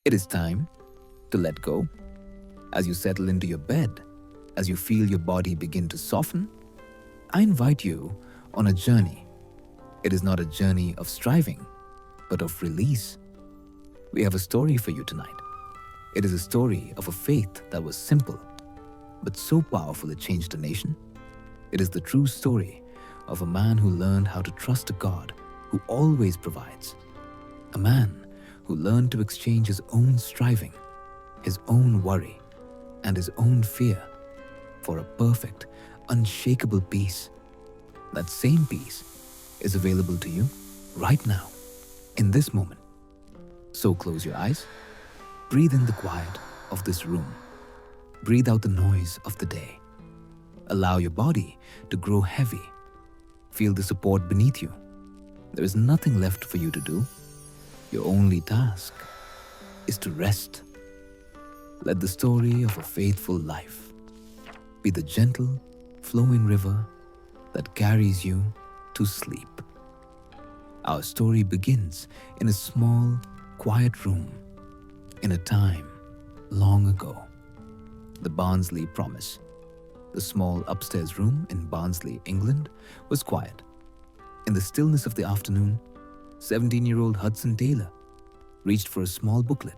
It is time to let go. As you settle into your bed, as you feel your body begin to soften, I invite you on a journey. It is not a journey of striving, but of release. We have a story for you tonight. It is a story of a faith that was simple, but so powerful it changed a nation. It is the true story of a man who learned how to trust a God who always provides. A man who learned to exchange his own striving, his own worry, and his own fear for a perfect, unshakable peace. That same peace is available to you right now, in this moment. So close your eyes, breathe in the quiet of this room, breathe out the noise of the day. Allow your body to grow heavy. Feel the support beneath you. There is nothing left for you to do. Your only task is to rest. Let the story of a faithful life be the gentle, flowing river that carries you to sleep. Our story begins in a small, quiet room in a time long ago. The Barnsley Promise. The small upstairs room in Barnsley, England, was quiet. In the stillness of the afternoon, 17-year-old Hudson Taylor reached for a small booklet.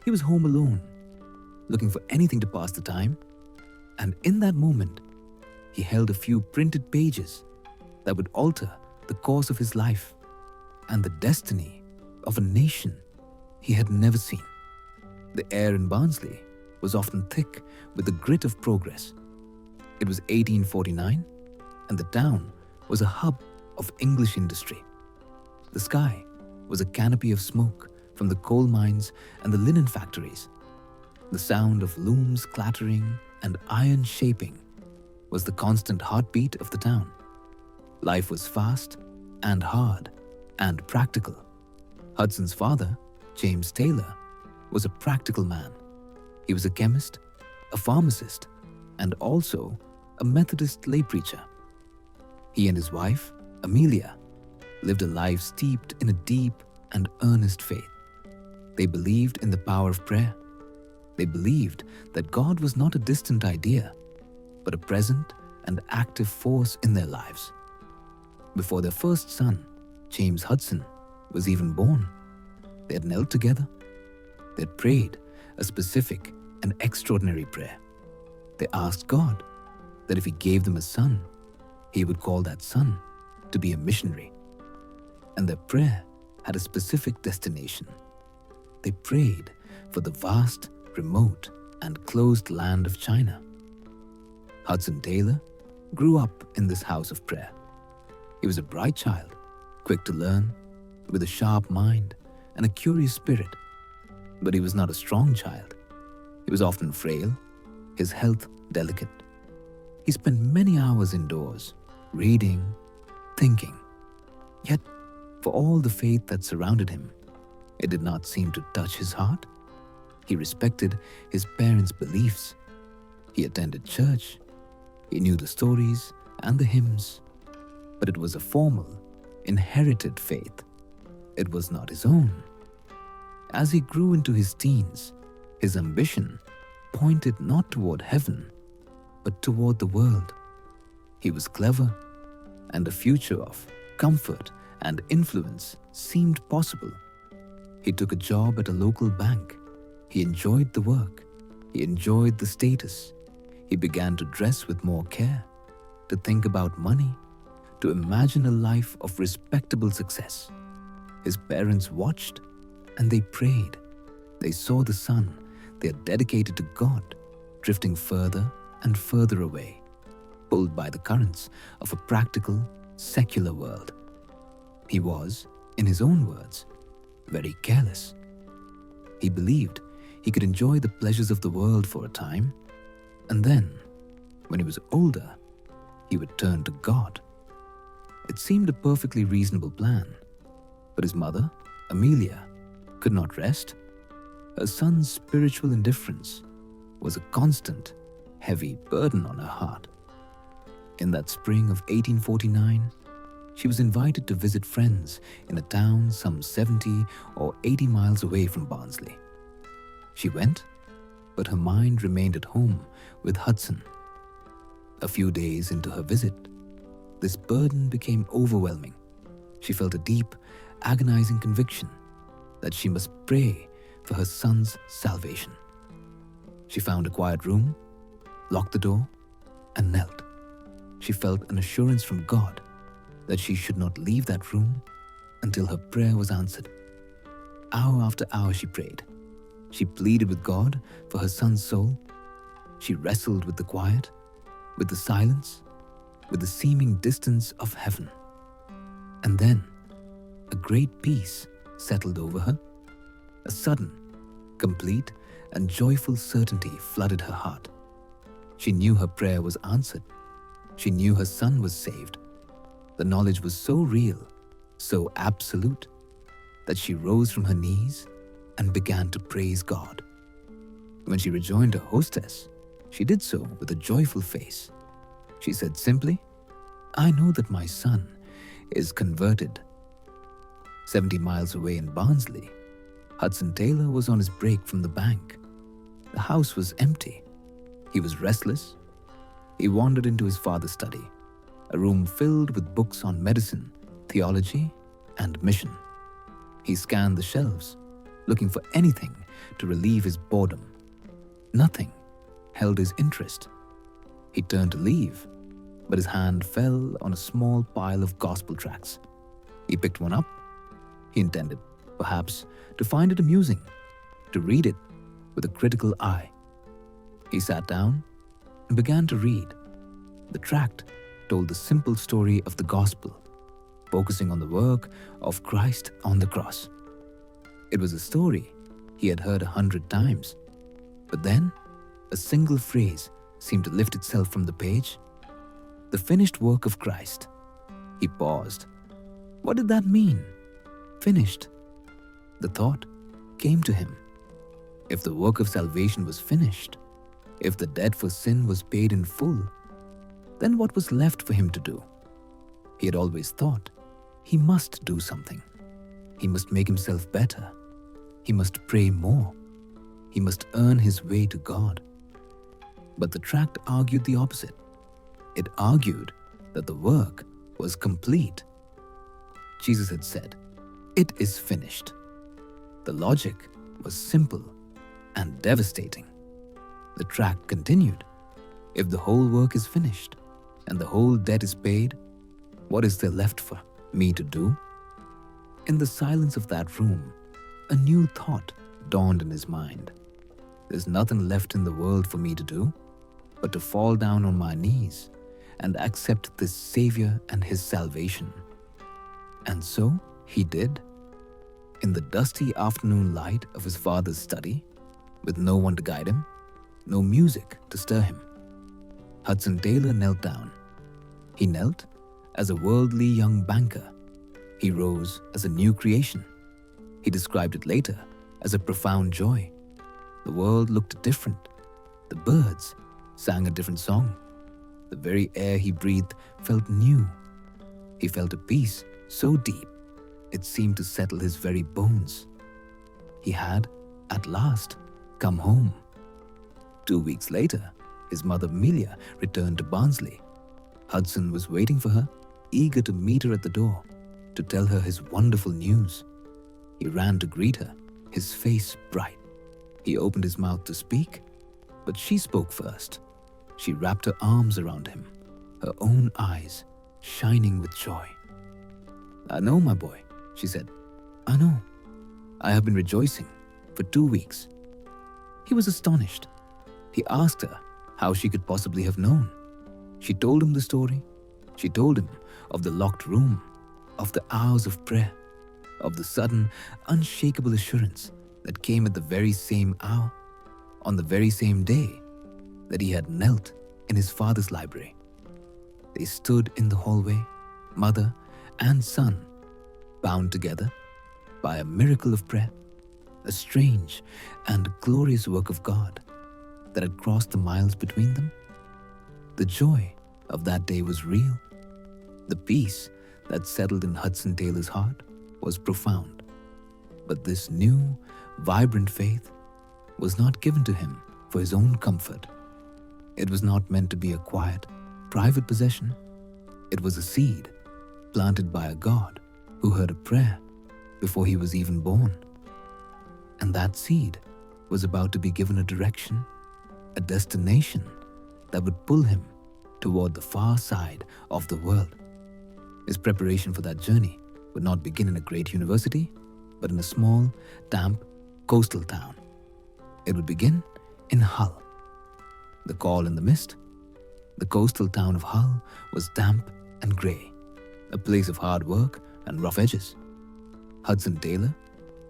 He was home alone, looking for anything to pass the time, and in that moment, he held a few printed pages that would alter the course of his life and the destiny of a nation he had never seen. The air in Barnsley was often thick with the grit of progress. It was 1849, and the town was a hub of English industry. The sky was a canopy of smoke from the coal mines and the linen factories. The sound of looms clattering and iron shaping was the constant heartbeat of the town. Life was fast and hard and practical. Hudson's father, James Taylor, was a practical man. He was a chemist, a pharmacist, and also a Methodist lay preacher. He and his wife, Amelia, lived a life steeped in a deep and earnest faith. They believed in the power of prayer. They believed that God was not a distant idea, but a present and active force in their lives. Before their first son, James Hudson, was even born, they had knelt together. They had prayed a specific and extraordinary prayer. They asked God that if He gave them a son, He would call that son to be a missionary. And their prayer had a specific destination. They prayed for the vast, remote, and closed land of China. Hudson Taylor grew up in this house of prayer. He was a bright child, quick to learn, with a sharp mind and a curious spirit. But he was not a strong child. He was often frail, his health delicate. He spent many hours indoors, reading, thinking. Yet, for all the faith that surrounded him, it did not seem to touch his heart. He respected his parents' beliefs. He attended church. He knew the stories and the hymns. But it was a formal, inherited faith. It was not his own. As he grew into his teens, his ambition pointed not toward heaven, but toward the world. He was clever, and a future of comfort and influence seemed possible. He took a job at a local bank. He enjoyed the work. He enjoyed the status. He began to dress with more care, to think about money, to imagine a life of respectable success. His parents watched and they prayed. They saw the son they had dedicated to God drifting further and further away, pulled by the currents of a practical, secular world. He was, in his own words, very careless. He believed he could enjoy the pleasures of the world for a time, and then, when he was older, he would turn to God. It seemed a perfectly reasonable plan, but his mother, Amelia, could not rest. Her son's spiritual indifference was a constant, heavy burden on her heart. In that spring of 1849, she was invited to visit friends in a town some 70 or 80 miles away from Barnsley. She went, but her mind remained at home with Hudson. A few days into her visit, this burden became overwhelming. She felt a deep, agonizing conviction that she must pray for her son's salvation. She found a quiet room, locked the door, and knelt. She felt an assurance from God that she should not leave that room until her prayer was answered. Hour after hour she prayed. She pleaded with God for her son's soul. She wrestled with the quiet, with the silence, with the seeming distance of heaven. And then a great peace settled over her. A sudden, complete, and joyful certainty flooded her heart. She knew her prayer was answered. She knew her son was saved. The knowledge was so real, so absolute, that she rose from her knees and began to praise God. When she rejoined her hostess, she did so with a joyful face. She said simply, "I know that my son is converted." 70 miles away in Barnsley, Hudson Taylor was on his break from the bank. The house was empty. He was restless. He wandered into his father's study, a room filled with books on medicine, theology, and mission. He scanned the shelves, looking for anything to relieve his boredom. Nothing held his interest. He turned to leave, but his hand fell on a small pile of gospel tracts. He picked one up. He intended, perhaps, to find it amusing, to read it with a critical eye. He sat down and began to read. The tract told the simple story of the gospel, focusing on the work of Christ on the cross. It was a story he had heard 100 times, but then a single phrase seemed to lift itself from the page. The finished work of Christ. He paused. What did that mean? Finished. The thought came to him. If the work of salvation was finished, if the debt for sin was paid in full, then what was left for him to do? He had always thought he must do something. He must make himself better. He must pray more. He must earn his way to God. But the tract argued the opposite. It argued that the work was complete. Jesus had said, "It is finished." The logic was simple and devastating. The tract continued, "If the whole work is finished and the whole debt is paid, what is there left for me to do?" In the silence of that room, a new thought dawned in his mind. There's nothing left in the world for me to do but to fall down on my knees and accept this Savior and his salvation. And so he did. In the dusty afternoon light of his father's study, with no one to guide him, no music to stir him, Hudson Taylor knelt down. He knelt as a worldly young banker. He rose as a new creation. He described it later as a profound joy. The world looked different. The birds sang a different song. The very air he breathed felt new. He felt a peace so deep it seemed to settle his very bones. He had, at last, come home. 2 weeks later, his mother Amelia returned to Barnsley. Hudson was waiting for her, eager to meet her at the door, to tell her his wonderful news. He ran to greet her, his face bright. He opened his mouth to speak, but she spoke first. She wrapped her arms around him, her own eyes shining with joy. "I know, my boy," she said. "I know. I have been rejoicing for 2 weeks." He was astonished. He asked her how she could possibly have known. She told him the story. She told him of the locked room, of the hours of prayer, of the sudden, unshakable assurance that came at the very same hour, on the very same day that he had knelt in his father's library. They stood in the hallway, mother and son, bound together by a miracle of prayer, a strange and glorious work of God that had crossed the miles between them. The joy of that day was real. The peace that settled in Hudson Taylor's heart was profound. But this new, vibrant faith was not given to him for his own comfort. It was not meant to be a quiet, private possession. It was a seed planted by a God who heard a prayer before he was even born. And that seed was about to be given a direction, a destination that would pull him toward the far side of the world. His preparation for that journey would not begin in a great university, but in a small, damp, coastal town. It would begin in Hull. The call in the mist. The coastal town of Hull was damp and grey, a place of hard work and rough edges. Hudson Taylor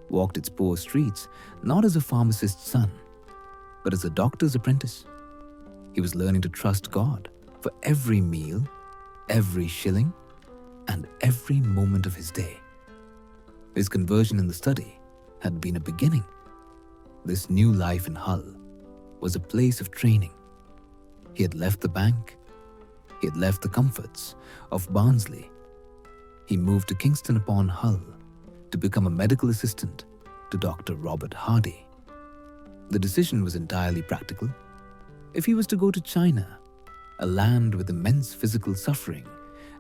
walked its poor streets not as a pharmacist's son, but as a doctor's apprentice. He was learning to trust God for every meal, every shilling, and every moment of his day. His conversion in the study had been a beginning. This new life in Hull was a place of training. He had left the bank. He had left the comforts of Barnsley. He moved to Kingston upon Hull to become a medical assistant to Dr. Robert Hardy. The decision was entirely practical. If he was to go to China, a land with immense physical suffering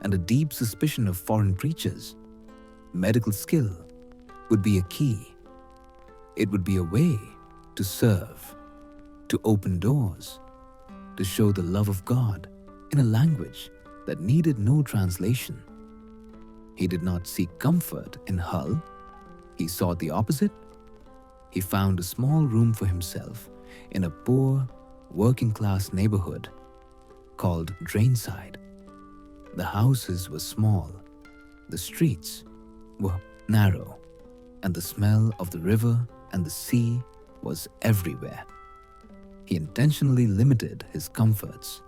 and a deep suspicion of foreign preachers, medical skill would be a key. It would be a way to serve, to open doors, to show the love of God in a language that needed no translation. He did not seek comfort in Hull. He sought the opposite. He found a small room for himself in a poor, working-class neighborhood called Drainside. The houses were small, the streets were narrow, and the smell of the river and the sea was everywhere. He intentionally limited his comforts.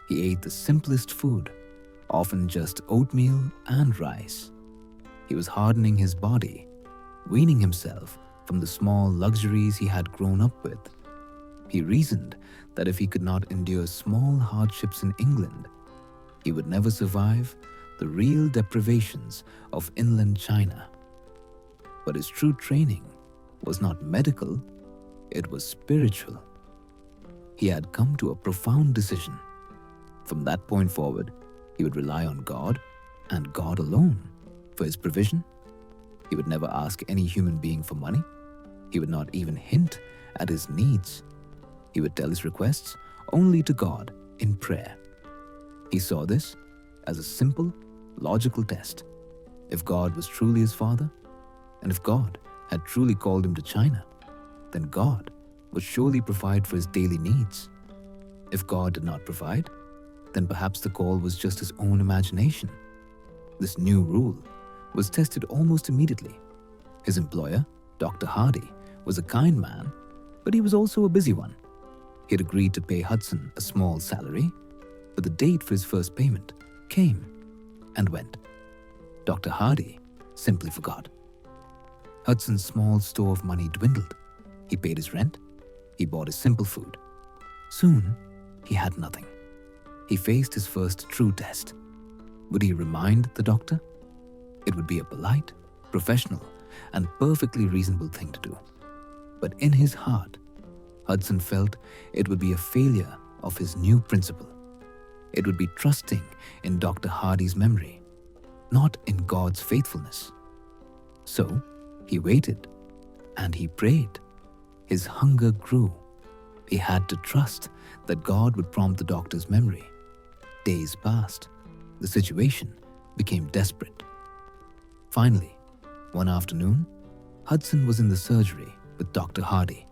He ate the simplest food, often just oatmeal and rice. He was hardening his body, weaning himself from the small luxuries he had grown up with. He reasoned that if he could not endure small hardships in England, he would never survive the real deprivations of inland China. But his true training was not medical, it was spiritual. He had come to a profound decision. From that point forward, he would rely on God and God alone for his provision. He would never ask any human being for money. He would not even hint at his needs. He would tell his requests only to God in prayer. He saw this as a simple, logical test. If God was truly his father, and if God had truly called him to China, then God would surely provide for his daily needs. If God did not provide, then perhaps the call was just his own imagination. This new rule was tested almost immediately. His employer, Dr. Hardy, was a kind man, but he was also a busy one. He had agreed to pay Hudson a small salary, but the date for his first payment came and went. Dr. Hardy simply forgot. Hudson's small store of money dwindled. He paid his rent. He bought his simple food. Soon, he had nothing. He faced his first true test. Would he remind the doctor? It would be a polite, professional, and perfectly reasonable thing to do. But in his heart, Hudson felt it would be a failure of his new principle. It would be trusting in Dr. Hardy's memory, not in God's faithfulness. So, he waited and he prayed. His hunger grew. He had to trust that God would prompt the doctor's memory. Days passed. The situation became desperate. Finally, one afternoon, Hudson was in the surgery with Dr. Hardy.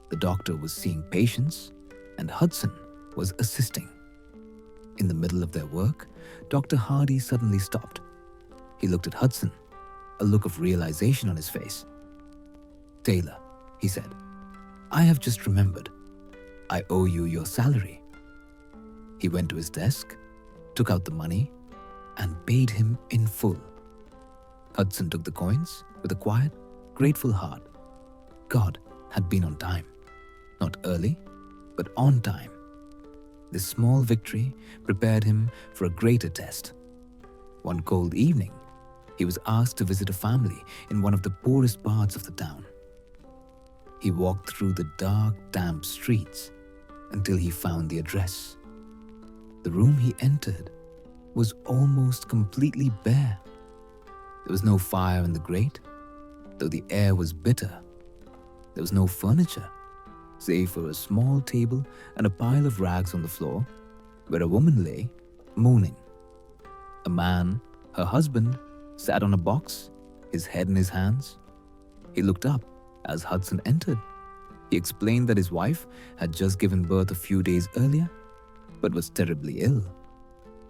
The doctor was seeing patients and Hudson was assisting. In the middle of their work, Dr. Hardy suddenly stopped. He looked at Hudson, a look of realization on his face. "Taylor," he said, "I have just remembered. I owe you your salary." He went to his desk, took out the money, and paid him in full. Hudson took the coins with a quiet, grateful heart. God had been on time. Not early, but on time. This small victory prepared him for a greater test. One cold evening, he was asked to visit a family in one of the poorest parts of the town. He walked through the dark, damp streets until he found the address. The room he entered was almost completely bare. There was no fire in the grate, though the air was bitter. There was no furniture, save for a small table and a pile of rags on the floor, where a woman lay, moaning. A man, her husband, sat on a box, his head in his hands. He looked up as Hudson entered. He explained that his wife had just given birth a few days earlier, but was terribly ill.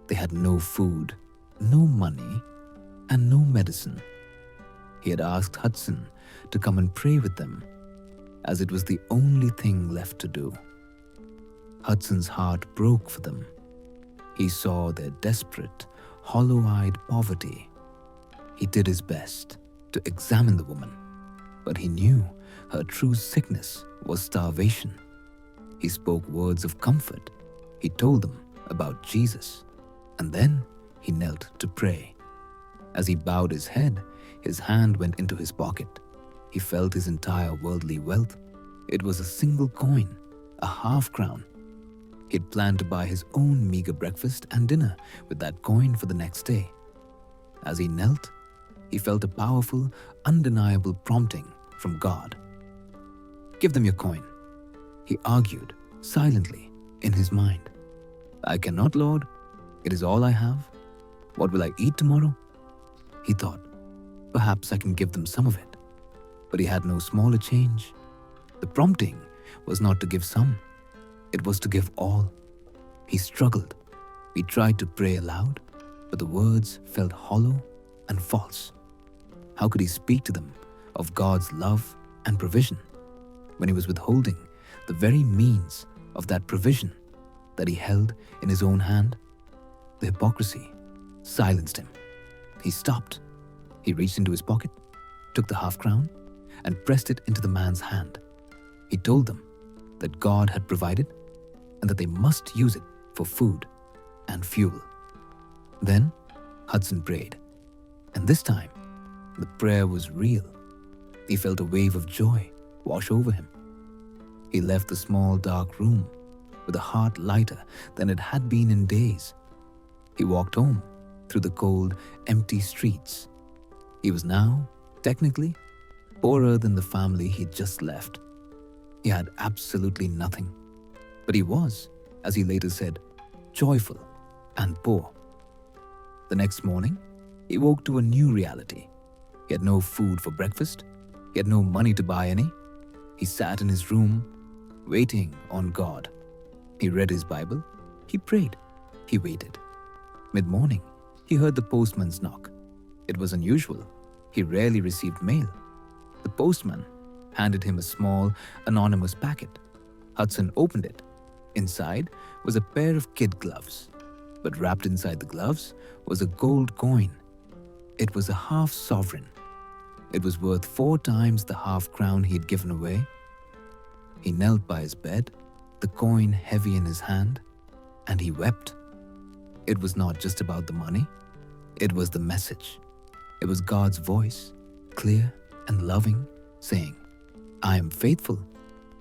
They had no food, no money, and no medicine. He had asked Hudson to come and pray with them, as it was the only thing left to do. Hudson's heart broke for them. He saw their desperate, hollow-eyed poverty. He did his best to examine the woman, but he knew her true sickness was starvation. He spoke words of comfort. He told them about Jesus, and then he knelt to pray. As he bowed his head, his hand went into his pocket. He felt his entire worldly wealth. It was a single coin, a half-crown. He'd planned to buy his own meager breakfast and dinner with that coin for the next day. As he knelt, he felt a powerful, undeniable prompting from God. "Give them your coin," he argued silently in his mind. "I cannot, Lord. It is all I have. What will I eat tomorrow?" He thought, "Perhaps I can give them some of it." But he had no smaller change. The prompting was not to give some. It was to give all. He struggled. He tried to pray aloud, but the words felt hollow and false. How could he speak to them of God's love and provision when he was withholding the very means of that provision that he held in his own hand? The hypocrisy silenced him. He stopped. He reached into his pocket, took the half-crown, and pressed it into the man's hand. He told them that God had provided and that they must use it for food and fuel. Then Hudson prayed, and this time the prayer was real. He felt a wave of joy wash over him. He left the small dark room with a heart lighter than it had been in days. He walked home through the cold, empty streets. He was now, technically, poorer than the family he'd just left. He had absolutely nothing, but he was, as he later said, joyful and poor. The next morning, he woke to a new reality. He had no food for breakfast. He had no money to buy any. He sat in his room, waiting on God. He read his Bible. He prayed. He waited. Mid-morning, he heard the postman's knock. It was unusual. He rarely received mail. The postman handed him a small, anonymous packet. Hudson opened it. Inside was a pair of kid gloves, but wrapped inside the gloves was a gold coin. It was a half-sovereign. It was worth 4 times the half-crown he had given away. He knelt by his bed, the coin heavy in his hand, and he wept. It was not just about the money. It was the message. It was God's voice, clear and loving, saying, "I am faithful.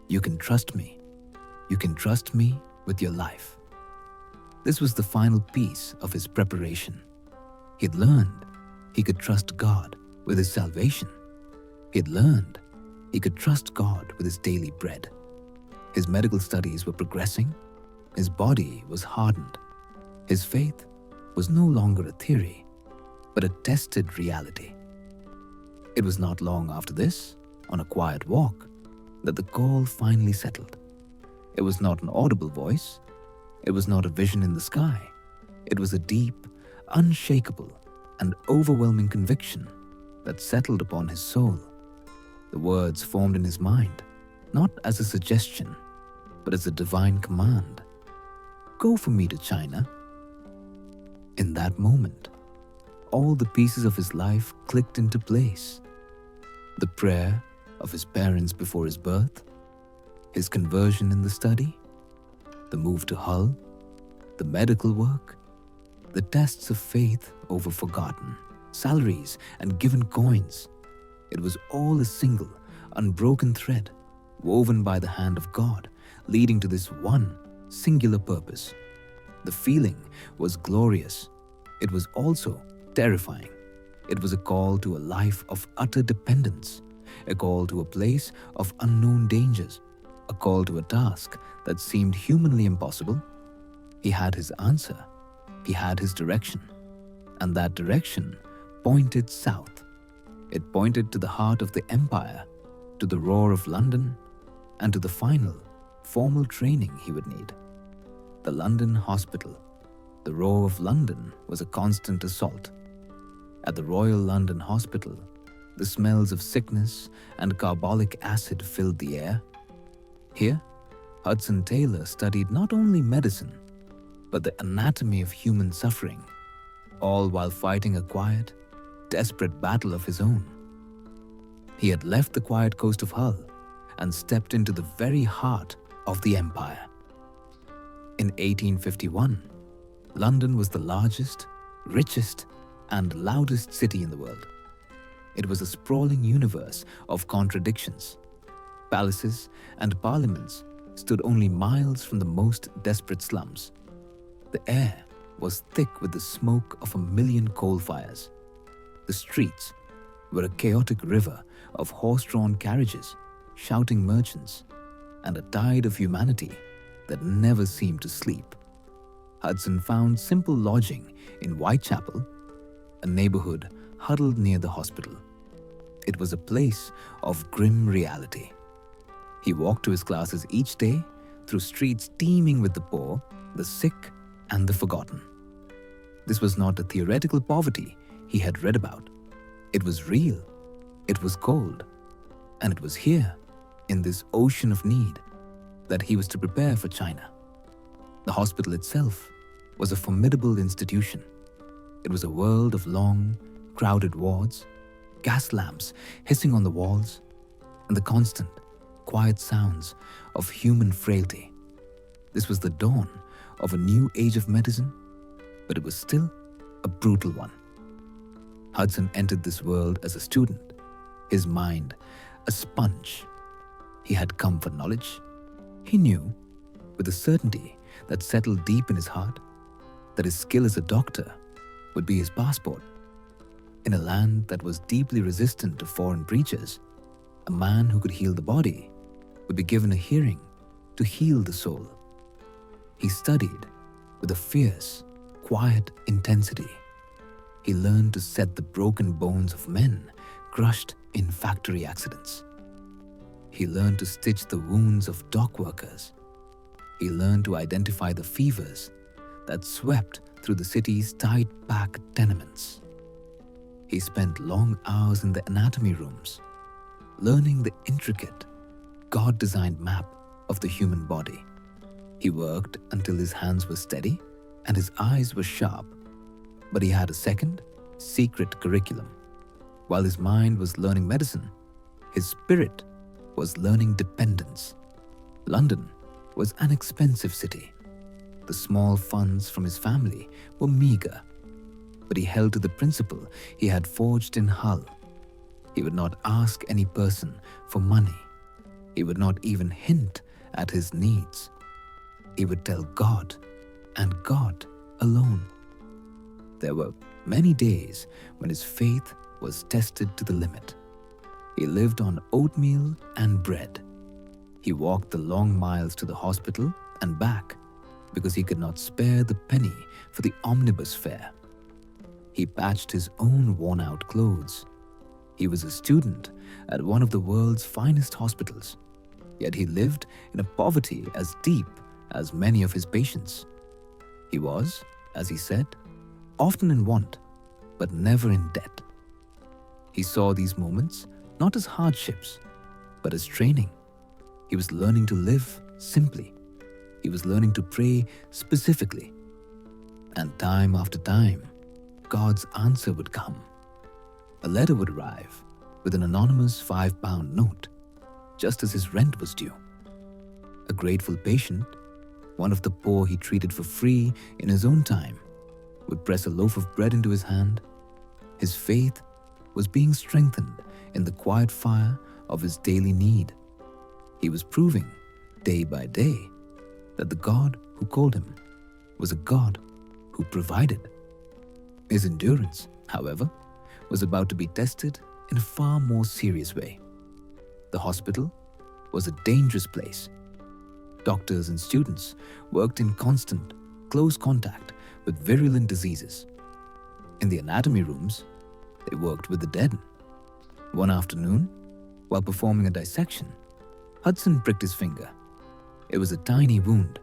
You can trust me. You can trust me with your life." This was the final piece of his preparation. He'd learned he could trust God with his salvation. He'd learned he could trust God with his daily bread. His medical studies were progressing. His body was hardened. His faith was no longer a theory, but a tested reality. It was not long after this, on a quiet walk, that the call finally settled. It was not an audible voice. It was not a vision in the sky. It was a deep, unshakable, and overwhelming conviction that settled upon his soul. The words formed in his mind, not as a suggestion, but as a divine command. "Go for me to China." In that moment, all the pieces of his life clicked into place. The prayer of his parents before his birth, his conversion in the study, the move to Hull, the medical work, the tests of faith over forgotten salaries and given coins. It was all a single, unbroken thread woven by the hand of God, leading to this one singular purpose. The feeling was glorious. It was also terrifying. It was a call to a life of utter dependence, a call to a place of unknown dangers, a call to a task that seemed humanly impossible. He had his answer. He had his direction. And that direction pointed south. It pointed to the heart of the empire, to the roar of London, and to the final, formal training he would need. The London Hospital. The roar of London was a constant assault. At the Royal London Hospital, the smells of sickness and carbolic acid filled the air. Here, Hudson Taylor studied not only medicine, but the anatomy of human suffering, all while fighting a quiet, desperate battle of his own. He had left the quiet coast of Hull and stepped into the very heart of the empire. In 1851, London was the largest, richest, and loudest city in the world. It was a sprawling universe of contradictions. Palaces and parliaments stood only miles from the most desperate slums. The air was thick with the smoke of a million coal fires. The streets were a chaotic river of horse-drawn carriages, shouting merchants, and a tide of humanity that never seemed to sleep. Hudson found simple lodging in Whitechapel, a neighborhood huddled near the hospital. It was a place of grim reality. He walked to his classes each day through streets teeming with the poor, the sick, and the forgotten. This was not a theoretical poverty he had read about. It was real, it was cold, and it was here, in this ocean of need, that he was to prepare for China. The hospital itself was a formidable institution. It was a world of long, crowded wards, gas lamps hissing on the walls, and the constant, quiet sounds of human frailty. This was the dawn of a new age of medicine, but it was still a brutal one. Hudson entered this world as a student, his mind a sponge. He had come for knowledge. He knew, with a certainty that settled deep in his heart, that his skill as a doctor would be his passport. In a land that was deeply resistant to foreign preachers, a man who could heal the body would be given a hearing to heal the soul. He studied with a fierce, quiet intensity. He learned to set the broken bones of men crushed in factory accidents. He learned to stitch the wounds of dock workers. He learned to identify the fevers that swept through the city's tight-packed tenements. He spent long hours in the anatomy rooms, learning the intricate, God-designed map of the human body. He worked until his hands were steady and his eyes were sharp, but he had a second, secret curriculum. While his mind was learning medicine, his spirit was learning dependence. London was an expensive city. The small funds from his family were meager, but he held to the principle he had forged in Hull. He would not ask any person for money. He would not even hint at his needs. He would tell God, and God alone. There were many days when his faith was tested to the limit. He lived on oatmeal and bread. He walked the long miles to the hospital and back because he could not spare the penny for the omnibus fare. He patched his own worn-out clothes. He was a student at one of the world's finest hospitals, yet he lived in a poverty as deep as many of his patients. He was, as he said, often in want, but never in debt. He saw these moments not as hardships, but as training. He was learning to live simply. He was learning to pray specifically. And time after time, God's answer would come. A letter would arrive with an anonymous £5 note, just as his rent was due. A grateful patient, one of the poor he treated for free in his own time, would press a loaf of bread into his hand. His faith was being strengthened in the quiet fire of his daily need. He was proving, day by day, that the God who called him was a God who provided. His endurance, however, was about to be tested in a far more serious way. The hospital was a dangerous place. Doctors and students worked in constant, close contact with virulent diseases. In the anatomy rooms, they worked with the dead. One afternoon, while performing a dissection, Hudson pricked his finger. It was a tiny wound,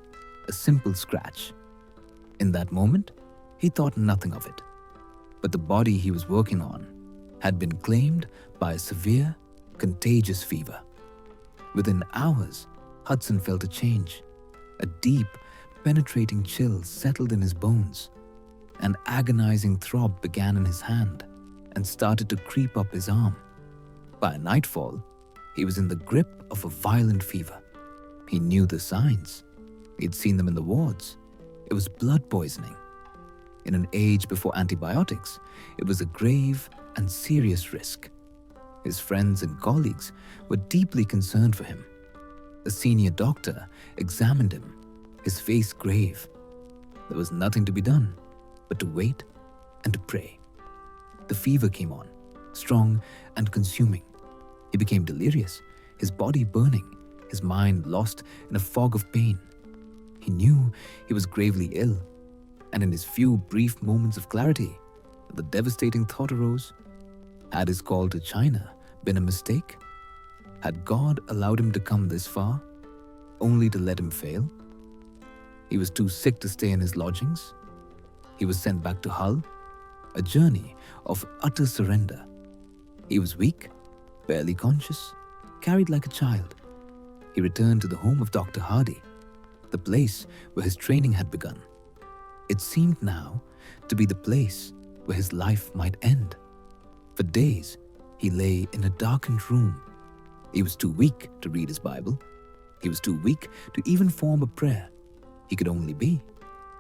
a simple scratch. In that moment, he thought nothing of it. But the body he was working on had been claimed by a severe, contagious fever. Within hours, Hudson felt a change. A deep, penetrating chill settled in his bones. An agonizing throb began in his hand and started to creep up his arm. By nightfall, he was in the grip of a violent fever. He knew the signs. He'd seen them in the wards. It was blood poisoning. In an age before antibiotics, it was a grave and serious risk. His friends and colleagues were deeply concerned for him. A senior doctor examined him, his face grave. There was nothing to be done but to wait and to pray. The fever came on, strong and consuming. He became delirious, his body burning, his mind lost in a fog of pain. He knew he was gravely ill, and in his few brief moments of clarity, the devastating thought arose: had his call to China been a mistake? Had God allowed him to come this far, only to let him fail? He was too sick to stay in his lodgings. He was sent back to Hull, a journey of utter surrender. He was weak, barely conscious, carried like a child. He returned to the home of Dr. Hardy, the place where his training had begun. It seemed now to be the place where his life might end. For days, he lay in a darkened room. He was too weak to read his Bible. He was too weak to even form a prayer. He could only be.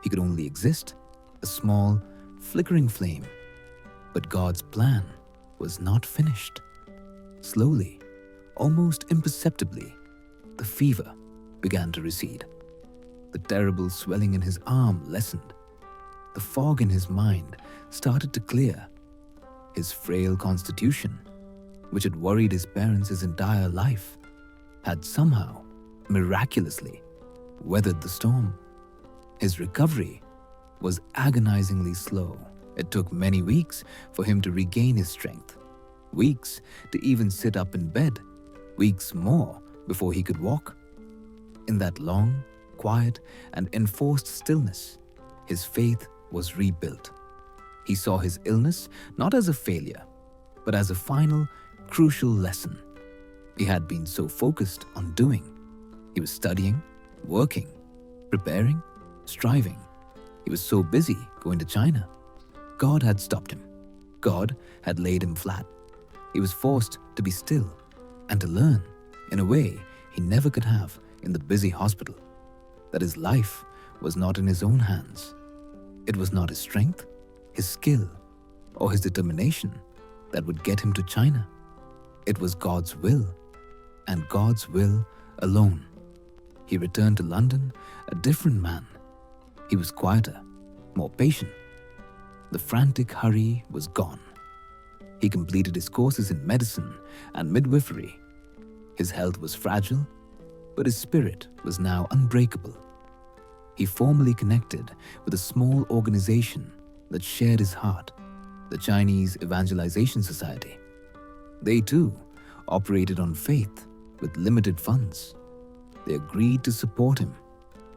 He could only exist, a small, flickering flame. But God's plan was not finished. Slowly, almost imperceptibly, the fever began to recede. The terrible swelling in his arm lessened. The fog in his mind started to clear. His frail constitution, which had worried his parents his entire life, had somehow, miraculously, weathered the storm. His recovery was agonizingly slow. It took many weeks for him to regain his strength, weeks to even sit up in bed, weeks more before he could walk. In that long, quiet, and enforced stillness, his faith was rebuilt. He saw his illness not as a failure, but as a final, crucial lesson. He had been so focused on doing. He was studying, working, preparing, striving. He was so busy going to China. God had stopped him. God had laid him flat. He was forced to be still and to learn, in a way he never could have in the busy hospital, that his life was not in his own hands. It was not his strength, his skill, or his determination that would get him to China. It was God's will, and God's will alone. He returned to London a different man. He was quieter, more patient. The frantic hurry was gone. He completed his courses in medicine and midwifery. His health was fragile, but his spirit was now unbreakable. He formally connected with a small organization that shared his heart, the Chinese Evangelization Society. They too operated on faith with limited funds. They agreed to support him.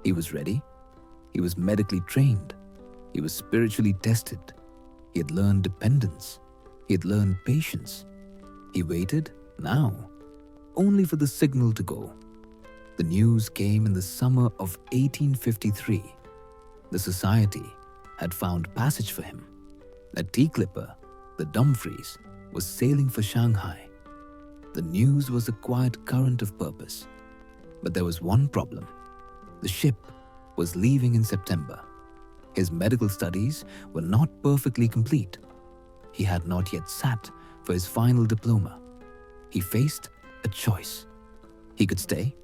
He was ready. He was medically trained. He was spiritually tested. He had learned dependence. He had learned patience. He waited, now, only for the signal to go. The news came in the summer of 1853. The society had found passage for him. A tea clipper, the Dumfries, was sailing for Shanghai. The news was a quiet current of purpose. But there was one problem. The ship was leaving in September. His medical studies were not perfectly complete. He had not yet sat for his final diploma. He faced a choice. He could stay.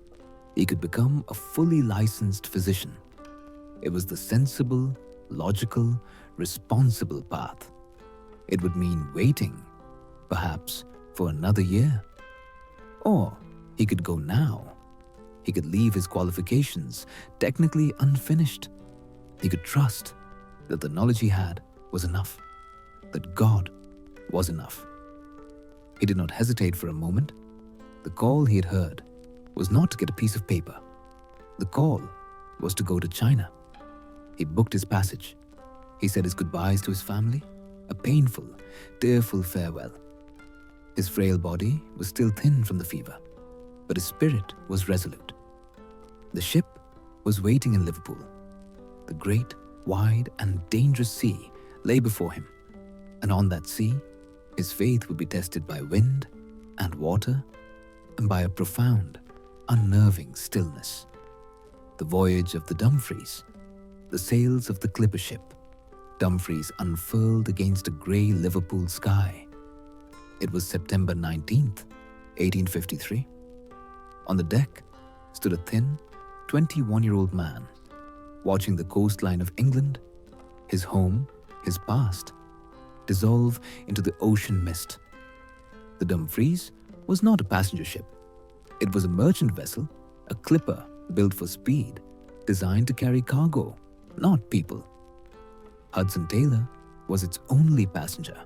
He could become a fully licensed physician. It was the sensible, logical, responsible path. It would mean waiting, perhaps for another year. Or he could go now. He could leave his qualifications technically unfinished. He could trust that the knowledge he had was enough, that God was enough. He did not hesitate for a moment. The call he had heard was not to get a piece of paper. The call was to go to China. He booked his passage. He said his goodbyes to his family, a painful, tearful farewell. His frail body was still thin from the fever, but his spirit was resolute. The ship was waiting in Liverpool. The great, wide, and dangerous sea lay before him, and on that sea, his faith would be tested by wind and water and by a profound, unnerving stillness. The voyage of the Dumfries, the sails of the clipper ship, Dumfries unfurled against a grey Liverpool sky. It was September 19th, 1853. On the deck stood a thin, 21-year-old man, watching the coastline of England, his home, his past, dissolve into the ocean mist. The Dumfries was not a passenger ship. It was a merchant vessel, a clipper built for speed, designed to carry cargo, not people. Hudson Taylor was its only passenger.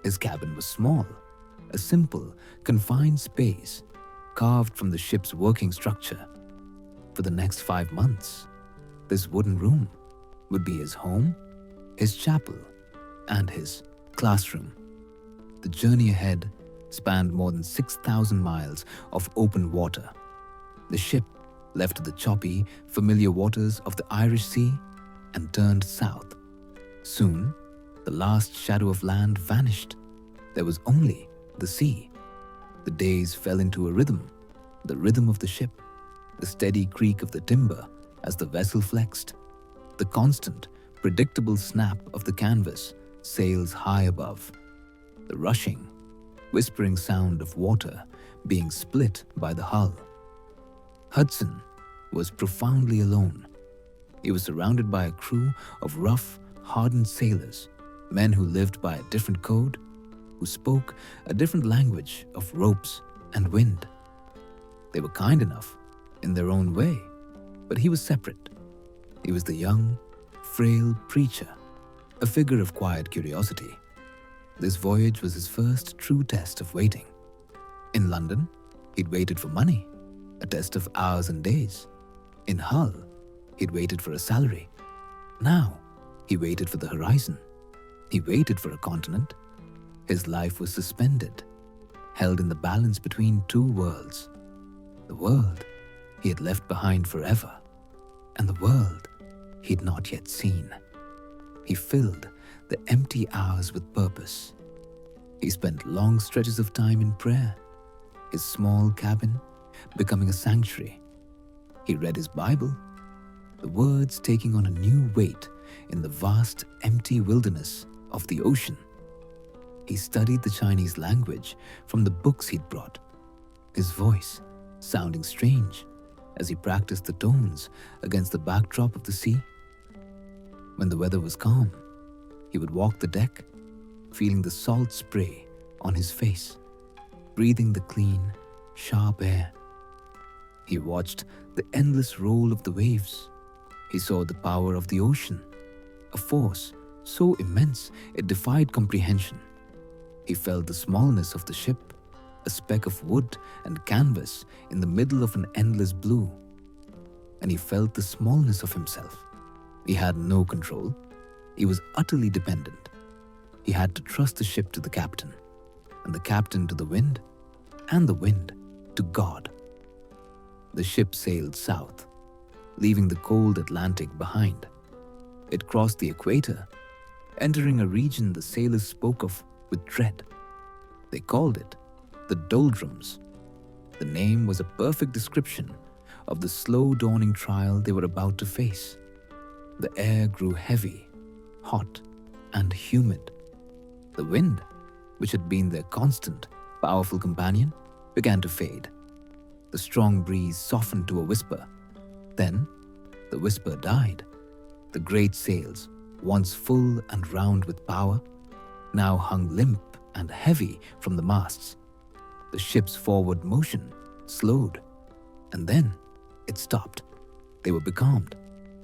His cabin was small, a simple, confined space carved from the ship's working structure. For the next 5 months, this wooden room would be his home, his chapel, and his classroom. The journey ahead spanned more than 6,000 miles of open water. The ship left the choppy, familiar waters of the Irish Sea and turned south. Soon, the last shadow of land vanished. There was only the sea. The days fell into a rhythm, the rhythm of the ship, the steady creak of the timber as the vessel flexed, the constant, predictable snap of the canvas sails high above, the rushing, whispering sound of water being split by the hull. Hudson was profoundly alone. He was surrounded by a crew of rough, hardened sailors, men who lived by a different code, who spoke a different language of ropes and wind. They were kind enough in their own way, but he was separate. He was the young, frail preacher, a figure of quiet curiosity. This voyage was his first true test of waiting. In London, he'd waited for money, a test of hours and days. In Hull, he'd waited for a salary. Now, he waited for the horizon. He waited for a continent. His life was suspended, held in the balance between two worlds. The world he had left behind forever, and the world he'd not yet seen. He filled the empty hours with purpose. He spent long stretches of time in prayer, his small cabin becoming a sanctuary. He read his Bible, the words taking on a new weight in the vast, empty wilderness of the ocean. He studied the Chinese language from the books he'd brought, his voice sounding strange as he practiced the tones against the backdrop of the sea. When the weather was calm, he would walk the deck, feeling the salt spray on his face, breathing the clean, sharp air. He watched the endless roll of the waves. He saw the power of the ocean, a force so immense it defied comprehension. He felt the smallness of the ship, a speck of wood and canvas in the middle of an endless blue. And he felt the smallness of himself. He had no control. He was utterly dependent. He had to trust the ship to the captain, and the captain to the wind, and the wind to God. The ship sailed south, leaving the cold Atlantic behind. It crossed the equator, entering a region the sailors spoke of with dread. They called it the doldrums. The name was a perfect description of the slow dawning trial they were about to face. The air grew heavy, hot, and humid. The wind, which had been their constant, powerful companion, began to fade. The strong breeze softened to a whisper. Then, the whisper died. The great sails, once full and round with power, now hung limp and heavy from the masts. The ship's forward motion slowed, and then it stopped. They were becalmed.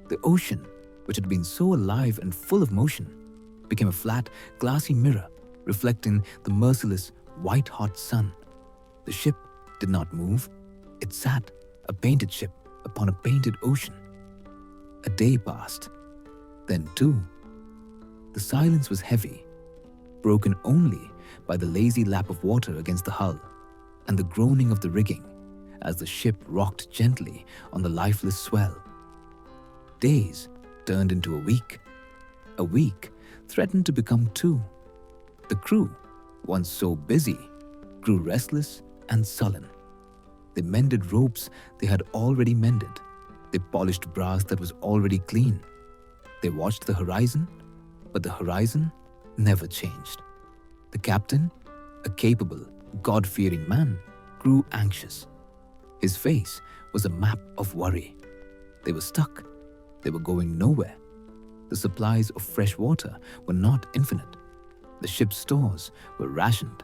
The ocean, which had been so alive and full of motion, became a flat, glassy mirror reflecting the merciless, white-hot sun. The ship did not move. It sat, a painted ship, upon a painted ocean. A day passed, then two. The silence was heavy, broken only by the lazy lap of water against the hull and the groaning of the rigging as the ship rocked gently on the lifeless swell. Days turned into a week. A week threatened to become two. The crew, once so busy, grew restless and sullen. They mended ropes they had already mended. They polished brass that was already clean. They watched the horizon, but the horizon never changed. The captain, a capable, God-fearing man, grew anxious. His face was a map of worry. They were stuck. They were going nowhere. The supplies of fresh water were not infinite. The ship's stores were rationed.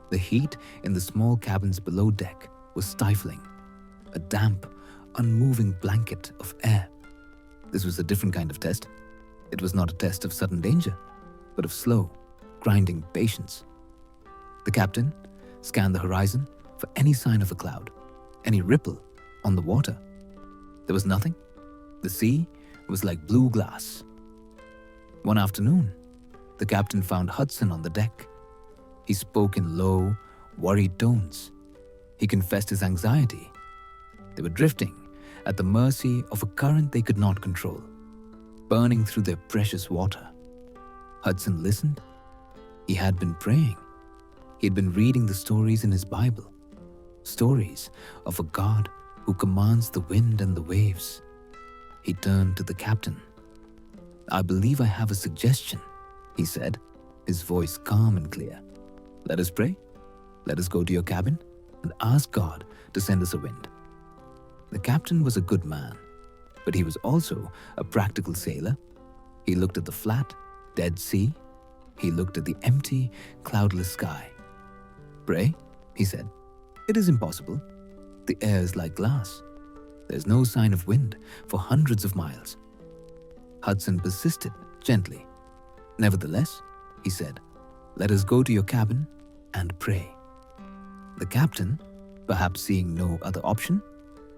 The heat in the small cabins below deck was stifling, a damp, unmoving blanket of air. This was a different kind of test. It was not a test of sudden danger, but of slow, grinding patience. The captain scanned the horizon for any sign of a cloud, any ripple on the water. There was nothing. The sea was like blue glass. One afternoon, the captain found Hudson on the deck. He spoke in low, worried tones. He confessed his anxiety. They were drifting at the mercy of a current they could not control, burning through their precious water. Hudson listened. He had been praying. He had been reading the stories in his Bible, stories of a God who commands the wind and the waves. He turned to the captain. "I believe I have a suggestion," he said, his voice calm and clear. "Let us pray. Let us go to your cabin and ask God to send us a wind." The captain was a good man, but he was also a practical sailor. He looked at the flat, dead sea. He looked at the empty, cloudless sky. "Pray," he said. "It is impossible. The air is like glass. There's no sign of wind for hundreds of miles." Hudson persisted gently. "Nevertheless," he said, "let us go to your cabin and pray." The captain, perhaps seeing no other option,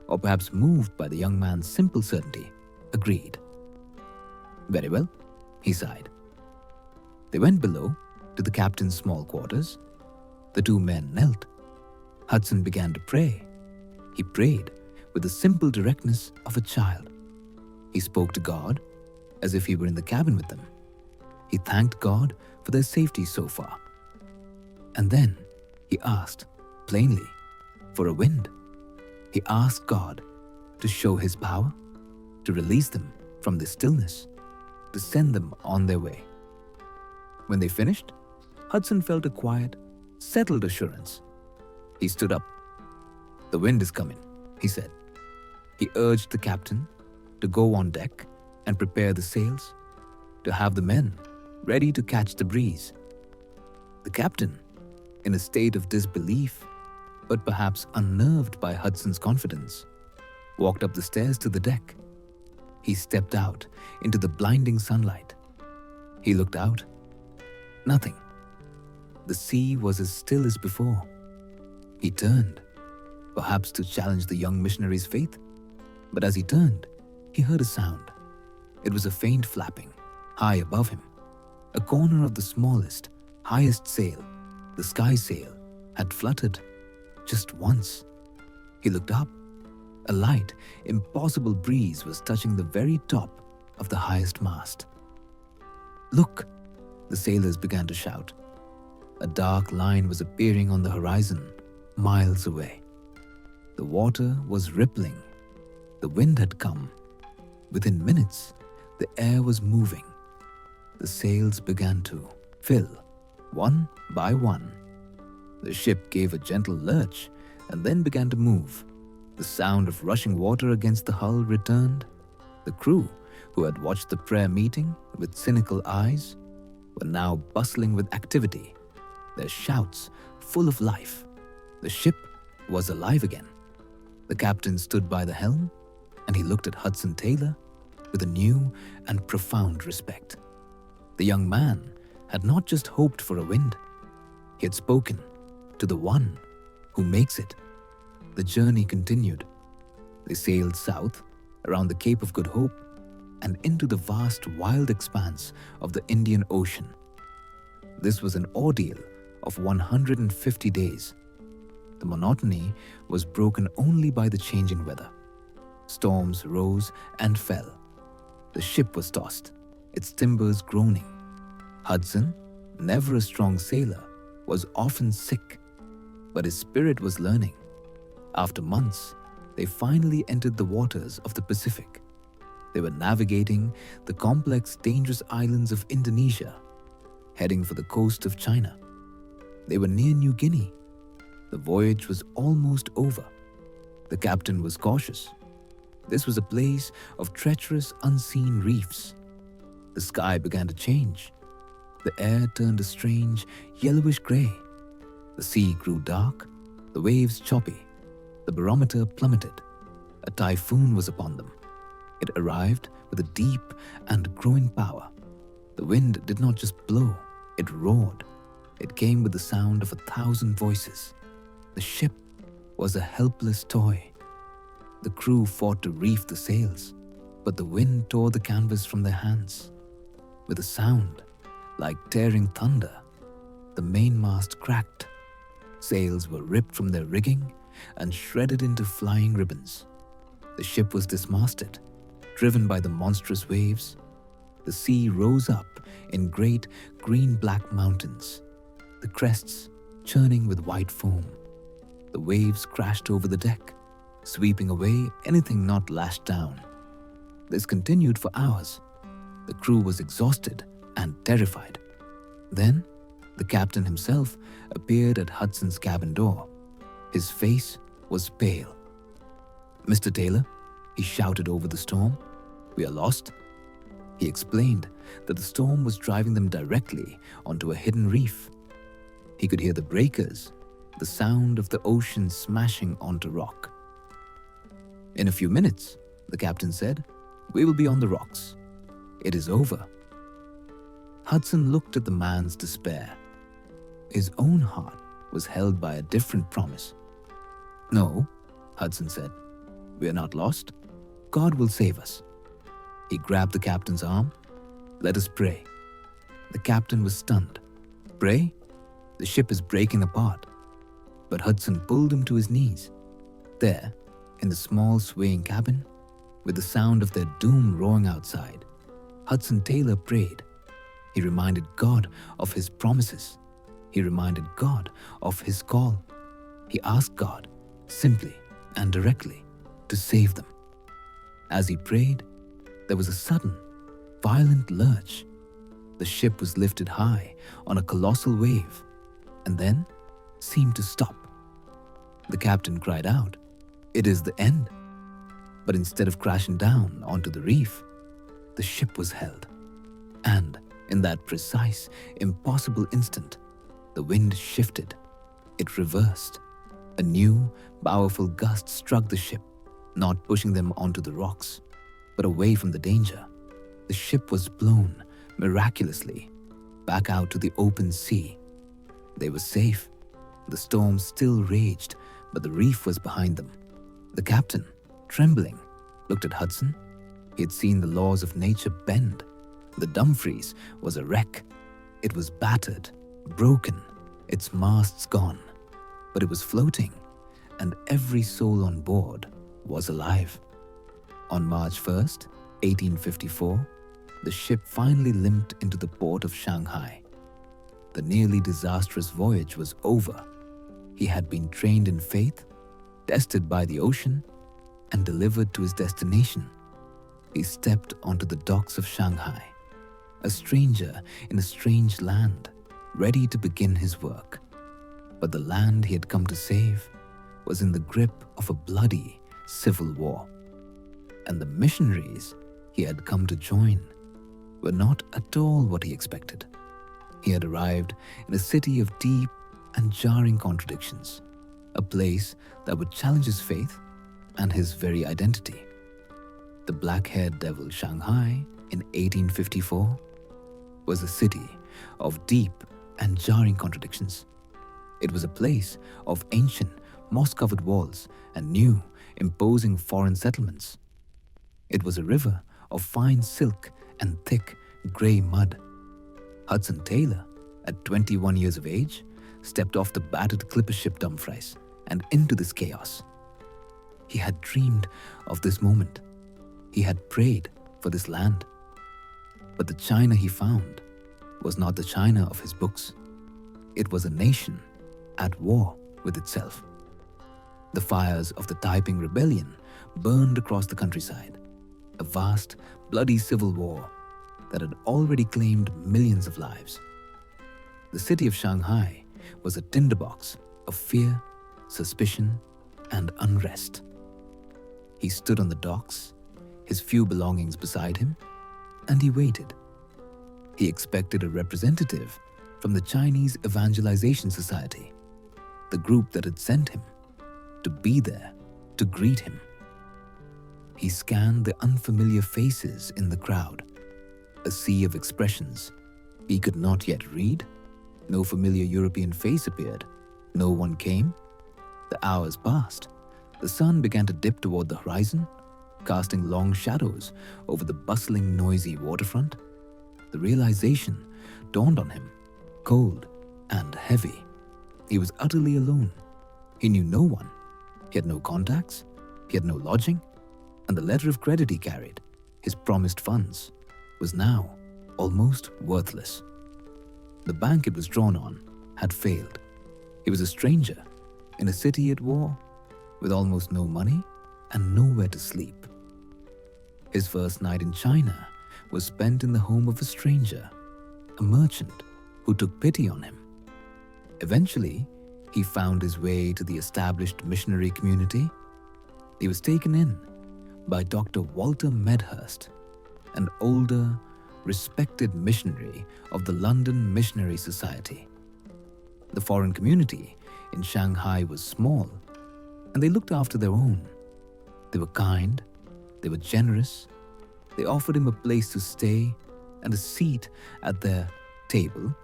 or perhaps moved by the young man's simple certainty, agreed. "Very well," he sighed. They went below to the captain's small quarters. The two men knelt. Hudson began to pray. He prayed with the simple directness of a child. He spoke to God as if he were in the cabin with them. He thanked God for their safety so far. And then he asked, plainly, for a wind. He asked God to show his power, to release them from this stillness, to send them on their way. When they finished, Hudson felt a quiet, settled assurance. He stood up. "The wind is coming," he said. He urged the captain to go on deck and prepare the sails, to have the men ready to catch the breeze. The captain, in a state of disbelief, but perhaps unnerved by Hudson's confidence, walked up the stairs to the deck. He stepped out into the blinding sunlight. He looked out. Nothing. The sea was as still as before. He turned, perhaps to challenge the young missionary's faith, but as he turned, he heard a sound. It was a faint flapping, high above him. A corner of the smallest, highest sail, the sky sail, had fluttered just once. He looked up. A light, impossible breeze was touching the very top of the highest mast. "Look!" the sailors began to shout. A dark line was appearing on the horizon, miles away. The water was rippling. The wind had come. Within minutes, the air was moving. The sails began to fill, one by one. The ship gave a gentle lurch and then began to move, The sound of rushing water against the hull returned. The crew, who had watched the prayer meeting with cynical eyes, were now bustling with activity, their shouts full of life. The ship was alive again. The captain stood by the helm, and he looked at Hudson Taylor with a new and profound respect. The young man had not just hoped for a wind. He had spoken to the one who makes it. The journey continued. They sailed south around the Cape of Good Hope and into the vast, wild expanse of the Indian Ocean. This was an ordeal of 150 days. The monotony was broken only by the changing weather. Storms rose and fell. The ship was tossed, its timbers groaning. Hudson, never a strong sailor, was often sick, but his spirit was learning. After months, they finally entered the waters of the Pacific. They were navigating the complex, dangerous islands of Indonesia, heading for the coast of China. They were near New Guinea. The voyage was almost over. The captain was cautious. This was a place of treacherous, unseen reefs. The sky began to change. The air turned a strange, yellowish gray. The sea grew dark, the waves choppy. The barometer plummeted. A typhoon was upon them. It arrived with a deep and growing power. The wind did not just blow, it roared. It came with the sound of 1,000 voices. The ship was a helpless toy. The crew fought to reef the sails, but the wind tore the canvas from their hands. With a sound like tearing thunder, the mainmast cracked. Sails were ripped from their rigging and shredded into flying ribbons. The ship was dismasted, driven by the monstrous waves. The sea rose up in great green-black mountains, the crests churning with white foam. The waves crashed over the deck, sweeping away anything not lashed down. This continued for hours. The crew was exhausted and terrified. Then, the captain himself appeared at Hudson's cabin door. His face was pale. "Mr. Taylor," he shouted over the storm, "we are lost." He explained that the storm was driving them directly onto a hidden reef. He could hear the breakers, the sound of the ocean smashing onto rock. "In a few minutes," the captain said, "we will be on the rocks. It is over." Hudson looked at the man's despair. His own heart was held by a different promise. "No," Hudson said, "we are not lost. God will save us." He grabbed the captain's arm. "Let us pray." The captain was stunned. "Pray? The ship is breaking apart." But Hudson pulled him to his knees. There, in the small swaying cabin, with the sound of their doom roaring outside, Hudson Taylor prayed. He reminded God of his promises. He reminded God of his call. He asked God, simply and directly, to save them. As he prayed, there was a sudden, violent lurch. The ship was lifted high on a colossal wave, and then seemed to stop. The captain cried out, "It is the end." But instead of crashing down onto the reef, the ship was held. And in that precise, impossible instant, the wind shifted. It reversed. A new, powerful gust struck the ship, not pushing them onto the rocks, but away from the danger. The ship was blown, miraculously, back out to the open sea. They were safe. The storm still raged, but the reef was behind them. The captain, trembling, looked at Hudson. He had seen the laws of nature bend. The Dumfries was a wreck. It was battered, broken, its masts gone. But it was floating, and every soul on board was alive. On March 1st, 1854, the ship finally limped into the port of Shanghai. The nearly disastrous voyage was over. He had been trained in faith, tested by the ocean, and delivered to his destination. He stepped onto the docks of Shanghai, a stranger in a strange land, ready to begin his work. But the land he had come to save was in the grip of a bloody civil war. And the missionaries he had come to join were not at all what he expected. He had arrived in a city of deep and jarring contradictions, a place that would challenge his faith and his very identity. The black-haired devil Shanghai in 1854 was a city of deep and jarring contradictions. It was a place of ancient, moss-covered walls and new, imposing foreign settlements. It was a river of fine silk and thick, grey mud. Hudson Taylor, at 21 years of age, stepped off the battered clipper ship Dumfries and into this chaos. He had dreamed of this moment. He had prayed for this land. But the China he found was not the China of his books. It was a nation at war with itself. The fires of the Taiping Rebellion burned across the countryside, a vast, bloody civil war that had already claimed millions of lives. The city of Shanghai was a tinderbox of fear, suspicion, and unrest. He stood on the docks, his few belongings beside him, and he waited. He expected a representative from the Chinese Evangelization Society, the group that had sent him, to be there to greet him. He scanned the unfamiliar faces in the crowd, a sea of expressions he could not yet read. No familiar European face appeared. No one came. The hours passed. The sun began to dip toward the horizon, casting long shadows over the bustling, noisy waterfront. The realization dawned on him, cold and heavy. He was utterly alone. He knew no one. He had no contacts. He had no lodging. And the letter of credit he carried, his promised funds, was now almost worthless. The bank it was drawn on had failed. He was a stranger in a city at war, with almost no money and nowhere to sleep. His first night in China was spent in the home of a stranger, a merchant who took pity on him. Eventually, he found his way to the established missionary community. He was taken in by Dr. Walter Medhurst, an older, respected missionary of the London Missionary Society. The foreign community in Shanghai was small, and they looked after their own. They were kind, they were generous, they offered him a place to stay and a seat at their table.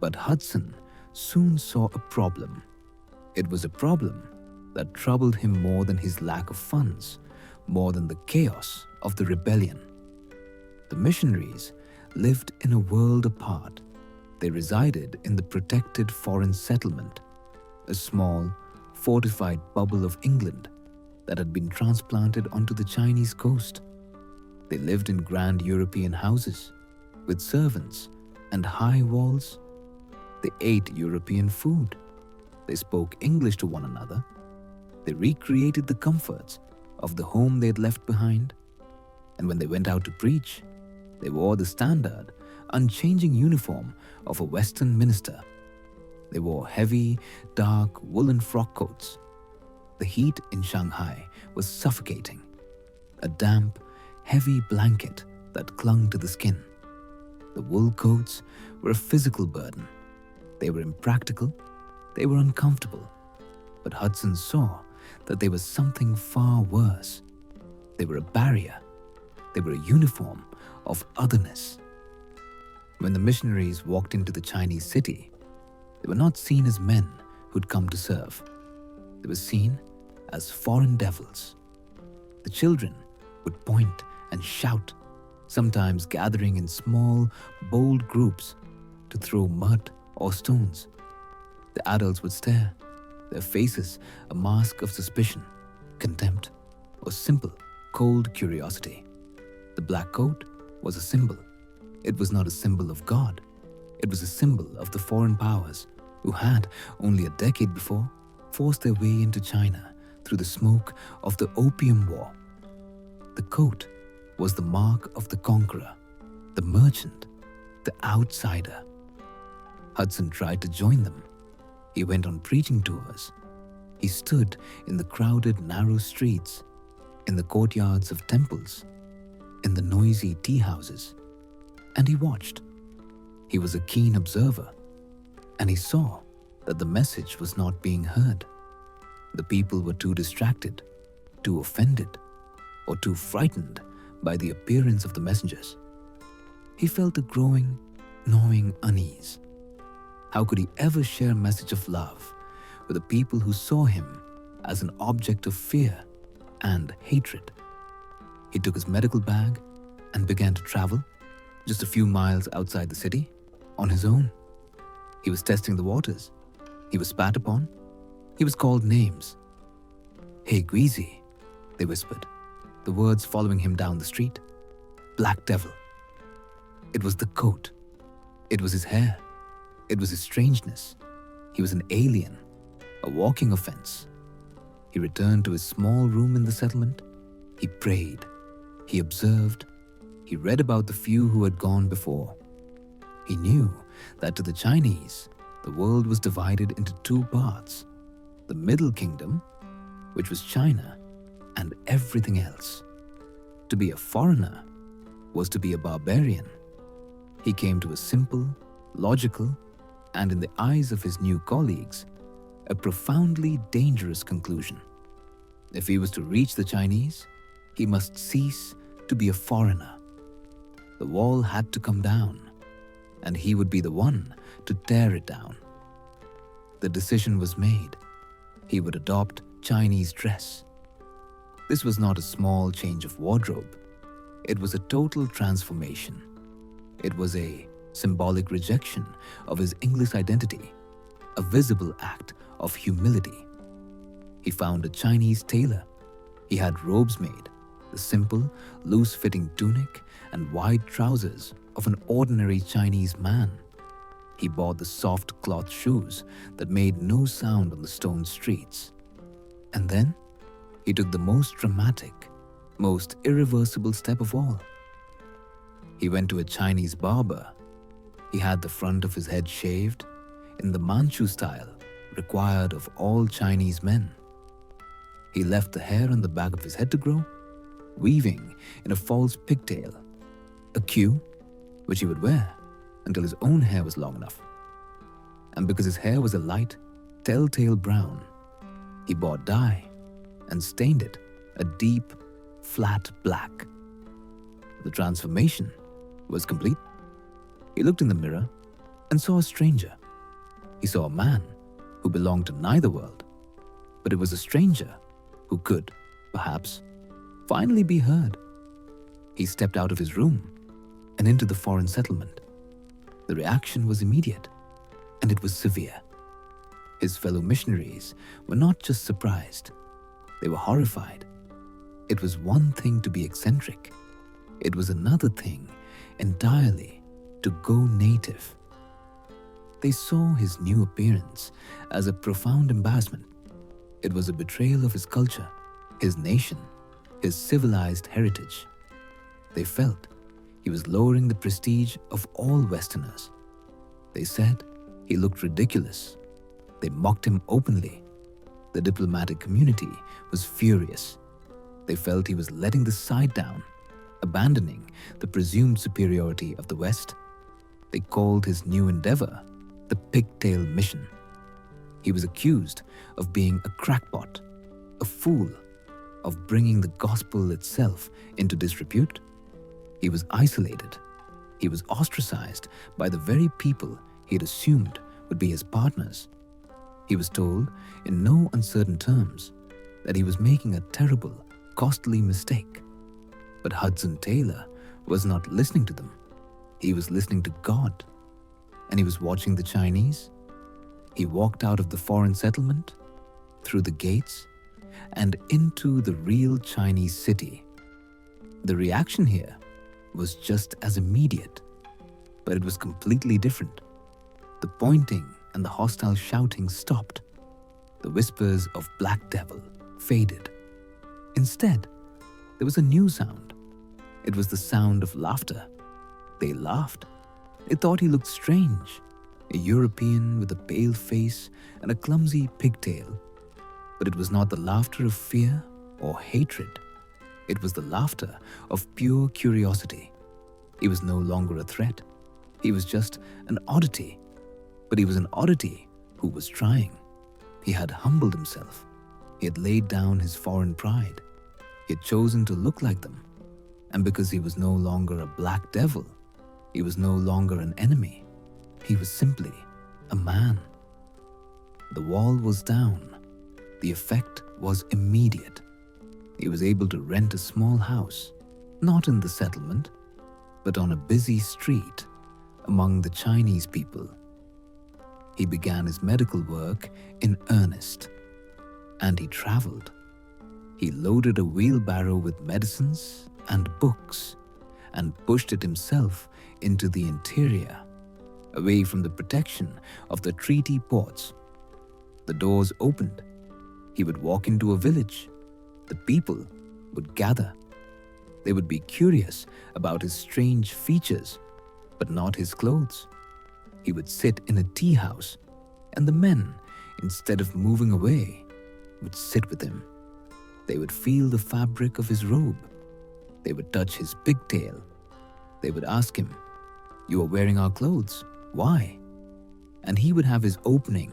But Hudson soon saw a problem. It was a problem that troubled him more than his lack of funds, more than the chaos of the rebellion. The missionaries lived in a world apart. They resided in the protected foreign settlement, a small, fortified bubble of England that had been transplanted onto the Chinese coast. They lived in grand European houses, with servants and high walls. They ate European food. They spoke English to one another. They recreated the comforts of the home they had left behind. And when they went out to preach, they wore the standard, unchanging uniform of a Western minister. They wore heavy, dark woolen frock coats. The heat in Shanghai was suffocating, a damp, heavy blanket that clung to the skin. The wool coats were a physical burden. They were impractical, they were uncomfortable. But Hudson saw that they were something far worse. They were a barrier. They were a uniform of otherness. When the missionaries walked into the Chinese city, they were not seen as men who'd come to serve. They were seen as foreign devils. The children would point and shout, sometimes gathering in small, bold groups to throw mud or stones. The adults would stare, their faces a mask of suspicion, contempt, or simple, cold curiosity. The black coat was a symbol. It was not a symbol of God. It was a symbol of the foreign powers who had, only a decade before, forced their way into China through the smoke of the Opium War. The coat was the mark of the conqueror, the merchant, the outsider. Hudson tried to join them. He went on preaching tours. He stood in the crowded, narrow streets, in the courtyards of temples, in the noisy tea houses, and he watched. He was a keen observer, and he saw that the message was not being heard. The people were too distracted, too offended, or too frightened by the appearance of the messengers. He felt a growing, gnawing unease. How could he ever share a message of love with the people who saw him as an object of fear and hatred? He took his medical bag and began to travel just a few miles outside the city on his own. He was testing the waters. He was spat upon. He was called names. "Hey, Greasy," they whispered, the words following him down the street. "Black devil." It was the coat. It was his hair. It was his strangeness. He was an alien, a walking offense. He returned to his small room in the settlement. He prayed. He observed. He read about the few who had gone before. He knew that to the Chinese, the world was divided into two parts: the Middle Kingdom, which was China, and everything else. To be a foreigner was to be a barbarian. He came to a simple, logical, and in the eyes of his new colleagues, a profoundly dangerous conclusion. If he was to reach the Chinese, he must cease to be a foreigner. The wall had to come down, and he would be the one to tear it down. The decision was made. He would adopt Chinese dress. This was not a small change of wardrobe. It was a total transformation. It was a symbolic rejection of his English identity, a visible act of humility. He found a Chinese tailor. He had robes made, the simple, loose-fitting tunic and wide trousers of an ordinary Chinese man. He bought the soft cloth shoes that made no sound on the stone streets. And then he took the most dramatic, most irreversible step of all. He went to a Chinese barber. He had the front of his head shaved in the Manchu style required of all Chinese men. He left the hair on the back of his head to grow, weaving in a false pigtail, a queue which he would wear until his own hair was long enough. And because his hair was a light, telltale brown, he bought dye and stained it a deep, flat black. The transformation was complete. He looked in the mirror and saw a stranger. He saw a man who belonged to neither world, but it was a stranger who could, perhaps, finally be heard. He stepped out of his room and into the foreign settlement. The reaction was immediate, and it was severe. His fellow missionaries were not just surprised, they were horrified. It was one thing to be eccentric. It was another thing entirely to go native. They saw his new appearance as a profound embarrassment. It was a betrayal of his culture, his nation, his civilized heritage. They felt he was lowering the prestige of all Westerners. They said he looked ridiculous. They mocked him openly. The diplomatic community was furious. They felt he was letting the side down, abandoning the presumed superiority of the West. They called his new endeavor the Pigtail Mission. He was accused of being a crackpot, a fool, of bringing the gospel itself into disrepute. He was isolated. He was ostracized by the very people he had assumed would be his partners. He was told, in no uncertain terms, that he was making a terrible, costly mistake. But Hudson Taylor was not listening to them. He was listening to God. And he was watching the Chinese. He walked out of the foreign settlement, through the gates, and into the real Chinese city. The reaction here was just as immediate, but it was completely different. The pointing and the hostile shouting stopped. The whispers of "Black Devil" faded. Instead, there was a new sound. It was the sound of laughter. They laughed. They thought he looked strange, a European with a pale face and a clumsy pigtail. But it was not the laughter of fear or hatred. It was the laughter of pure curiosity. He was no longer a threat. He was just an oddity. But he was an oddity who was trying. He had humbled himself. He had laid down his foreign pride. He had chosen to look like them. And because he was no longer a black devil, he was no longer an enemy. He was simply a man. The wall was down. The effect was immediate. He was able to rent a small house, not in the settlement, but on a busy street among the Chinese people. He began his medical work in earnest, and he traveled. He loaded a wheelbarrow with medicines and books and pushed it himself into the interior, away from the protection of the treaty ports. The doors opened. He would walk into a village. The people would gather. They would be curious about his strange features, but not his clothes. He would sit in a tea house, and the men, instead of moving away, would sit with him. They would feel the fabric of his robe. They would touch his pigtail. They would ask him, "You are wearing our clothes. Why?" And he would have his opening.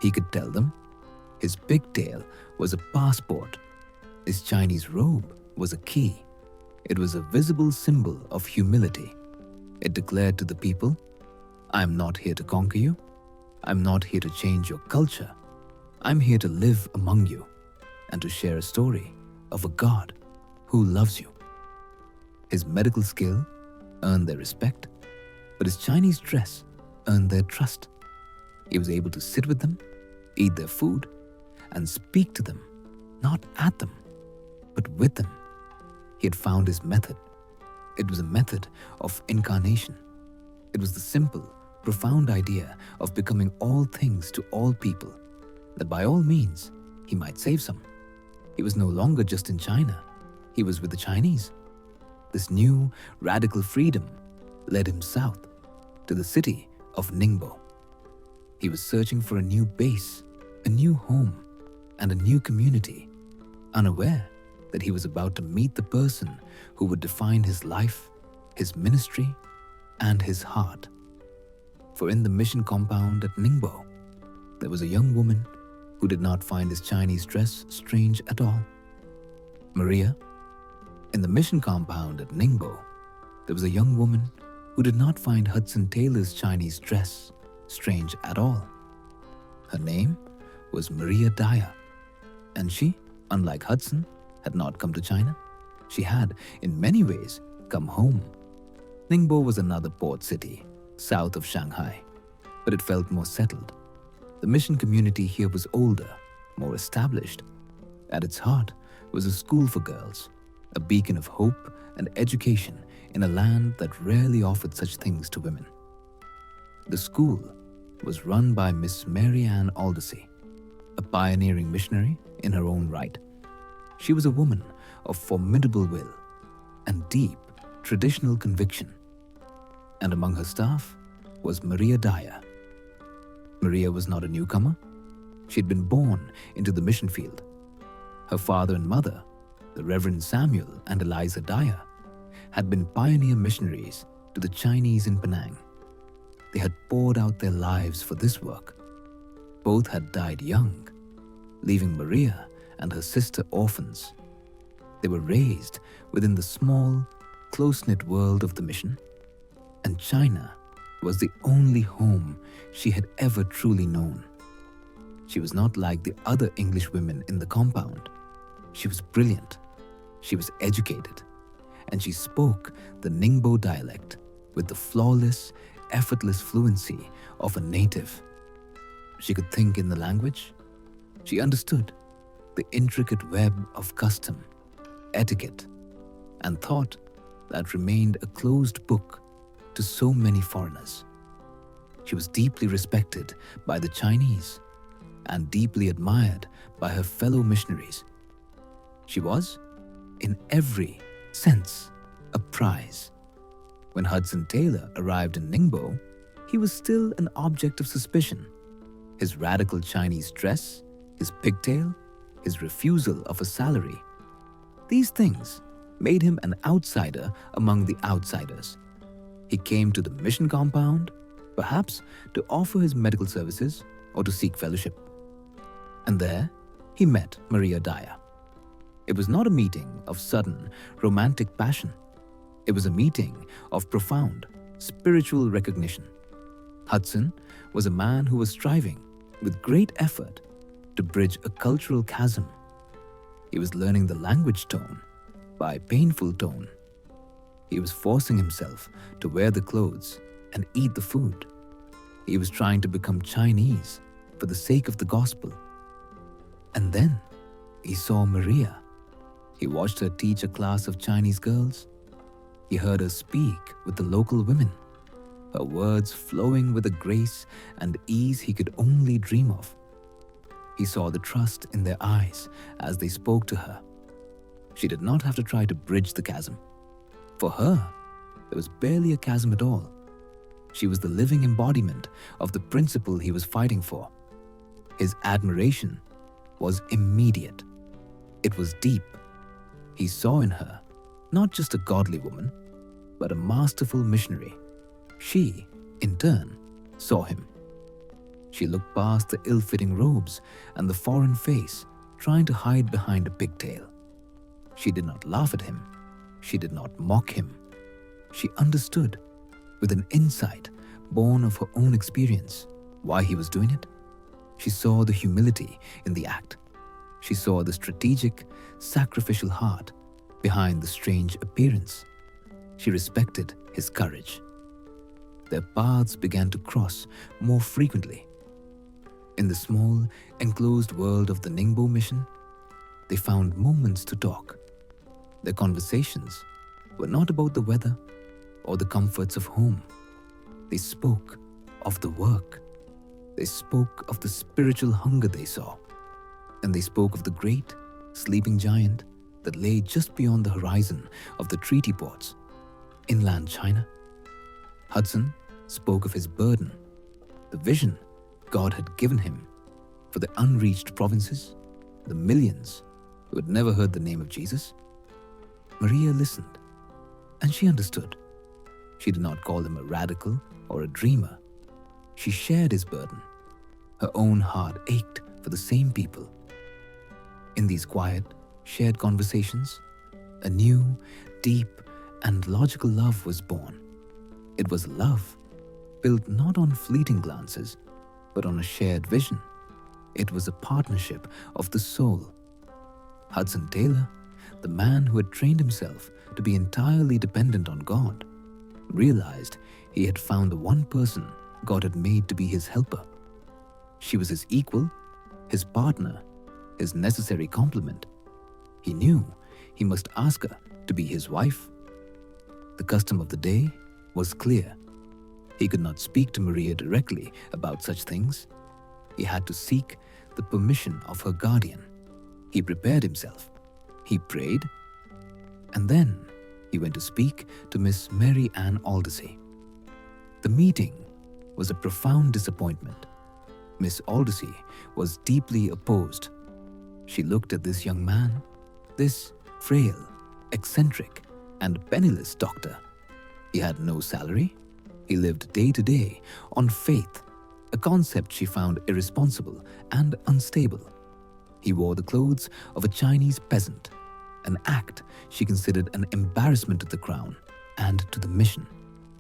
He could tell them. His pigtail was a passport. His Chinese robe was a key. It was a visible symbol of humility. It declared to the people, "I am not here to conquer you. I'm not here to change your culture. I'm here to live among you and to share a story of a God who loves you." His medical skill earned their respect, but his Chinese dress earned their trust. He was able to sit with them, eat their food, and speak to them, not at them, but with them. He had found his method. It was a method of incarnation. It was the simple, profound idea of becoming all things to all people, that by all means he might save some. He was no longer just in China. He was with the Chinese. This new, radical freedom led him south to the city of Ningbo. He was searching for a new base, a new home, and a new community, unaware that he was about to meet the person who would define his life, his ministry, and his heart. For in the mission compound at Ningbo, there was a young woman who did not find his Chinese dress strange at all. Maria. In the mission compound at Ningbo, there was a young woman who did not find Hudson Taylor's Chinese dress strange at all. Her name was Maria Dyer, and she, unlike Hudson, had not come to China. She had, in many ways, come home. Ningbo was another port city, south of Shanghai, but it felt more settled. The mission community here was older, more established. At its heart was a school for girls, a beacon of hope and education in a land that rarely offered such things to women. The school was run by Miss Mary Ann Aldersey, a pioneering missionary in her own right. She was a woman of formidable will and deep traditional conviction. And among her staff was Maria Dyer. Maria was not a newcomer. She had been born into the mission field. Her father and mother, the Reverend Samuel and Eliza Dyer, had been pioneer missionaries to the Chinese in Penang. They had poured out their lives for this work. Both had died young, leaving Maria and her sister orphans. They were raised within the small, close-knit world of the mission, and China was the only home she had ever truly known. She was not like the other English women in the compound. She was brilliant, she was educated, and she spoke the Ningbo dialect with the flawless, effortless fluency of a native. She could think in the language. She understood the intricate web of custom, etiquette, and thought that remained a closed book to so many foreigners. She was deeply respected by the Chinese and deeply admired by her fellow missionaries. She was, in every sense, a prize. When Hudson Taylor arrived in Ningbo, he was still an object of suspicion. His radical Chinese dress, his pigtail, his refusal of a salary. These things made him an outsider among the outsiders. He came to the mission compound, perhaps to offer his medical services or to seek fellowship. And there he met Maria Dyer. It was not a meeting of sudden romantic passion. It was a meeting of profound spiritual recognition. Hudson was a man who was striving with great effort to bridge a cultural chasm. He was learning the language tone by painful tone. He was forcing himself to wear the clothes and eat the food. He was trying to become Chinese for the sake of the gospel. And then he saw Maria. He watched her teach a class of Chinese girls. He heard her speak with the local women, her words flowing with a grace and ease he could only dream of. He saw the trust in their eyes as they spoke to her. She did not have to try to bridge the chasm. For her, there was barely a chasm at all. She was the living embodiment of the principle he was fighting for. His admiration was immediate. It was deep. He saw in her not just a godly woman, but a masterful missionary. She, in turn, saw him. She looked past the ill-fitting robes and the foreign face, trying to hide behind a pigtail. She did not laugh at him. She did not mock him. She understood, with an insight born of her own experience, why he was doing it. She saw the humility in the act. She saw the strategic, sacrificial heart behind the strange appearance. She respected his courage. Their paths began to cross more frequently. In the small, enclosed world of the Ningbo mission, they found moments to talk. Their conversations were not about the weather or the comforts of home. They spoke of the work. They spoke of the spiritual hunger they saw. And they spoke of the great, sleeping giant that lay just beyond the horizon of the treaty ports, inland China. Hudson spoke of his burden, the vision God had given him for the unreached provinces, the millions who had never heard the name of Jesus. Maria listened, and she understood. She did not call him a radical or a dreamer. She shared his burden. Her own heart ached for the same people. In these quiet, shared conversations, a new, deep, and logical love was born. It was love built not on fleeting glances, but on a shared vision. It was a partnership of the soul. Hudson Taylor, the man who had trained himself to be entirely dependent on God, realized he had found the one person God had made to be his helper. She was his equal, his partner, his necessary complement. He knew he must ask her to be his wife. The custom of the day was clear. He could not speak to Maria directly about such things. He had to seek the permission of her guardian. He prepared himself. He prayed. And then he went to speak to Miss Mary Ann Aldersey. The meeting was a profound disappointment. Miss Aldersey was deeply opposed. She looked at this young man, this frail, eccentric, and penniless doctor. He had no salary. He lived day to day on faith, a concept she found irresponsible and unstable. He wore the clothes of a Chinese peasant, an act she considered an embarrassment to the crown and to the mission.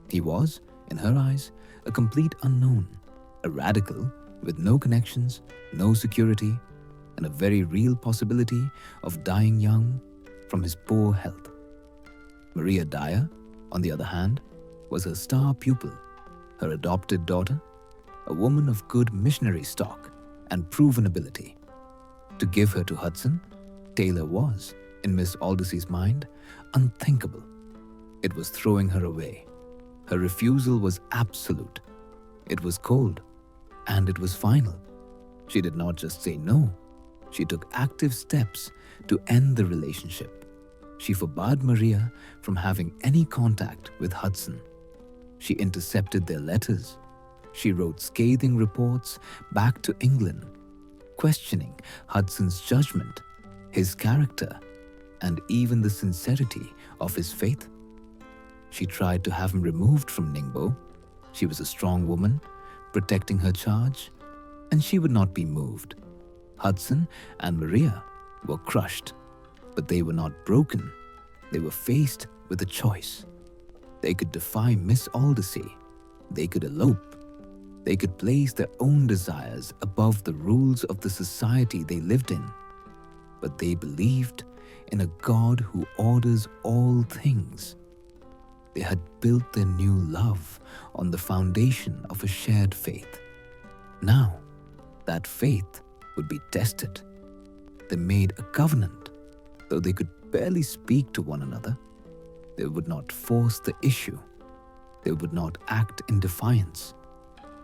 He was, in her eyes, a complete unknown, a radical with no connections, no security, and a very real possibility of dying young from his poor health. Maria Dyer, on the other hand, was her star pupil, her adopted daughter, a woman of good missionary stock and proven ability. To give her to Hudson, Taylor was, in Miss Aldersey's mind, unthinkable. It was throwing her away. Her refusal was absolute. It was cold, and it was final. She did not just say no. She took active steps to end the relationship. She forbade Maria from having any contact with Hudson. She intercepted their letters. She wrote scathing reports back to England. questioning Hudson's judgment, his character, and even the sincerity of his faith. She tried to have him removed from Ningbo. She was a strong woman, protecting her charge, and she would not be moved. Hudson and Maria were crushed, but they were not broken. They were faced with a choice. They could defy Miss Aldersey. They could elope. They could place their own desires above the rules of the society they lived in. But they believed in a God who orders all things. They had built their new love on the foundation of a shared faith. Now, that faith would be tested. They made a covenant, though they could barely speak to one another. They would not force the issue. They would not act in defiance.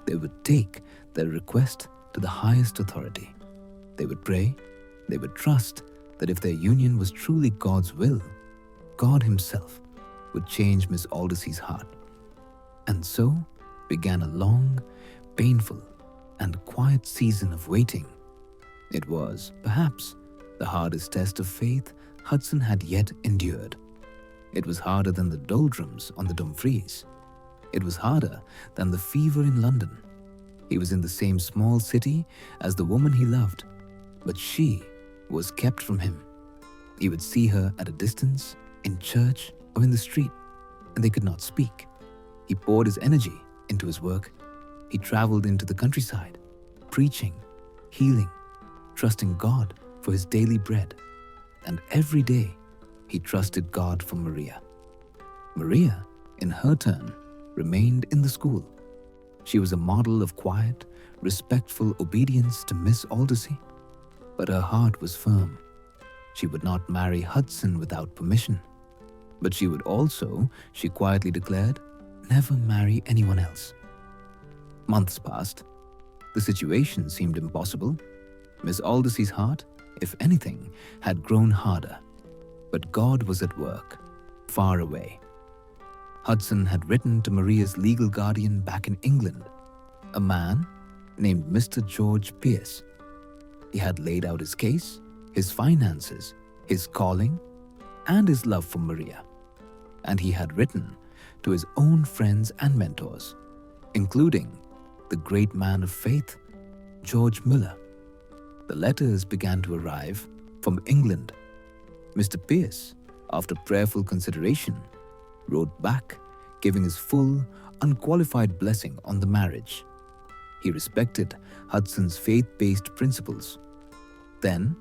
They would take their request to the highest authority. They would pray. They would trust that if their union was truly God's will, God Himself would change Miss Aldersey's heart. And so began a long, painful, and quiet season of waiting. It was, perhaps, the hardest test of faith Hudson had yet endured. It was harder than the doldrums on the Dumfries. It was harder than the fever in London. He was in the same small city as the woman he loved, but she was kept from him. He would see her at a distance, in church or in the street, and they could not speak. He poured his energy into his work. He traveled into the countryside, preaching, healing, trusting God for his daily bread. And every day, he trusted God for Maria. Maria, in her turn, remained in the school. She was a model of quiet, respectful obedience to Miss Aldersey, but her heart was firm. She would not marry Hudson without permission. But she would also, she quietly declared, never marry anyone else. Months passed. The situation seemed impossible. Miss Aldersey's heart, if anything, had grown harder. But God was at work, far away. Hudson had written to Maria's legal guardian back in England, a man named Mr. George Pierce. He had laid out his case, his finances, his calling, and his love for Maria. And he had written to his own friends and mentors, including the great man of faith, George Muller. The letters began to arrive from England. Mr. Pierce, after prayerful consideration, wrote back, giving his full, unqualified blessing on the marriage. He respected Hudson's faith-based principles. Then,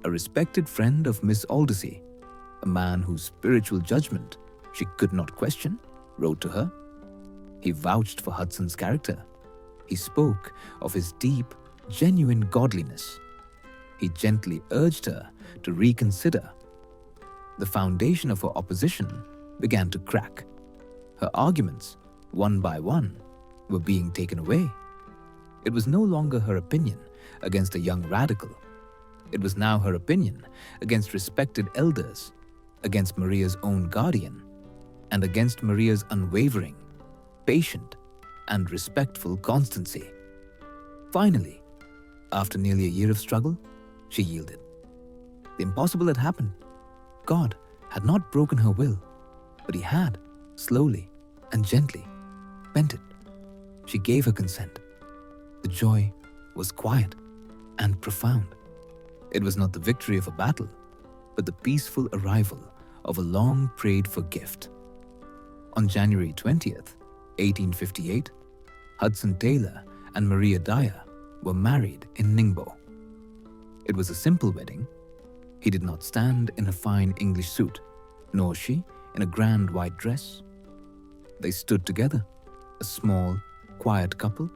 a respected friend of Miss Aldersey, a man whose spiritual judgment she could not question, wrote to her. He vouched for Hudson's character. He spoke of his deep, genuine godliness. He gently urged her to reconsider. The foundation of her opposition began to crack. Her arguments, one by one, were being taken away. It was no longer her opinion against a young radical. It was now her opinion against respected elders, against Maria's own guardian, and against Maria's unwavering, patient, and respectful constancy. Finally, after nearly a year of struggle, she yielded. The impossible had happened. God had not broken her will, but He had, slowly and gently, bent it. She gave her consent. The joy was quiet and profound. It was not the victory of a battle, but the peaceful arrival of a long-prayed-for gift. On January 20th, 1858, Hudson Taylor and Maria Dyer were married in Ningbo. It was a simple wedding. He did not stand in a fine English suit, nor she in a grand white dress. They stood together, a small, quiet couple,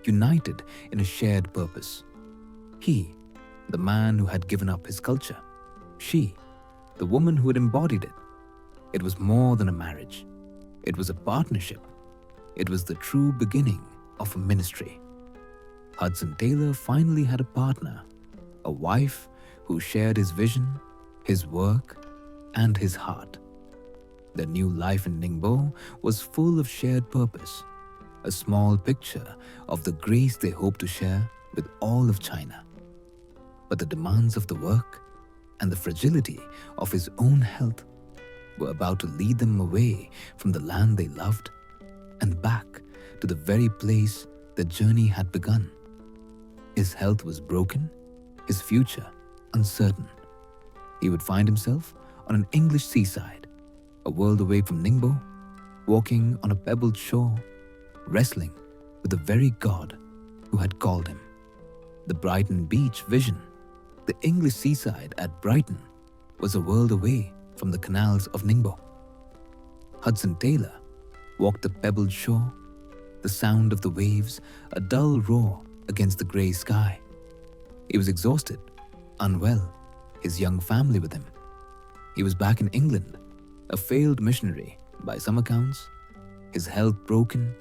united in a shared purpose. He, the man who had given up his culture. She, the woman who had embodied it. It was more than a marriage. It was a partnership. It was the true beginning of a ministry. Hudson Taylor finally had a partner, a wife who shared his vision, his work, and his heart. Their new life in Ningbo was full of shared purpose, a small picture of the grace they hoped to share with all of China. but the demands of the work and the fragility of his own health were about to lead them away from the land they loved and back to the very place their journey had begun. His health was broken, his future uncertain. He would find himself on an English seaside, a world away from Ningbo, walking on a pebbled shore, wrestling with the very God who had called him. The Brighton Beach vision, the English seaside at Brighton, was a world away from the canals of Ningbo. Hudson Taylor walked the pebbled shore, the sound of the waves a dull roar against the grey sky. He was exhausted, unwell, his young family with him. He was back in England, a failed missionary by some accounts, his health broken,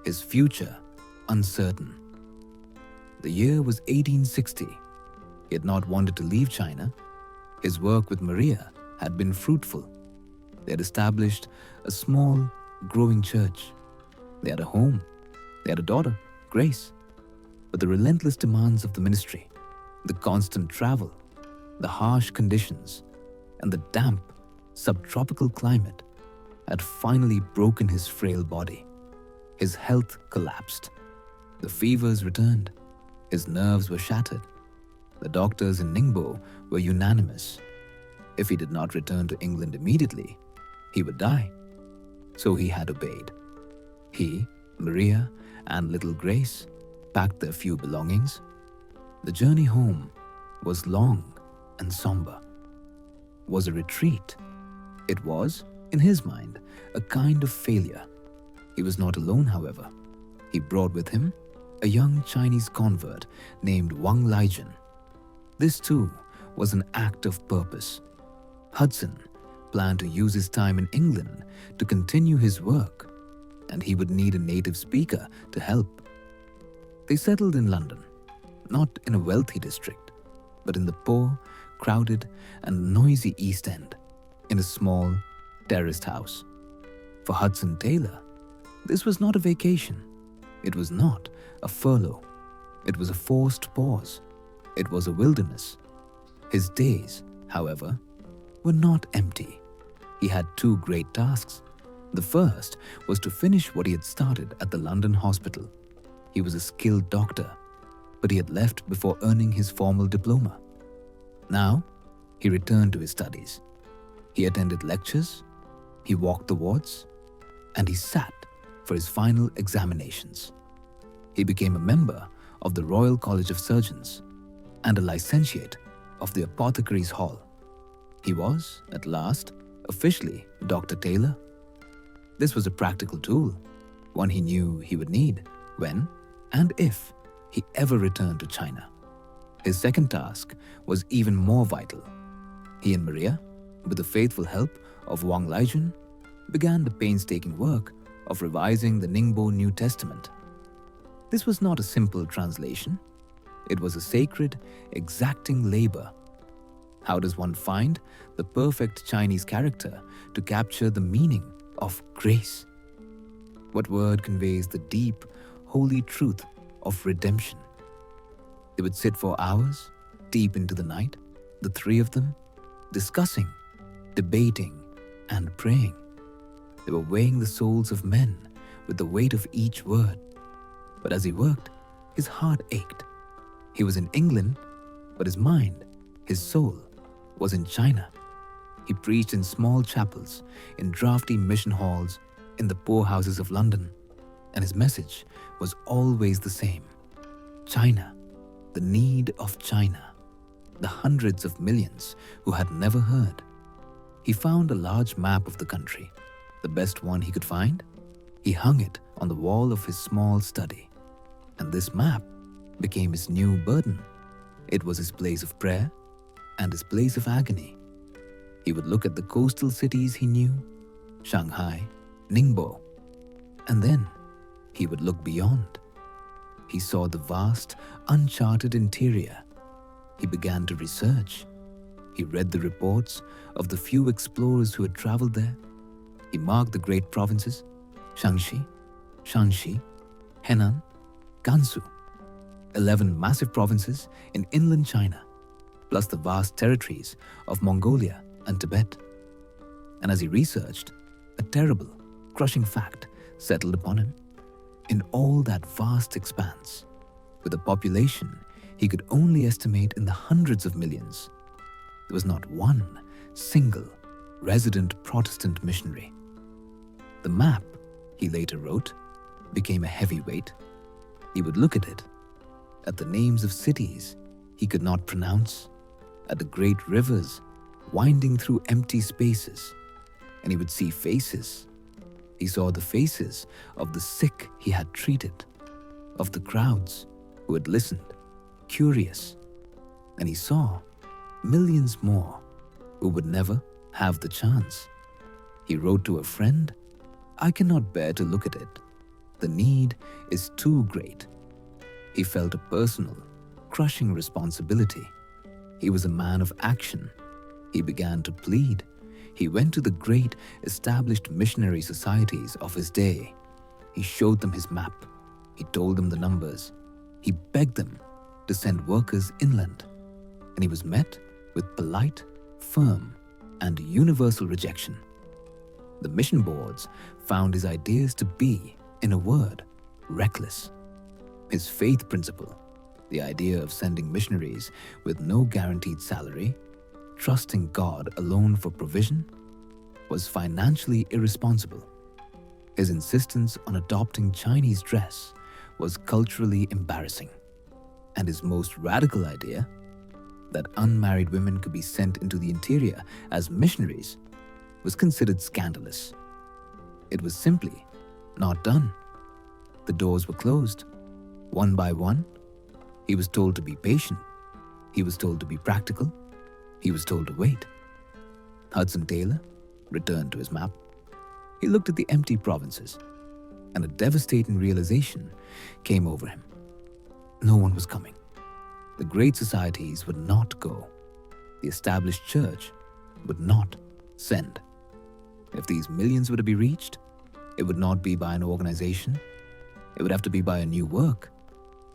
his future uncertain. The year was 1860. He had not wanted to leave China. His work with Maria had been fruitful. They had established a small, growing church. They had a home. They had a daughter, Grace. But the relentless demands of the ministry, the constant travel, the harsh conditions, and the damp, subtropical climate had finally broken his frail body. His health collapsed. The fevers returned. His nerves were shattered. The doctors in Ningbo were unanimous. If he did not return to England immediately, he would die. So he had obeyed. He, Maria, and little Grace packed their few belongings. The journey home was long and somber. Was a retreat. It was, in his mind, a kind of failure. He was not alone, however. He brought with him a young Chinese convert named Wang Laijun. This too was an act of purpose. Hudson planned to use his time in England to continue his work, and he would need a native speaker to help. They settled in London, not in a wealthy district, but in the poor, crowded, and noisy East End, in a small, terraced house. For Hudson Taylor, this was not a vacation. It was not a furlough. It was a forced pause. It was a wilderness. His days, however, were not empty. He had two great tasks. The first was to finish what he had started at the London hospital. He was a skilled doctor, but he had left before earning his formal diploma. Now, he returned to his studies. He attended lectures, he walked the wards, and he sat for his final examinations. He became a member of the Royal College of Surgeons and a licentiate of the Apothecaries' Hall. He was, at last, officially Dr. Taylor. This was a practical tool, one he knew he would need when and if he ever returned to China. His second task was even more vital. He and Maria, with the faithful help of Wang Laijun, began the painstaking work of revising the Ningbo New Testament. This was not a simple translation. It was a sacred, exacting labor. How does one find the perfect Chinese character to capture the meaning of grace? What word conveys the deep, holy truth of redemption? They would sit for hours, deep into the night, the three of them, discussing, debating, and praying. They were weighing the souls of men with the weight of each word. But as he worked, his heart ached. He was in England, but his mind, his soul, was in China. He preached in small chapels, in drafty mission halls, in the poorhouses of London, and his message was always the same. China, the need of China, the hundreds of millions who had never heard. He found a large map of the country, the best one he could find. He hung it on the wall of his small study, and this map became his new burden. It was his place of prayer and his place of agony. He would look at the coastal cities he knew, Shanghai, Ningbo, and then he would look beyond. He saw the vast, uncharted interior. He began to research. He read the reports of the few explorers who had traveled there. He marked the great provinces, Shaanxi, Shanxi, Henan, Gansu, 11 massive provinces in inland China, plus the vast territories of Mongolia and Tibet. And as he researched, a terrible, crushing fact settled upon him. In all that vast expanse, with a population he could only estimate in the hundreds of millions, there was not one single resident Protestant missionary. The map, he later wrote, became a heavy weight. He would look at it, at the names of cities he could not pronounce, at the great rivers winding through empty spaces, and he would see faces. He saw the faces of the sick he had treated, of the crowds who had listened, curious, and he saw millions more who would never have the chance. He wrote to a friend, "I cannot bear to look at it. The need is too great." He felt a personal, crushing responsibility. He was a man of action. He began to plead. He went to the great established missionary societies of his day. He showed them his map. He told them the numbers. He begged them to send workers inland. And he was met with polite, firm, and universal rejection. The mission boards found his ideas to be, in a word, reckless. His faith principle, the idea of sending missionaries with no guaranteed salary, trusting God alone for provision, was financially irresponsible. His insistence on adopting Chinese dress was culturally embarrassing. And his most radical idea, that unmarried women could be sent into the interior as missionaries, was considered scandalous. It was simply not done. The doors were closed. One by one, he was told to be patient. He was told to be practical. He was told to wait. Hudson Taylor returned to his map. He looked at the empty provinces, and a devastating realization came over him. No one was coming. The great societies would not go. The established church would not send. If these millions were to be reached, it would not be by an organization. It would have to be by a new work.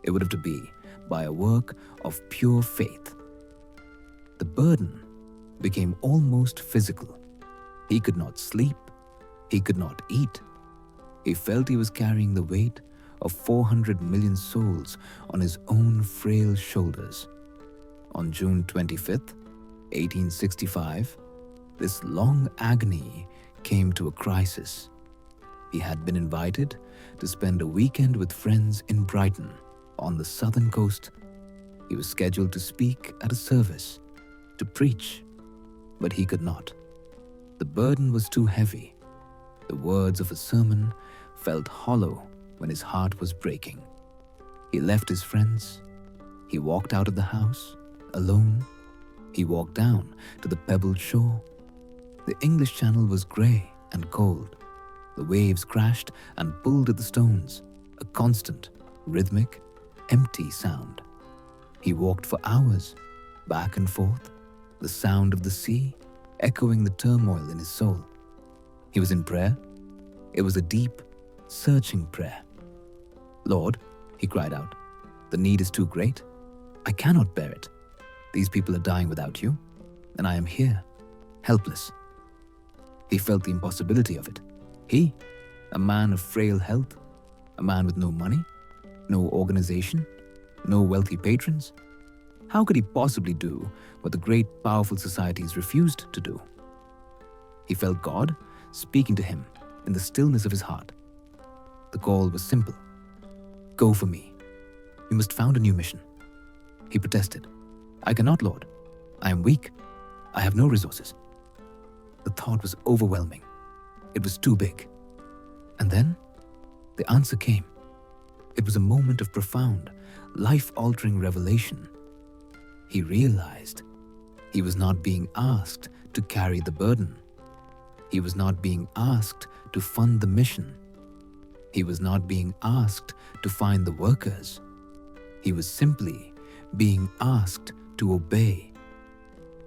It would have to be by a work of pure faith. The burden became almost physical. He could not sleep. He could not eat. He felt he was carrying the weight of 400 million souls on his own frail shoulders. On June 25th, 1865, this long agony came to a crisis. He had been invited to spend a weekend with friends in Brighton on the southern coast. He was scheduled to speak at a service, to preach, but he could not. The burden was too heavy. The words of a sermon felt hollow when his heart was breaking. He left his friends. He walked out of the house, alone. He walked down to the pebbled shore. The English Channel was grey and cold. The waves crashed and pulled at the stones, a constant, rhythmic, empty sound. He walked for hours, back and forth, the sound of the sea echoing the turmoil in his soul. He was in prayer. It was a deep, searching prayer. "Lord," he cried out, "the need is too great. I cannot bear it. These people are dying without you, and I am here, helpless." He felt the impossibility of it. He, a man of frail health, a man with no money, no organization, no wealthy patrons. How could he possibly do what the great powerful societies refused to do? He felt God speaking to him in the stillness of his heart. The call was simple. "Go for me. You must found a new mission." He protested. "I cannot, Lord. I am weak. I have no resources." The thought was overwhelming. It was too big. And then the answer came. It was a moment of profound, life-altering revelation. He realized he was not being asked to carry the burden. He was not being asked to fund the mission. He was not being asked to find the workers. He was simply being asked to obey.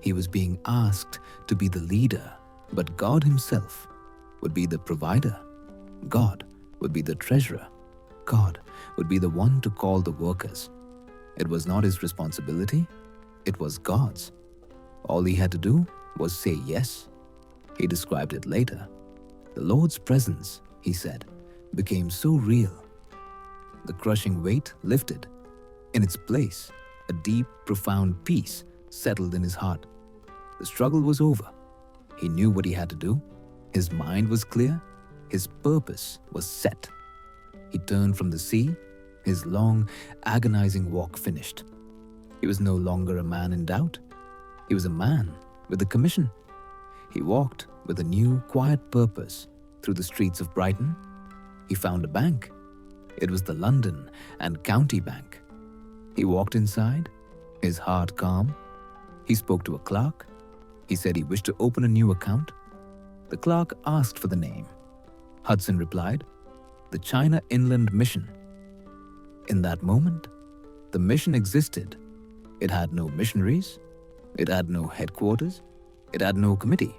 He was being asked to be the leader, but God Himself would be the provider. God would be the treasurer. God would be the one to call the workers. It was not his responsibility. It was God's. All he had to do was say yes. He described it later. The Lord's presence, he said, became so real. The crushing weight lifted. In its place, a deep, profound peace settled in his heart. The struggle was over. He knew what he had to do. His mind was clear. His purpose was set. He turned from the sea, his long, agonizing walk finished. He was no longer a man in doubt. He was a man with a commission. He walked with a new, quiet purpose through the streets of Brighton. He found a bank. It was the London and County Bank. He walked inside, his heart calm. He spoke to a clerk. He said he wished to open a new account. The clerk asked for the name. Hudson replied, "The China Inland Mission." In that moment, the mission existed. It had no missionaries. It had no headquarters. It had no committee.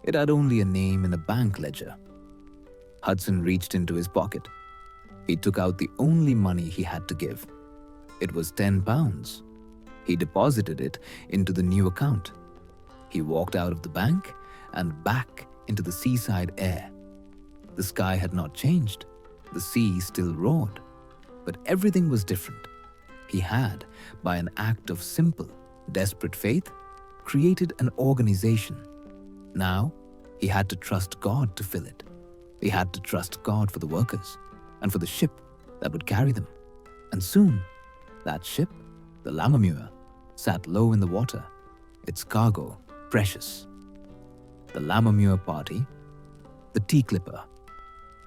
It had only a name in a bank ledger. Hudson reached into his pocket. He took out the only money he had to give. It was £10. He deposited it into the new account. He walked out of the bank and back into the seaside air. The sky had not changed. The sea still roared. But everything was different. He had, by an act of simple, desperate faith, created an organization. Now, he had to trust God to fill it. He had to trust God for the workers and for the ship that would carry them. And soon, that ship, the Lammermuir, sat low in the water, its cargo precious. The Lammermuir party, the tea clipper.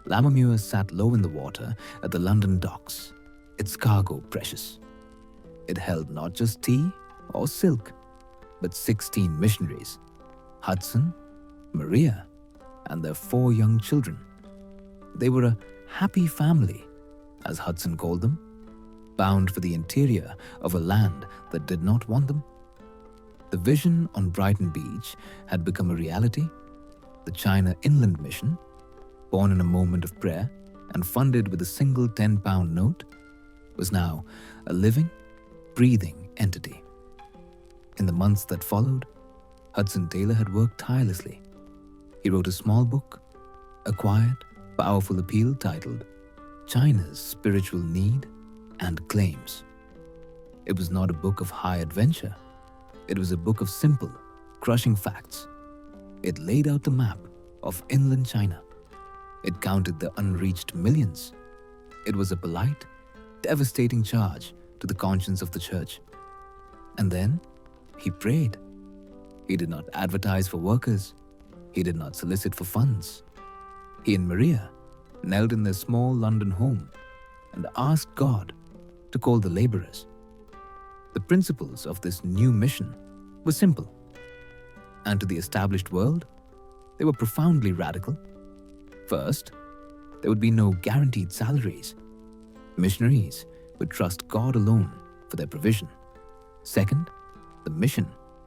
Lammermuir sat low in the water at the London docks, its cargo precious. It held not just tea or silk, but 16 missionaries, Hudson, Maria, and their 4 young children. They were a happy family, as Hudson called them, bound for the interior of a land that did not want them. The vision on Brighton Beach had become a reality. The China Inland Mission, born in a moment of prayer and funded with a single £10 note, was now a living, breathing entity. In the months that followed, Hudson Taylor had worked tirelessly. He wrote a small book, a quiet, powerful appeal titled China's Spiritual Need and Claims. It was not a book of high adventure. It was a book of simple, crushing facts. It laid out the map of inland China. It counted the unreached millions. It was a polite, devastating charge to the conscience of the church. And then he prayed. He did not advertise for workers. He did not solicit for funds. He and Maria knelt in their small London home and asked God to call the laborers. The principles of this new mission were simple, and to the established world, they were profoundly radical. First, there would be no guaranteed salaries. Missionaries would trust God alone for their provision. Second, the mission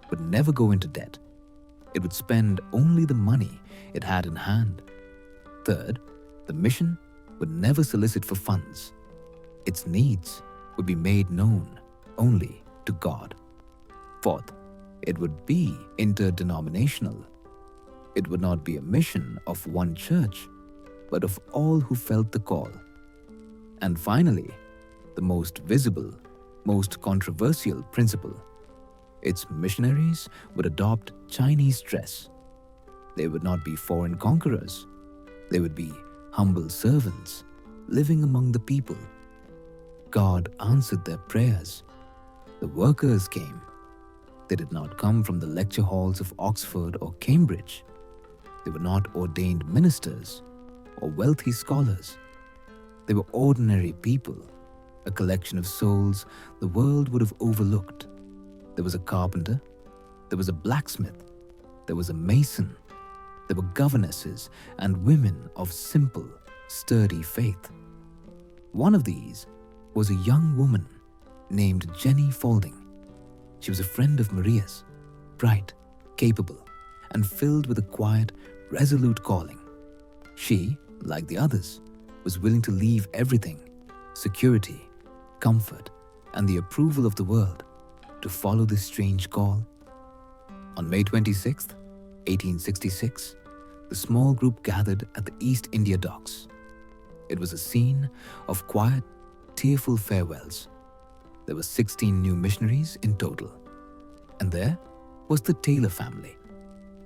would never go into debt. It would spend only the money it had in hand. Third, the mission would never solicit for funds. Its needs would be made known only to God. Fourth, it would be interdenominational. It would not be a mission of one church, but of all who felt the call. And finally, the most visible, most controversial principle. Its missionaries would adopt Chinese dress. They would not be foreign conquerors. They would be humble servants living among the people. God answered their prayers. The workers came. They did not come from the lecture halls of Oxford or Cambridge. They were not ordained ministers or wealthy scholars. They were ordinary people, a collection of souls the world would have overlooked. There was a carpenter, there was a blacksmith, there was a mason, there were governesses and women of simple, sturdy faith. One of these was a young woman named Jenny Faulding. She was a friend of Maria's, bright, capable, and filled with a quiet, resolute calling. She, like the others, was willing to leave everything, security, comfort, and the approval of the world, to follow this strange call? On May 26th, 1866, the small group gathered at the East India Docks. It was a scene of quiet, tearful farewells. There were 16 new missionaries in total. And there was the Taylor family,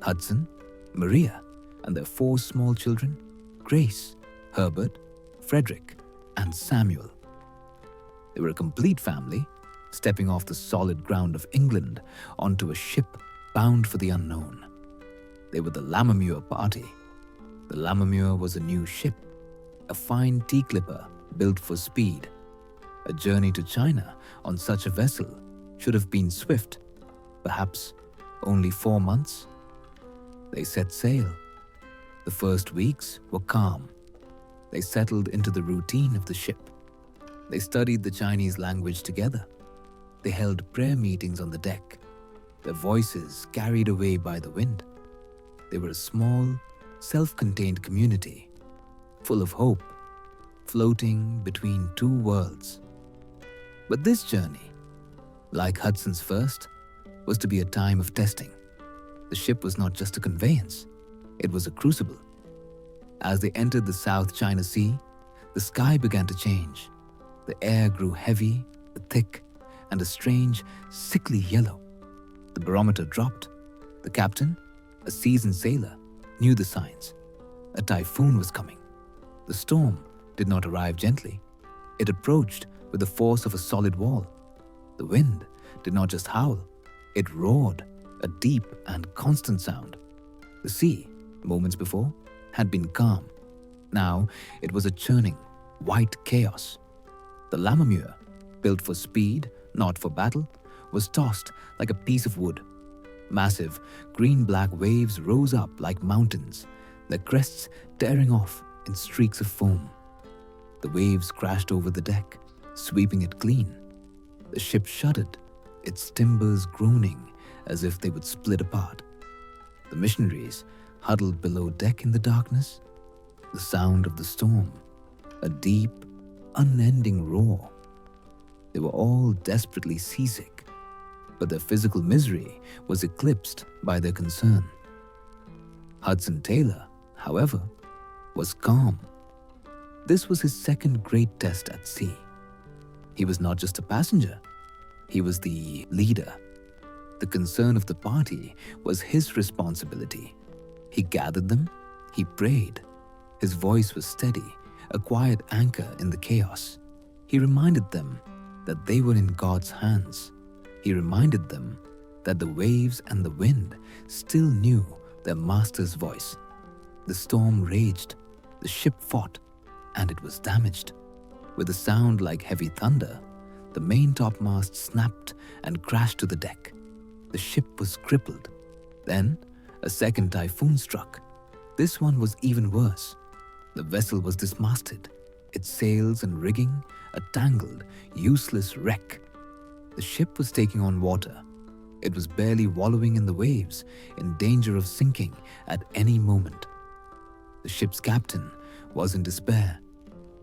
Hudson, Maria, and their 4 small children, Grace, Herbert, Frederick, and Samuel. They were a complete family, stepping off the solid ground of England onto a ship bound for the unknown. They were the Lammermuir party. The Lammermuir was a new ship, a fine tea clipper built for speed. A journey to China on such a vessel should have been swift, perhaps only 4 months. They set sail. The first weeks were calm. They settled into the routine of the ship. They studied the Chinese language together. They held prayer meetings on the deck, their voices carried away by the wind. They were a small, self-contained community, full of hope, floating between 2 worlds. But this journey, like Hudson's first, was to be a time of testing. The ship was not just a conveyance, it was a crucible. As they entered the South China Sea, the sky began to change. The air grew heavy, thick, and a strange, sickly yellow. The barometer dropped. The captain, a seasoned sailor, knew the signs. A typhoon was coming. The storm did not arrive gently. It approached with the force of a solid wall. The wind did not just howl, it roared, a deep and constant sound. The sea, moments before, had been calm. Now it was a churning, white chaos. The Lammermuir, built for speed, not for battle, was tossed like a piece of wood. Massive, green-black waves rose up like mountains, their crests tearing off in streaks of foam. The waves crashed over the deck, sweeping it clean. The ship shuddered, its timbers groaning as if they would split apart. The missionaries huddled below deck in the darkness. The sound of the storm, a deep, unending roar. They were all desperately seasick, but their physical misery was eclipsed by their concern. Hudson Taylor, however, was calm. This was his second great test at sea. He was not just a passenger, he was the leader. The concern of the party was his responsibility. He gathered them, he prayed. His voice was steady, a quiet anchor in the chaos. He reminded them that they were in God's hands. He reminded them that the waves and the wind still knew their master's voice. The storm raged, the ship fought, and it was damaged. With a sound like heavy thunder, the main topmast snapped and crashed to the deck. The ship was crippled. Then, a second typhoon struck. This one was even worse. The vessel was dismasted, its sails and rigging a tangled, useless wreck. The ship was taking on water. It was barely wallowing in the waves, in danger of sinking at any moment. The ship's captain was in despair.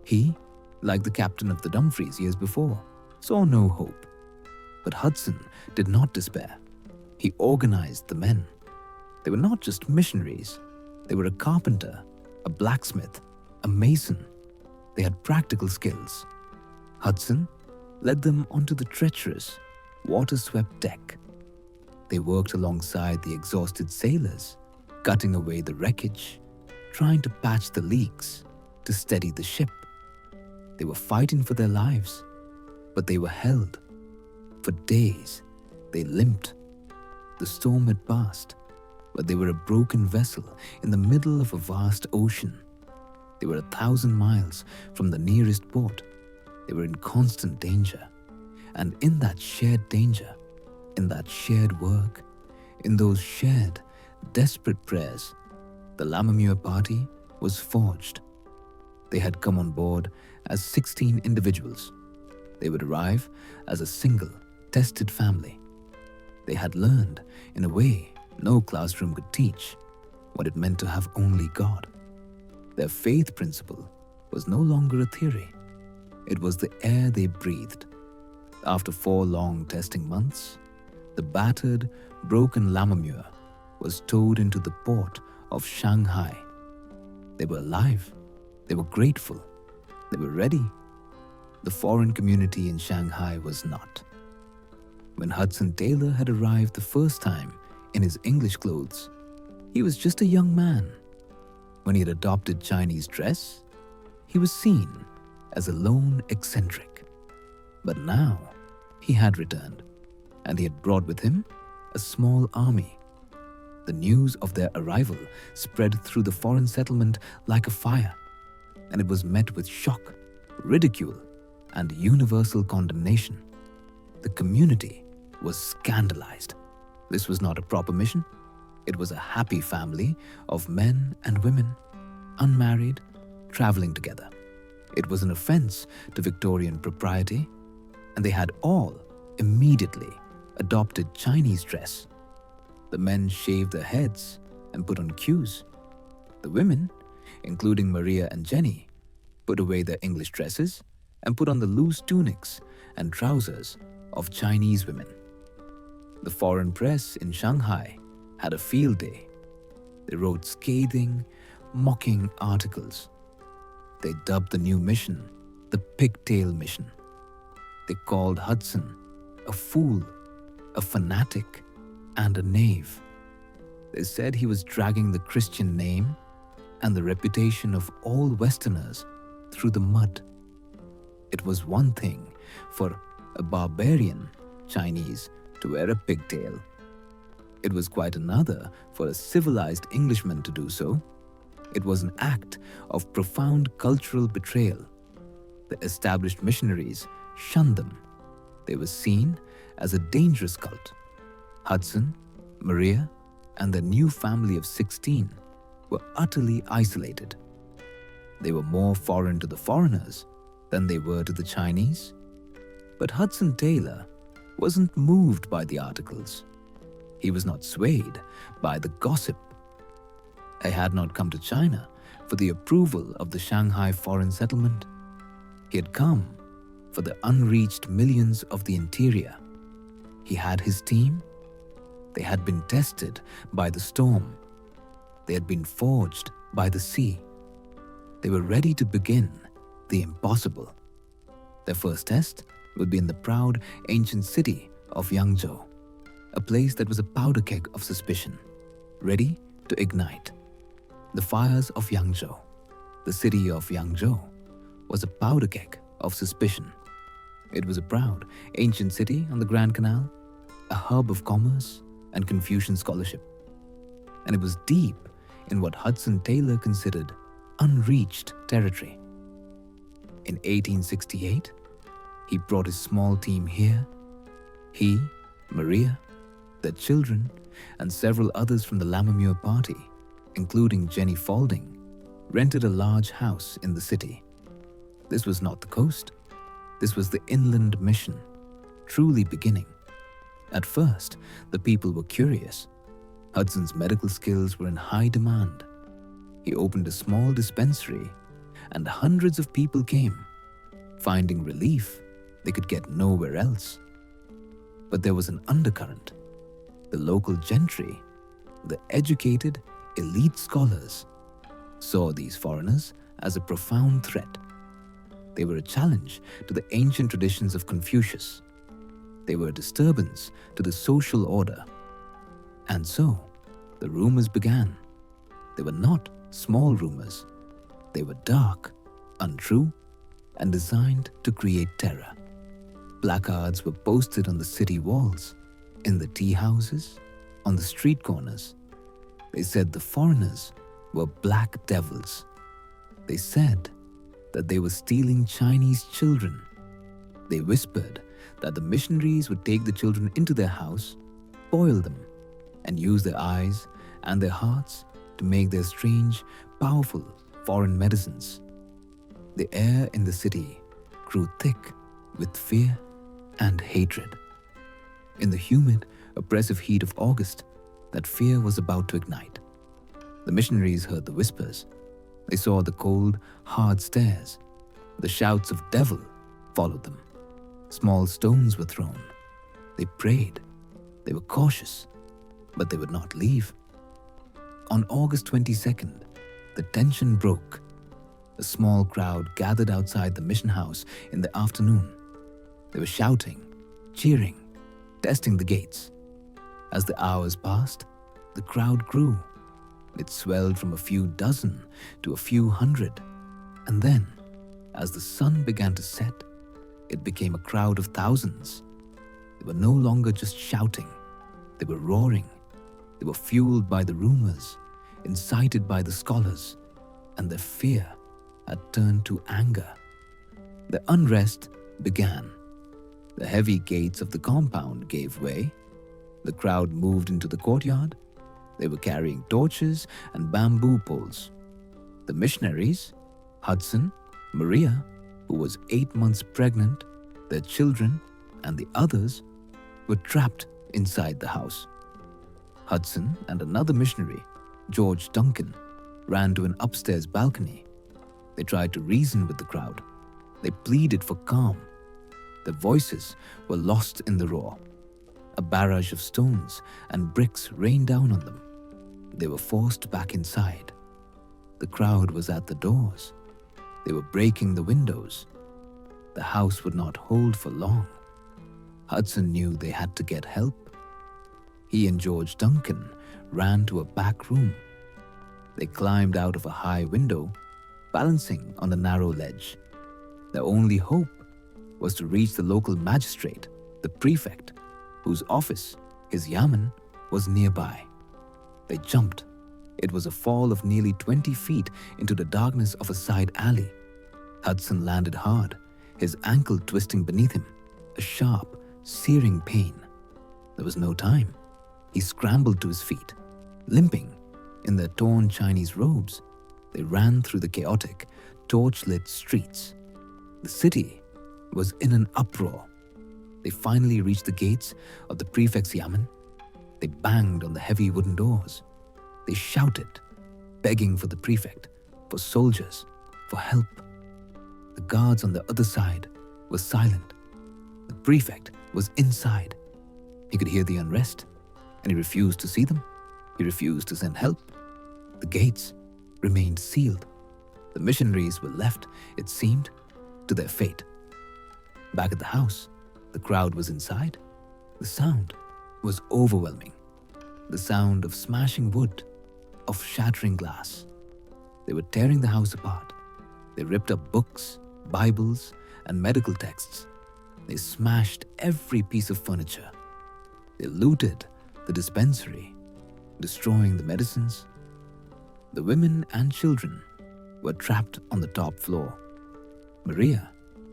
He, like the captain of the Dumfries years before, saw no hope. But Hudson did not despair. He organized the men. They were not just missionaries. They were a carpenter, a blacksmith, a mason. They had practical skills. Hudson led them onto the treacherous, water-swept deck. They worked alongside the exhausted sailors, cutting away the wreckage, trying to patch the leaks, to steady the ship. They were fighting for their lives, but they were held. For days, they limped. The storm had passed, but they were a broken vessel in the middle of a vast ocean. They were 1,000 miles from the nearest port. They were in constant danger. And in that shared danger, in that shared work, in those shared, desperate prayers, the Lammermuir party was forged. They had come on board as 16 individuals. They would arrive as a single, tested family. They had learned, in a way no classroom could teach, what it meant to have only God. Their faith principle was no longer a theory. It was the air they breathed. After 4 long testing months, The battered, broken Lammermuir was towed into the port of Shanghai. They were alive. They were grateful. They were ready. The foreign community in Shanghai was not. When Hudson Taylor had arrived the first time in his English clothes, he was just a young man. When he had adopted Chinese dress, he was seen as a lone eccentric. But now he had returned, and he had brought with him a small army. The news of their arrival spread through the foreign settlement like a fire, and it was met with shock, ridicule, and universal condemnation. The community was scandalized. This was not a proper mission. It was a happy family of men and women, unmarried, traveling together. It was an offense to Victorian propriety, and they had all immediately adopted Chinese dress. The men shaved their heads and put on queues. The women, including Maria and Jenny, put away their English dresses and put on the loose tunics and trousers of Chinese women. The foreign press in Shanghai had a field day. They wrote scathing, mocking articles. They dubbed the new mission the Pigtail Mission. They called Hudson a fool, a fanatic, and a knave. They said he was dragging the Christian name and the reputation of all Westerners through the mud. It was one thing for a barbarian Chinese to wear a pigtail. It was quite another for a civilized Englishman to do so. It was an act of profound cultural betrayal. The established missionaries shunned them. They were seen as a dangerous cult. Hudson, Maria, and their new family of 16 were utterly isolated. They were more foreign to the foreigners than they were to the Chinese. But Hudson Taylor wasn't moved by the articles. He was not swayed by the gossip. He had not come to China for the approval of the Shanghai foreign settlement. He had come for the unreached millions of the interior. He had his team. They had been tested by the storm. They had been forged by the sea. They were ready to begin the impossible. Their first test would be in the proud ancient city of Yangzhou, a place that was a powder keg of suspicion, ready to ignite. The fires of Yangzhou, the city of Yangzhou, was a powder keg of suspicion. It was a proud ancient city on the Grand Canal, a hub of commerce and Confucian scholarship. And it was deep in what Hudson Taylor considered unreached territory. In 1868, he brought his small team here. He, Maria, their children, and several others from the Lammermuir party, including Jenny Faulding, rented a large house in the city. This was not the coast. This was the inland mission, truly beginning. At first, the people were curious. Hudson's medical skills were in high demand. He opened a small dispensary, and hundreds of people came, finding relief they could get nowhere else. But there was an undercurrent. The local gentry, the educated, elite scholars, saw these foreigners as a profound threat. They were a challenge to the ancient traditions of Confucius. They were a disturbance to the social order. And so, the rumors began. They were not small rumors. They were dark, untrue, and designed to create terror. Placards were posted on the city walls, in the tea houses, on the street corners. They said the foreigners were black devils. They said that they were stealing Chinese children. They whispered that the missionaries would take the children into their house, boil them, and use their eyes and their hearts to make their strange, powerful foreign medicines. The air in the city grew thick with fear and hatred. In the humid, oppressive heat of August, that fear was about to ignite. The missionaries heard the whispers. They saw the cold, hard stares. The shouts of "devil" followed them. Small stones were thrown. They prayed. They were cautious, but they would not leave. On August 22nd, the tension broke. A small crowd gathered outside the mission house in the afternoon. They were shouting, cheering, testing the gates. As the hours passed, the crowd grew. It swelled from a few dozen to a few hundred. And then, as the sun began to set, it became a crowd of thousands. They were no longer just shouting. They were roaring. They were fueled by the rumors, incited by the scholars, and their fear had turned to anger. The unrest began. The heavy gates of the compound gave way. The crowd moved into the courtyard. They were carrying torches and bamboo poles. The missionaries, Hudson, Maria, who was 8 months pregnant, their children, and the others were trapped inside the house. Hudson and another missionary, George Duncan, ran to an upstairs balcony. They tried to reason with the crowd. They pleaded for calm. Their voices were lost in the roar. A barrage of stones and bricks rained down on them. They were forced back inside. The crowd was at the doors. They were breaking the windows. The house would not hold for long. Hudson knew they had to get help. He and George Duncan ran to a back room. They climbed out of a high window, balancing on a narrow ledge. Their only hope was to reach the local magistrate, the prefect, whose office, his yamen, was nearby. They jumped. It was a fall of nearly 20 feet into the darkness of a side alley. Hudson landed hard, his ankle twisting beneath him, a sharp, searing pain. There was no time. He scrambled to his feet. Limping, in their torn Chinese robes, they ran through the chaotic, torch-lit streets. The city was in an uproar. They finally reached the gates of the prefect's yamen. They banged on the heavy wooden doors. They shouted, begging for the prefect, for soldiers, for help. The guards on the other side were silent. The prefect was inside. He could hear the unrest, and he refused to see them. He refused to send help. The gates remained sealed. The missionaries were left, it seemed, to their fate. Back at the house, the crowd was inside. The sound was overwhelming. The sound of smashing wood, of shattering glass. They were tearing the house apart. They ripped up books, Bibles, and medical texts. They smashed every piece of furniture. They looted the dispensary, destroying the medicines. The women and children were trapped on the top floor. Maria,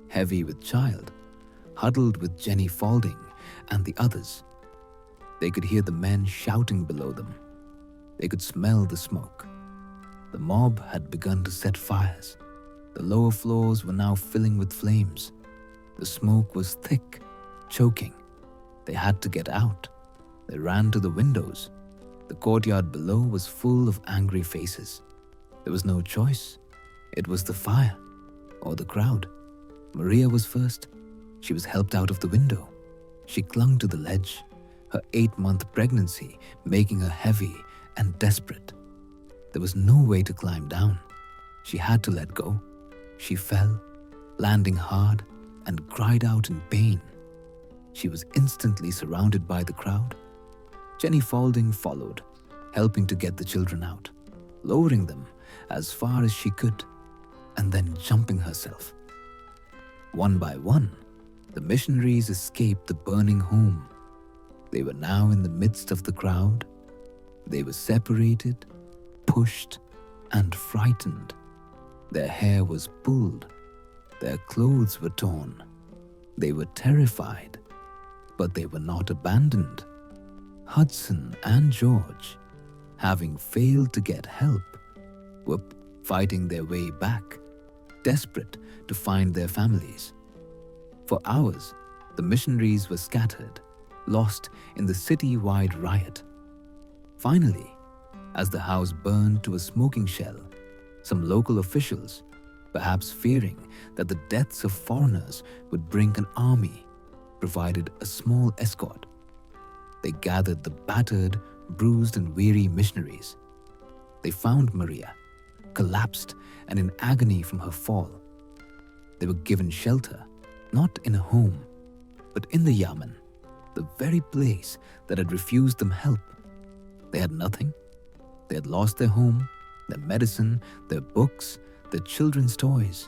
heavy with child, huddled with Jenny Faulding and the others. They could hear the men shouting below them. They could smell the smoke. The mob had begun to set fires. The lower floors were now filling with flames. The smoke was thick, choking. They had to get out. They ran to the windows. The courtyard below was full of angry faces. There was no choice. It was the fire or the crowd. Maria was first. She was helped out of the window. She clung to the ledge, her 8-month pregnancy making her heavy and desperate. There was no way to climb down. She had to let go. She fell, landing hard, and cried out in pain. She was instantly surrounded by the crowd. Jenny Faulding followed, helping to get the children out, lowering them as far as she could, and then jumping herself. One by one, the missionaries escaped the burning home. They were now in the midst of the crowd. They were separated, pushed, and frightened. Their hair was pulled. Their clothes were torn. They were terrified, but they were not abandoned. Hudson and George, having failed to get help, were fighting their way back, desperate to find their families. For hours, the missionaries were scattered, lost in the city-wide riot. Finally, as the house burned to a smoking shell, some local officials, perhaps fearing that the deaths of foreigners would bring an army, provided a small escort. They gathered the battered, bruised, and weary missionaries. They found Maria, collapsed and in agony from her fall. They were given shelter, not in a home, but in the Yamen, the very place that had refused them help. They had nothing. They had lost their home, their medicine, their books, their children's toys.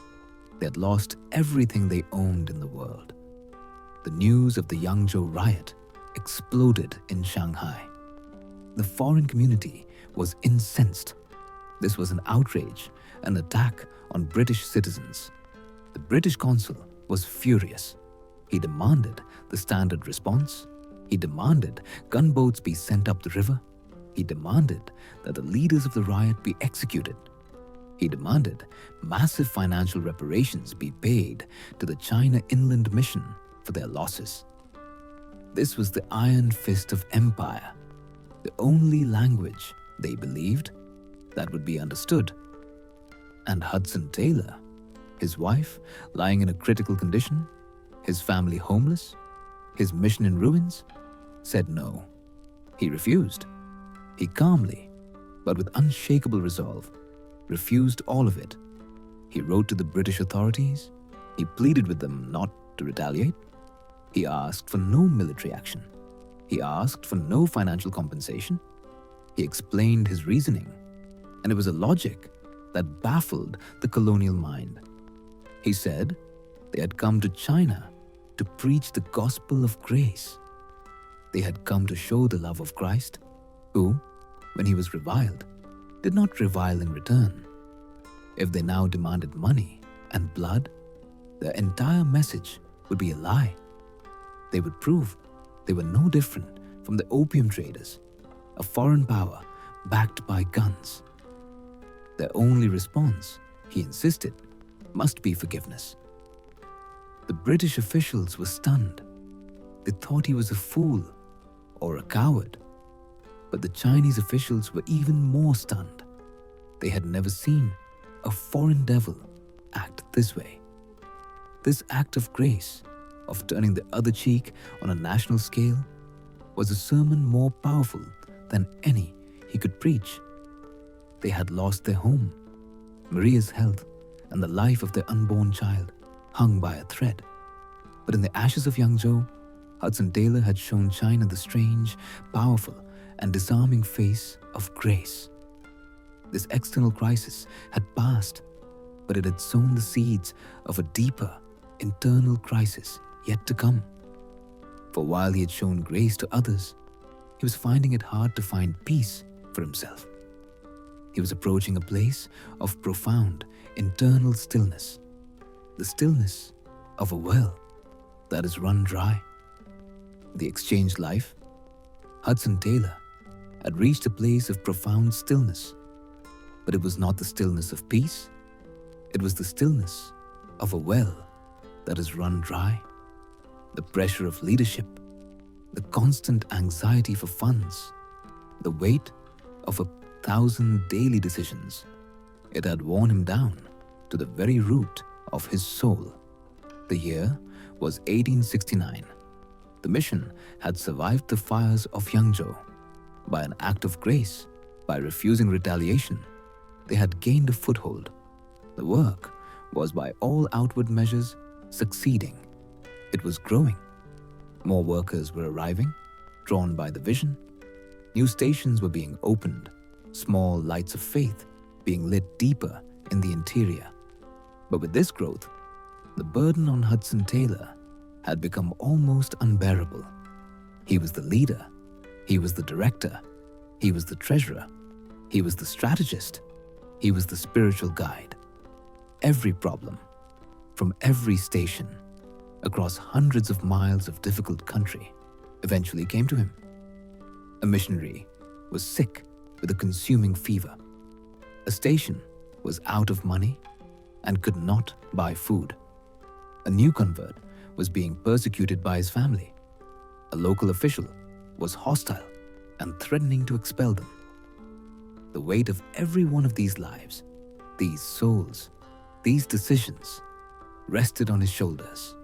They had lost everything they owned in the world. The news of the Yangzhou riot exploded in Shanghai. The foreign community was incensed. This was an outrage, an attack on British citizens. The British consul was furious. He demanded the standard response. He demanded gunboats be sent up the river. He demanded that the leaders of the riot be executed. He demanded massive financial reparations be paid to the China Inland Mission for their losses. This was the iron fist of empire, the only language, they believed, that would be understood. And Hudson Taylor, his wife lying in a critical condition, his family homeless, his mission in ruins, said no. He refused. He calmly, but with unshakable resolve, refused all of it. He wrote to the British authorities. He pleaded with them not to retaliate. He asked for no military action. He asked for no financial compensation. He explained his reasoning, and it was a logic that baffled the colonial mind. He said they had come to China to preach the gospel of grace. They had come to show the love of Christ, who, when he was reviled, did not revile in return. If they now demanded money and blood, their entire message would be a lie. They would prove they were no different from the opium traders, a foreign power backed by guns. Their only response, he insisted, must be forgiveness. The British officials were stunned. They thought he was a fool or a coward. But the Chinese officials were even more stunned. They had never seen a foreign devil act this way. This act of grace, of turning the other cheek on a national scale, was a sermon more powerful than any he could preach. They had lost their home. Maria's health and the life of their unborn child hung by a thread. But in the ashes of Yangzhou, Hudson Taylor had shown China the strange, powerful, and disarming face of grace. This external crisis had passed, but it had sown the seeds of a deeper, internal crisis yet to come. For while he had shown grace to others, he was finding it hard to find peace for himself. He was approaching a place of profound internal stillness, the stillness of a well that is run dry. The exchanged life, Hudson Taylor, had reached a place of profound stillness, but it was not the stillness of peace. It was the stillness of a well that is run dry. The pressure of leadership, the constant anxiety for funds, the weight of 1,000 daily decisions, it had worn him down to the very root of his soul. The year was 1869. The mission had survived the fires of Yangzhou. By an act of grace, by refusing retaliation, they had gained a foothold. The work was by all outward measures succeeding. It was growing. More workers were arriving, drawn by the vision. New stations were being opened, small lights of faith being lit deeper in the interior. But with this growth, the burden on Hudson Taylor had become almost unbearable. He was the leader. He was the director. He was the treasurer. He was the strategist. He was the spiritual guide. Every problem, from every station, across hundreds of miles of difficult country, eventually came to him. A missionary was sick with a consuming fever. A station was out of money and could not buy food. A new convert was being persecuted by his family. A local official was hostile and threatening to expel them. The weight of every one of these lives, these souls, these decisions, rested on his shoulders.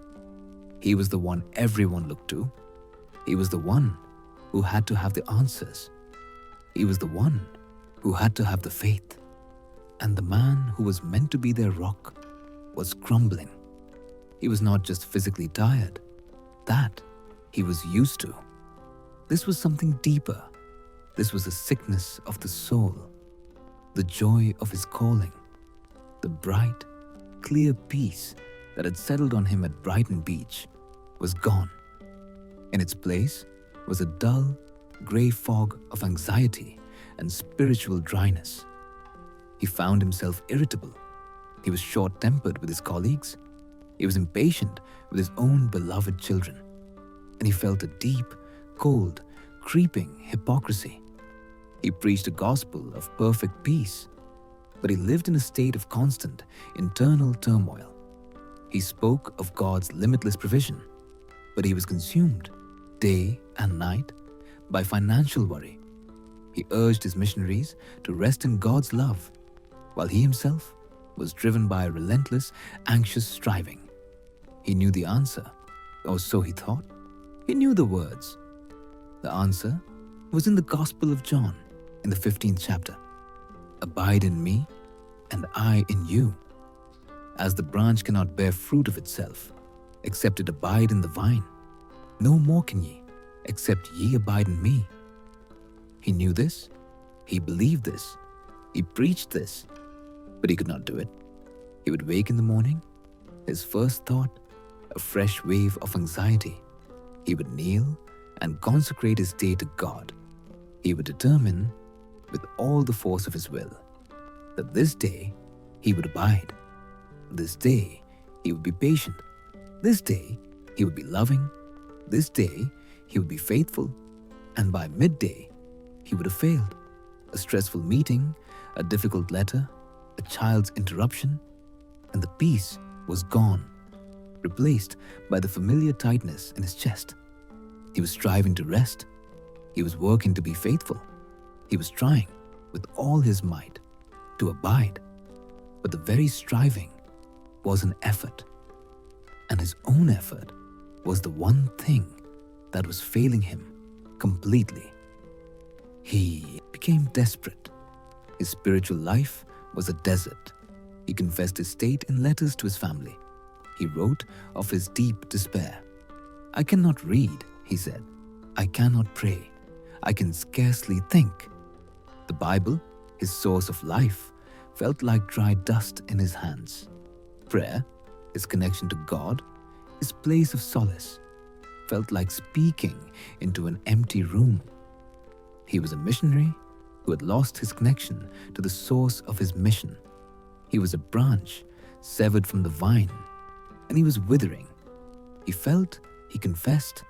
He was the one everyone looked to. He was the one who had to have the answers. He was the one who had to have the faith. And the man who was meant to be their rock was crumbling. He was not just physically tired. That he was used to. This was something deeper. This was a sickness of the soul. The joy of his calling. The bright, clear peace that had settled on him at Brighton Beach was gone. In its place was a dull, grey fog of anxiety and spiritual dryness. He found himself irritable. He was short-tempered with his colleagues. He was impatient with his own beloved children. And he felt a deep, cold, creeping hypocrisy. He preached a gospel of perfect peace, but he lived in a state of constant, internal turmoil. He spoke of God's limitless provision, but he was consumed, day and night, by financial worry. He urged his missionaries to rest in God's love, while he himself was driven by a relentless, anxious striving. He knew the answer, or so he thought. He knew the words. The answer was in the Gospel of John, in the 15th chapter. Abide in me, and I in you. As the branch cannot bear fruit of itself, except it abide in the vine, no more can ye, except ye abide in me. He knew this, he believed this, he preached this, but he could not do it. He would wake in the morning, his first thought, a fresh wave of anxiety. He would kneel and consecrate his day to God. He would determine, with all the force of his will, that this day he would abide. This day he would be patient. This day he would be loving. This day he would be faithful. And by midday he would have failed. A stressful meeting, a difficult letter, a child's interruption, and the peace was gone, replaced by the familiar tightness in his chest. He was striving to rest. He was working to be faithful. He was trying with all his might to abide. But the very striving was an effort. And his own effort was the one thing that was failing him completely. He became desperate. His spiritual life was a desert. He confessed his state in letters to his family. He wrote of his deep despair. I cannot read, he said. I cannot pray. I can scarcely think. The Bible, his source of life, felt like dry dust in his hands. Prayer, his connection to God, his place of solace, felt like speaking into an empty room. He was a missionary who had lost his connection to the source of his mission. He was a branch severed from the vine, and he was withering. He felt, he confessed,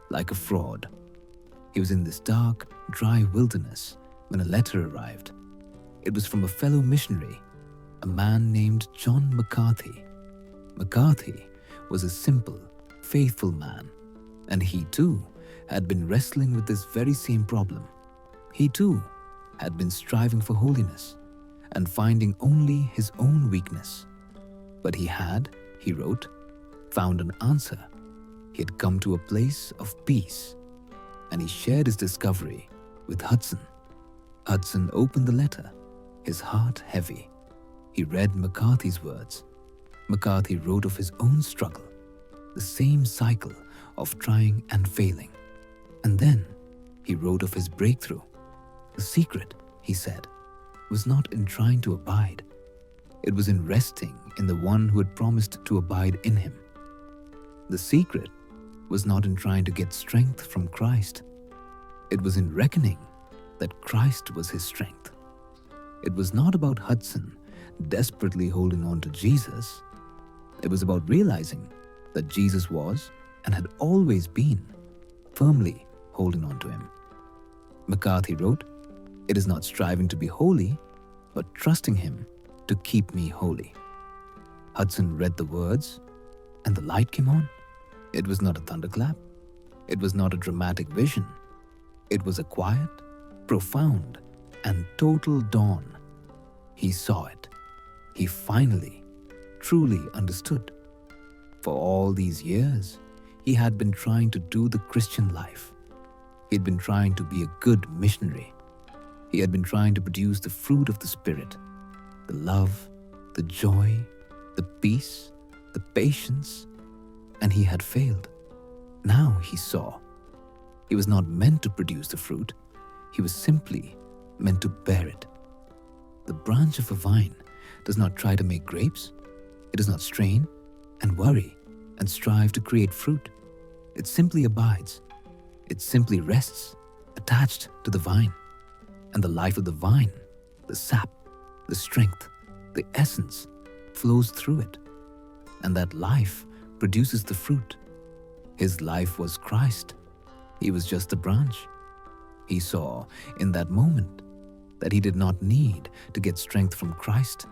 like a fraud. He was in this dark, dry wilderness when a letter arrived. It was from a fellow missionary, a man named John McCarthy. McCarthy was a simple, faithful man, and he too had been wrestling with this very same problem. He too had been striving for holiness and finding only his own weakness. But he had, he wrote, found an answer. He had come to a place of peace, and he shared his discovery with Hudson. Hudson opened the letter, his heart heavy. He read McCarthy's words. McCarthy wrote of his own struggle, the same cycle of trying and failing. And then he wrote of his breakthrough. The secret, he said, was not in trying to abide. It was in resting in the one who had promised to abide in him. The secret was not in trying to get strength from Christ. It was in reckoning that Christ was his strength. It was not about Hudson desperately holding on to Jesus. It was about realizing that Jesus was and had always been firmly holding on to him. McCarthy wrote, "It is not striving to be holy, but trusting him to keep me holy." Hudson read the words, and the light came on. It was not a thunderclap. It was not a dramatic vision. It was a quiet, profound, and total dawn. He saw it. He finally, truly understood. For all these years, he had been trying to do the Christian life. He had been trying to be a good missionary. He had been trying to produce the fruit of the Spirit, the love, the joy, the peace, the patience, and he had failed. Now he saw. He was not meant to produce the fruit. He was simply meant to bear it. The branch of a vine does not try to make grapes. It does not strain and worry and strive to create fruit. It simply abides. It simply rests, attached to the vine. And the life of the vine, the sap, the strength, the essence, flows through it. And that life produces the fruit. His life was Christ. He was just the branch. He saw in that moment that he did not need to get strength from Christ,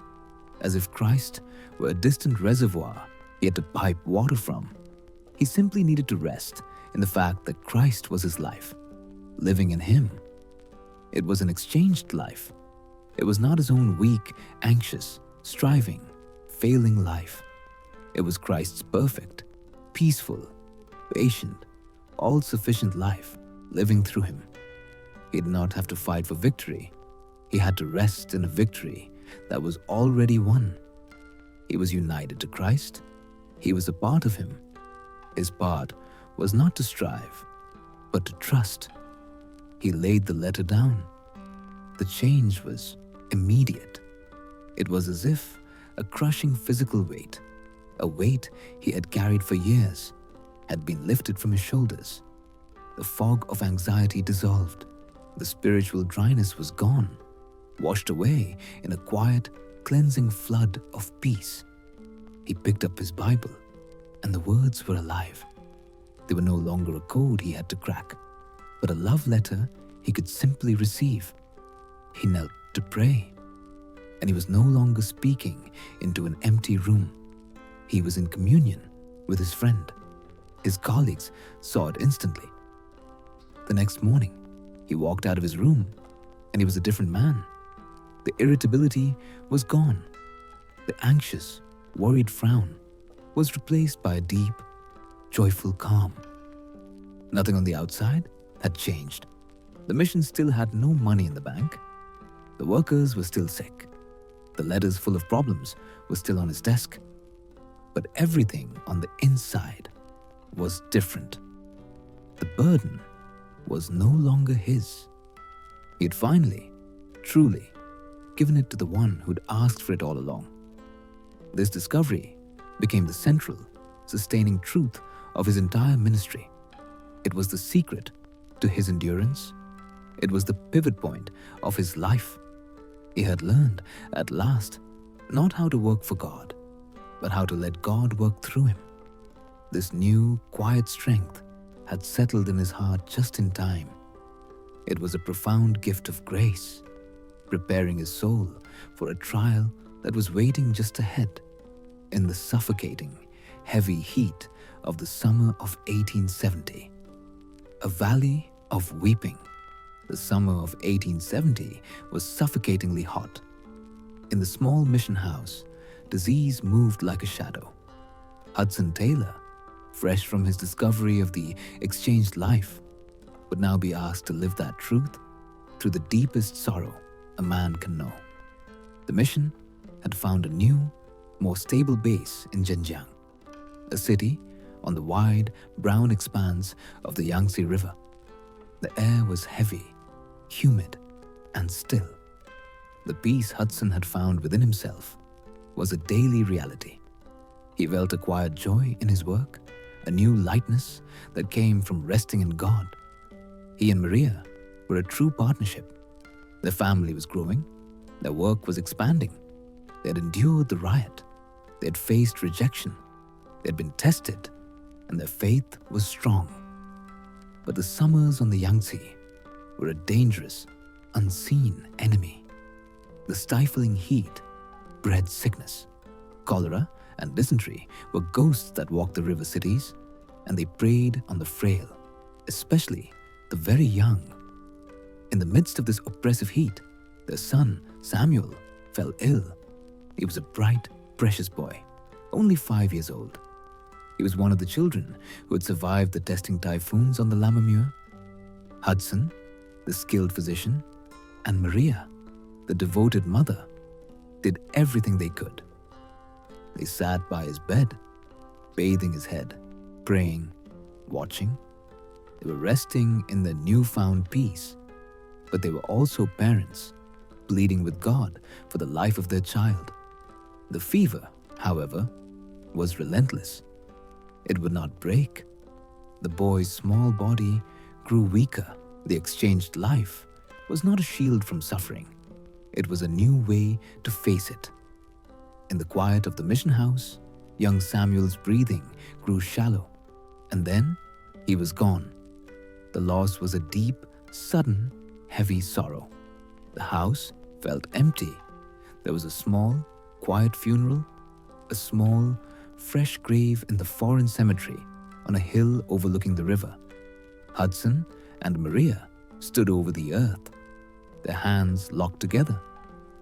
as if Christ were a distant reservoir he had to pipe water from. He simply needed to rest in the fact that Christ was his life, living in him. It was an exchanged life. It was not his own weak, anxious, striving, failing life. It was Christ's perfect, peaceful, patient, all-sufficient life living through him. He did not have to fight for victory. He had to rest in a victory that was already won. He was united to Christ. He was a part of him. His part was not to strive, but to trust. He laid the letter down. The change was immediate. It was as if a crushing physical weight, a weight he had carried for years, had been lifted from his shoulders. The fog of anxiety dissolved. The spiritual dryness was gone, washed away in a quiet, cleansing flood of peace. He picked up his Bible, and the words were alive. They were no longer a code he had to crack, but a love letter he could simply receive. He knelt to pray, and he was no longer speaking into an empty room. He was in communion with his friend. His colleagues saw it instantly. The next morning, he walked out of his room, and he was a different man. The irritability was gone. The anxious, worried frown was replaced by a deep, joyful calm. Nothing on the outside had changed. The mission still had no money in the bank. The workers were still sick. The letters full of problems were still on his desk. But everything on the inside was different. The burden was no longer his. He had finally, truly, given it to the one who'd asked for it all along. This discovery became the central, sustaining truth of his entire ministry. It was the secret to his endurance. It was the pivot point of his life. He had learned, at last, not how to work for God, but how to let God work through him. This new, quiet strength had settled in his heart just in time. It was a profound gift of grace, preparing his soul for a trial that was waiting just ahead. In the suffocating, heavy heat of the summer of 1870. A valley of weeping. The summer of 1870 was suffocatingly hot. In the small mission house, disease moved like a shadow. Hudson Taylor, fresh from his discovery of the exchanged life, would now be asked to live that truth through the deepest sorrow a man can know. The mission had found a new, more stable base in Zhenjiang, a city on the wide, brown expanse of the Yangtze River. The air was heavy, humid, and still. The peace Hudson had found within himself was a daily reality. He felt a quiet joy in his work, a new lightness that came from resting in God. He and Maria were a true partnership. Their family was growing. Their work was expanding. They had endured the riot. They had faced rejection. They had been tested, and their faith was strong. But the summers on the Yangtze were a dangerous, unseen enemy. The stifling heat bred sickness. Cholera and dysentery were ghosts that walked the river cities, and they preyed on the frail, especially the very young. In the midst of this oppressive heat, their son, Samuel, fell ill. He was a bright, precious boy, only 5 years old. He was one of the children who had survived the testing typhoons on the Lammermuir. Hudson, the skilled physician, and Maria, the devoted mother, did everything they could. They sat by his bed, bathing his head, praying, watching. They were resting in their newfound peace, but they were also parents, pleading with God for the life of their child. The fever, however, was relentless. It would not break. The boy's small body grew weaker. The exchanged life was not a shield from suffering. It was a new way to face it. In the quiet of the mission house, young Samuel's breathing grew shallow, and then he was gone. The loss was a deep, sudden, heavy sorrow. The house felt empty. There was a small, quiet funeral, a small, fresh grave in the foreign cemetery on a hill overlooking the river. Hudson and Maria stood over the earth, their hands locked together.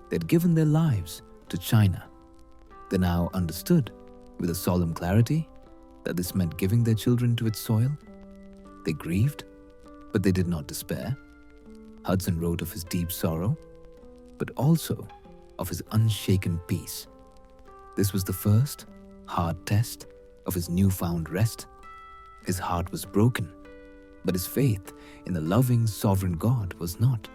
They'd given their lives to China. They now understood, with a solemn clarity, that this meant giving their children to its soil. They grieved, but they did not despair. Hudson wrote of his deep sorrow, but also of his unshaken peace. This was the first hard test of his newfound rest. His heart was broken, but his faith in the loving, sovereign God was not.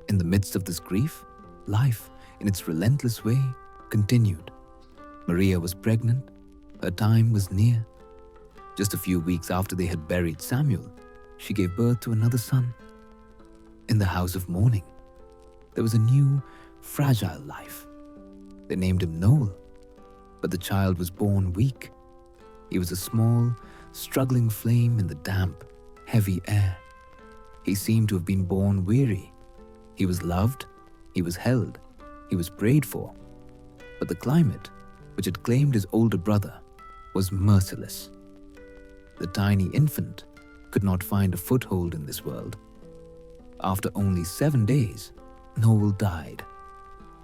In the midst of this grief, life, in its relentless way, continued. Maria was pregnant. Her time was near. Just a few weeks after they had buried Samuel, she gave birth to another son. In the house of mourning, there was a new, fragile life. They named him Noel, but the child was born weak. He was a small, struggling flame in the damp, heavy air. He seemed to have been born weary. He was loved, he was held, he was prayed for. But the climate, which had claimed his older brother, was merciless. The tiny infant could not find a foothold in this world. After only 7 days, Noel died.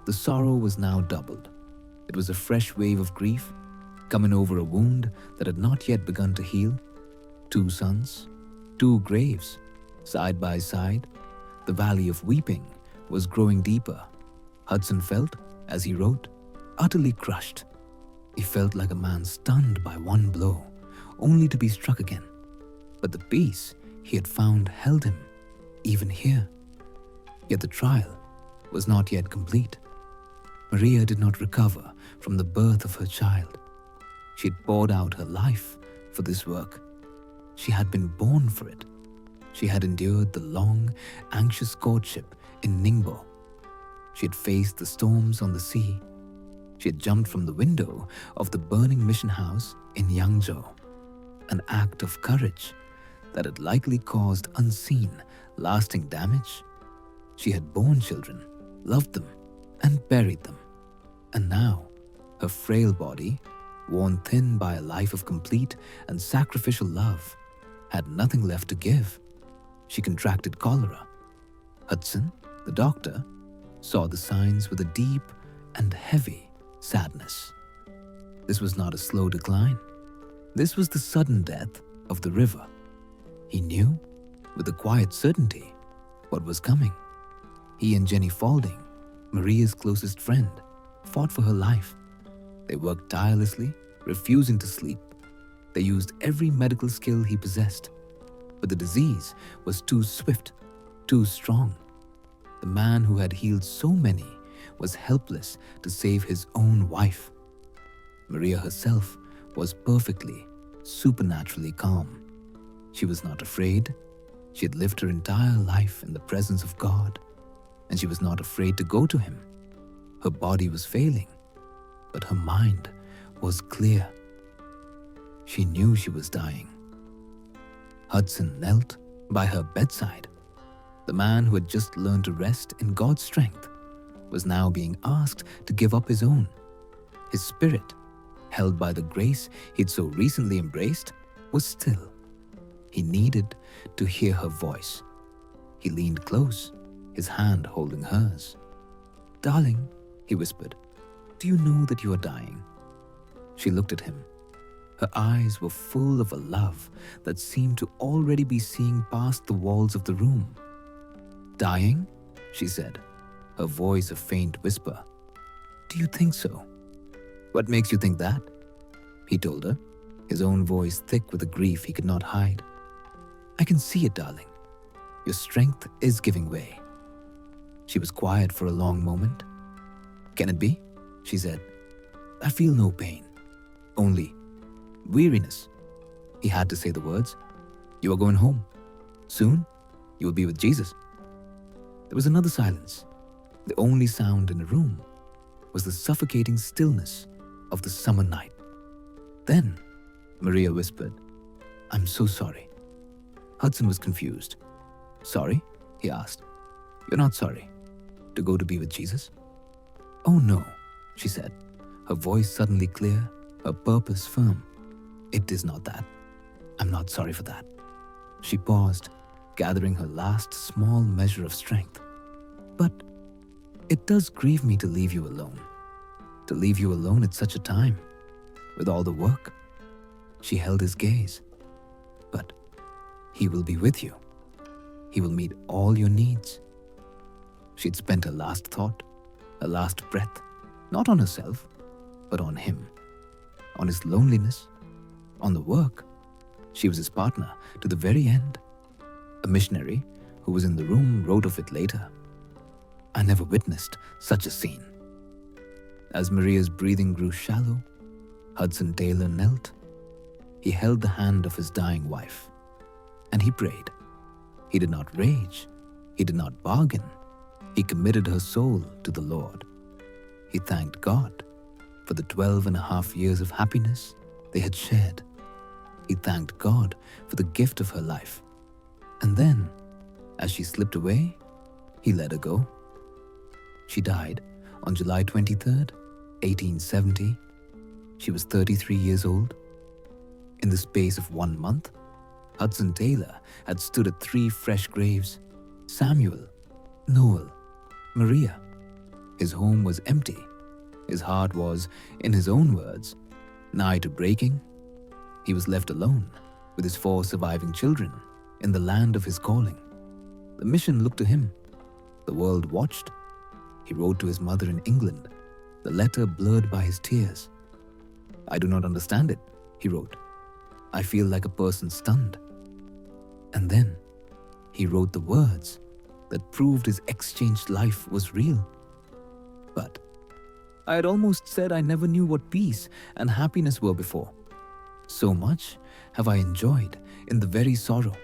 The sorrow was now doubled. It was a fresh wave of grief, coming over a wound that had not yet begun to heal. 2 sons, 2 graves, side by side. The valley of weeping was growing deeper. Hudson felt, as he wrote, utterly crushed. He felt like a man stunned by one blow, only to be struck again. But the peace he had found held him, even here. Yet the trial was not yet complete. Maria did not recover from the birth of her child. She had poured out her life for this work. She had been born for it. She had endured the long, anxious courtship in Ningbo. She had faced the storms on the sea. She had jumped from the window of the burning mission house in Yangzhou, an act of courage that had likely caused unseen, lasting damage. She had borne children, loved them, and buried them. And now, her frail body, worn thin by a life of complete and sacrificial love, had nothing left to give. She contracted cholera. Hudson, the doctor, saw the signs with a deep and heavy sadness. This was not a slow decline. This was the sudden death of the river. He knew, with a quiet certainty, what was coming. He and Jenny Faulding, Maria's closest friend, fought for her life. They worked tirelessly, refusing to sleep. They used every medical skill he possessed. But the disease was too swift, too strong. The man who had healed so many was helpless to save his own wife. Maria herself was perfectly, supernaturally calm. She was not afraid. She had lived her entire life in the presence of God, and she was not afraid to go to him. Her body was failing, but her mind was clear. She knew she was dying. Hudson knelt by her bedside. The man who had just learned to rest in God's strength was now being asked to give up his own. His spirit, held by the grace he'd so recently embraced, was still. He needed to hear her voice. He leaned close, his hand holding hers. "Darling," he whispered, "do you know that you are dying?" She looked at him. Her eyes were full of a love that seemed to already be seeing past the walls of the room. "Dying?" she said, her voice a faint whisper. "Do you think so?" "What makes you think that?" he told her, his own voice thick with the grief he could not hide. "I can see it, darling. Your strength is giving way." She was quiet for a long moment. "Can it be?" she said. "I feel no pain, only weariness." He had to say the words. "You are going home. Soon, you will be with Jesus." There was another silence. The only sound in the room was the suffocating stillness of the summer night. Then, Maria whispered, "I'm so sorry." Hudson was confused. "Sorry?" he asked. "You're not sorry to go to be with Jesus?" "Oh no," she said, her voice suddenly clear, her purpose firm. "It is not that. I'm not sorry for that." She paused, gathering her last small measure of strength. "But it does grieve me to leave you alone. To leave you alone at such a time, with all the work." She held his gaze. "But he will be with you. He will meet all your needs." She'd spent her last thought, her last breath, not on herself, but on him, on his loneliness, on the work. She was his partner to the very end. A missionary who was in the room wrote of it later. "I never witnessed such a scene." As Maria's breathing grew shallow, Hudson Taylor knelt. He held the hand of his dying wife, and he prayed. He did not rage. He did not bargain. He committed her soul to the Lord. He thanked God for the 12.5 years of happiness they had shared. He thanked God for the gift of her life. And then, as she slipped away, he let her go. She died on July 23rd, 1870. She was 33 years old. In the space of 1 month, Hudson Taylor had stood at 3 fresh graves: Samuel, Noel, Maria. His home was empty. His heart was, in his own words, nigh to breaking. He was left alone with his 4 surviving children in the land of his calling. The mission looked to him. The world watched. He wrote to his mother in England, the letter blurred by his tears. "I do not understand it," he wrote. "I feel like a person stunned." And then he wrote the words that proved his exchanged life was real. "But I had almost said I never knew what peace and happiness were before. So much have I enjoyed in the very sorrow."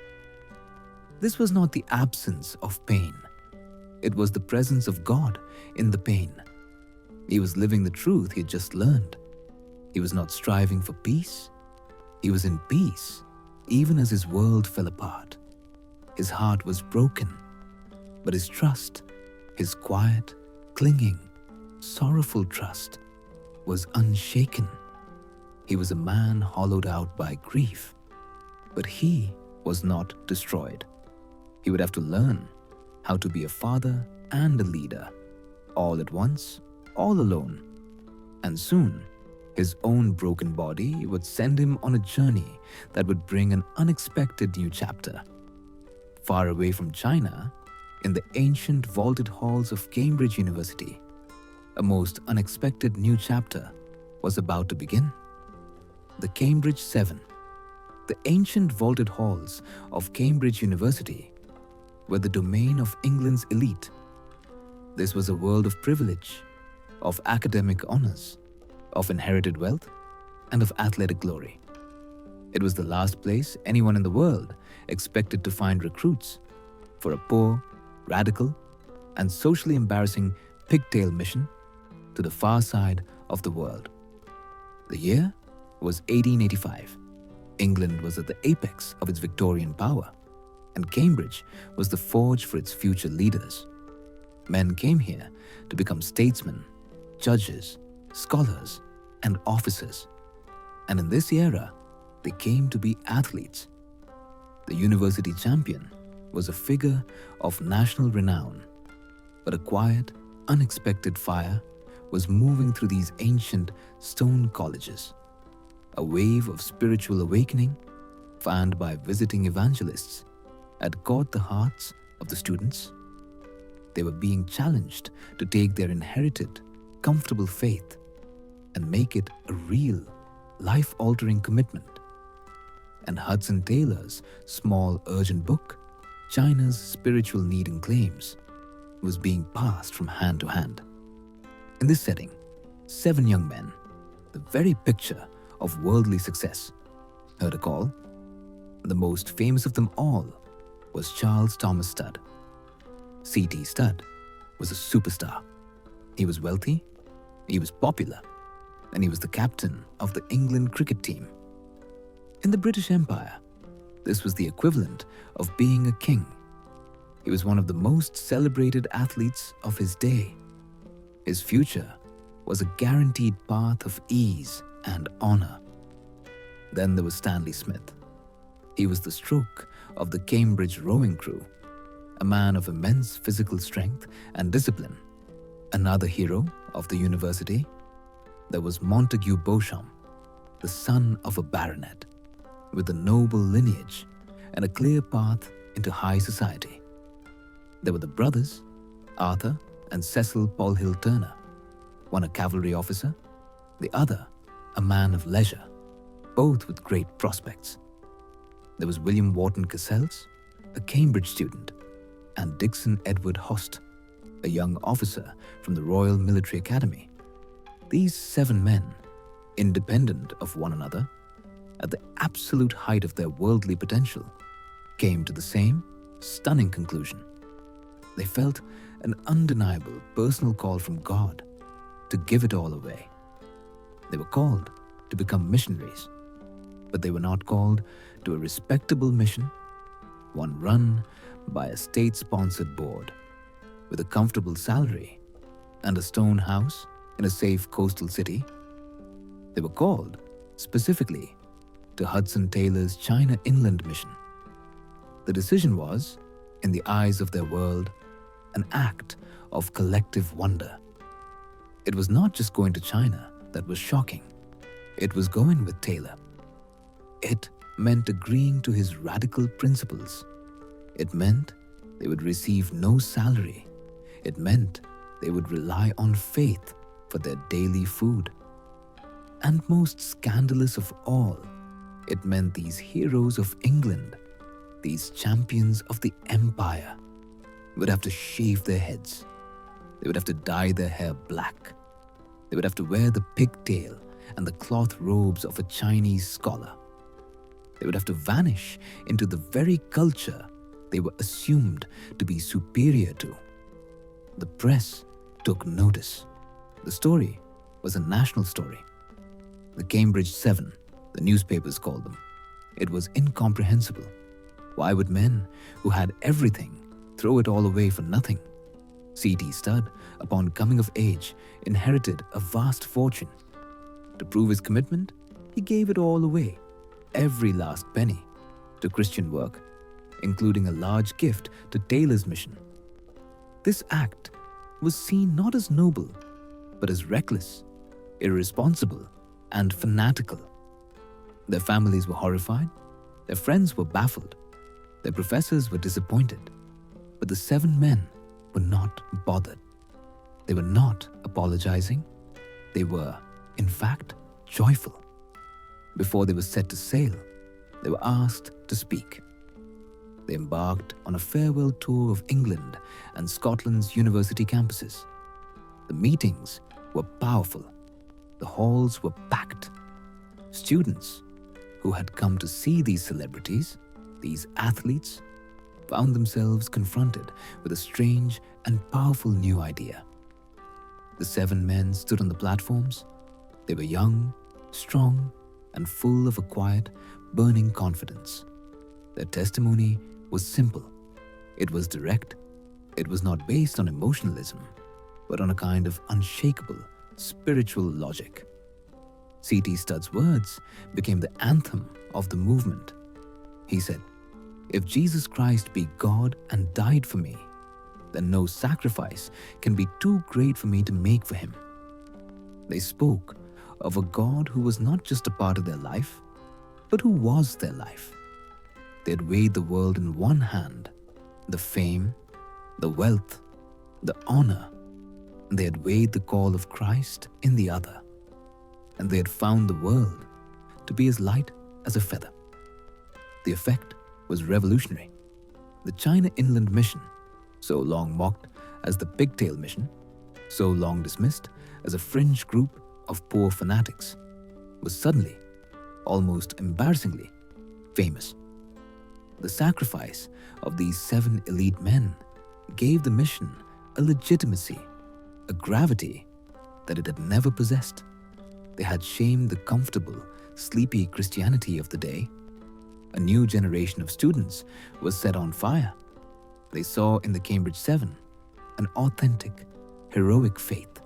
This was not the absence of pain. It was the presence of God in the pain. He was living the truth he had just learned. He was not striving for peace. He was in peace, even as his world fell apart. His heart was broken, but his trust, his quiet, clinging, sorrowful trust, was unshaken. He was a man hollowed out by grief, but he was not destroyed. He would have to learn how to be a father and a leader, all at once, all alone. And soon, his own broken body would send him on a journey that would bring an unexpected new chapter. Far away from China, in the ancient vaulted halls of Cambridge University, a most unexpected new chapter was about to begin. The Cambridge 7. The ancient vaulted halls of Cambridge University were the domain of England's elite. This was a world of privilege, of academic honors, of inherited wealth, and of athletic glory. It was the last place anyone in the world expected to find recruits for a poor, radical, and socially embarrassing pigtail mission to the far side of the world. The year was 1885. England was at the apex of its Victorian power, and Cambridge was the forge for its future leaders. Men came here to become statesmen, judges, scholars, and officers. And in this era, they came to be athletes. The university champion was a figure of national renown, but a quiet, unexpected fire was moving through these ancient stone colleges. A wave of spiritual awakening, fanned by visiting evangelists, had caught the hearts of the students. They were being challenged to take their inherited, comfortable faith and make it a real, life-altering commitment. And Hudson Taylor's small, urgent book, China's Spiritual Need and Claims, was being passed from hand to hand. In this setting, 7 young men, the very picture of worldly success, heard a call. The most famous of them all was Charles Thomas Studd. C.T. Studd was a superstar. He was wealthy, he was popular, and he was the captain of the England cricket team. In the British Empire, this was the equivalent of being a king. He was one of the most celebrated athletes of his day. His future was a guaranteed path of ease and honor. Then there was Stanley Smith. He was the stroke of the Cambridge rowing crew, a man of immense physical strength and discipline. Another hero of the university, there was Montague Beauchamp, the son of a baronet, with a noble lineage and a clear path into high society. There were the brothers, Arthur and Cecil Polhill Turner, one a cavalry officer, the other a man of leisure, both with great prospects. There was William Wharton Cassels, a Cambridge student, and Dixon Edward Hoste, a young officer from the Royal Military Academy. These 7 men, independent of one another, at the absolute height of their worldly potential, came to the same stunning conclusion. They felt an undeniable personal call from God to give it all away. They were called to become missionaries, but they were not called to a respectable mission, one run by a state-sponsored board, with a comfortable salary and a stone house in a safe coastal city. They were called, specifically, to Hudson Taylor's China Inland Mission. The decision was, in the eyes of their world, an act of collective wonder. It was not just going to China that was shocking. It was going with Taylor. It meant agreeing to his radical principles. It meant they would receive no salary. It meant they would rely on faith for their daily food. And most scandalous of all, it meant these heroes of England, these champions of the empire, would have to shave their heads. They would have to dye their hair black. They would have to wear the pigtail and the cloth robes of a Chinese scholar. They would have to vanish into the very culture they were assumed to be superior to. The press took notice. The story was a national story. The Cambridge 7, the newspapers called them. It was incomprehensible. Why would men who had everything throw it all away for nothing? C.T. Studd, upon coming of age, inherited a vast fortune. To prove his commitment, he gave it all away, every last penny, to Christian work, including a large gift to Taylor's mission. This act was seen not as noble, but as reckless, irresponsible, and fanatical. Their families were horrified, their friends were baffled, their professors were disappointed, but the 7 men were not bothered. They were not apologizing. They were, in fact, joyful. Before they were set to sail, they were asked to speak. They embarked on a farewell tour of England and Scotland's university campuses. The meetings were powerful. The halls were packed. Students who had come to see these celebrities, these athletes, found themselves confronted with a strange and powerful new idea. The 7 men stood on the platforms. They were young, strong, and full of a quiet, burning confidence. Their testimony was simple. It was direct. It was not based on emotionalism, but on a kind of unshakable, spiritual logic. C.T. Studd's words became the anthem of the movement. He said, "If Jesus Christ be God and died for me, then no sacrifice can be too great for me to make for him." They spoke of a God who was not just a part of their life, but who was their life. They had weighed the world in one hand, the fame, the wealth, the honor. They had weighed the call of Christ in the other, and they had found the world to be as light as a feather. The effect was revolutionary. The China Inland Mission, so long mocked as the Pigtail Mission, so long dismissed as a fringe group of poor fanatics, was suddenly, almost embarrassingly, famous. The sacrifice of these 7 elite men gave the mission a legitimacy, a gravity that it had never possessed. They had shamed the comfortable, sleepy Christianity of the day. A new generation of students was set on fire. They saw in the Cambridge 7 an authentic, heroic faith,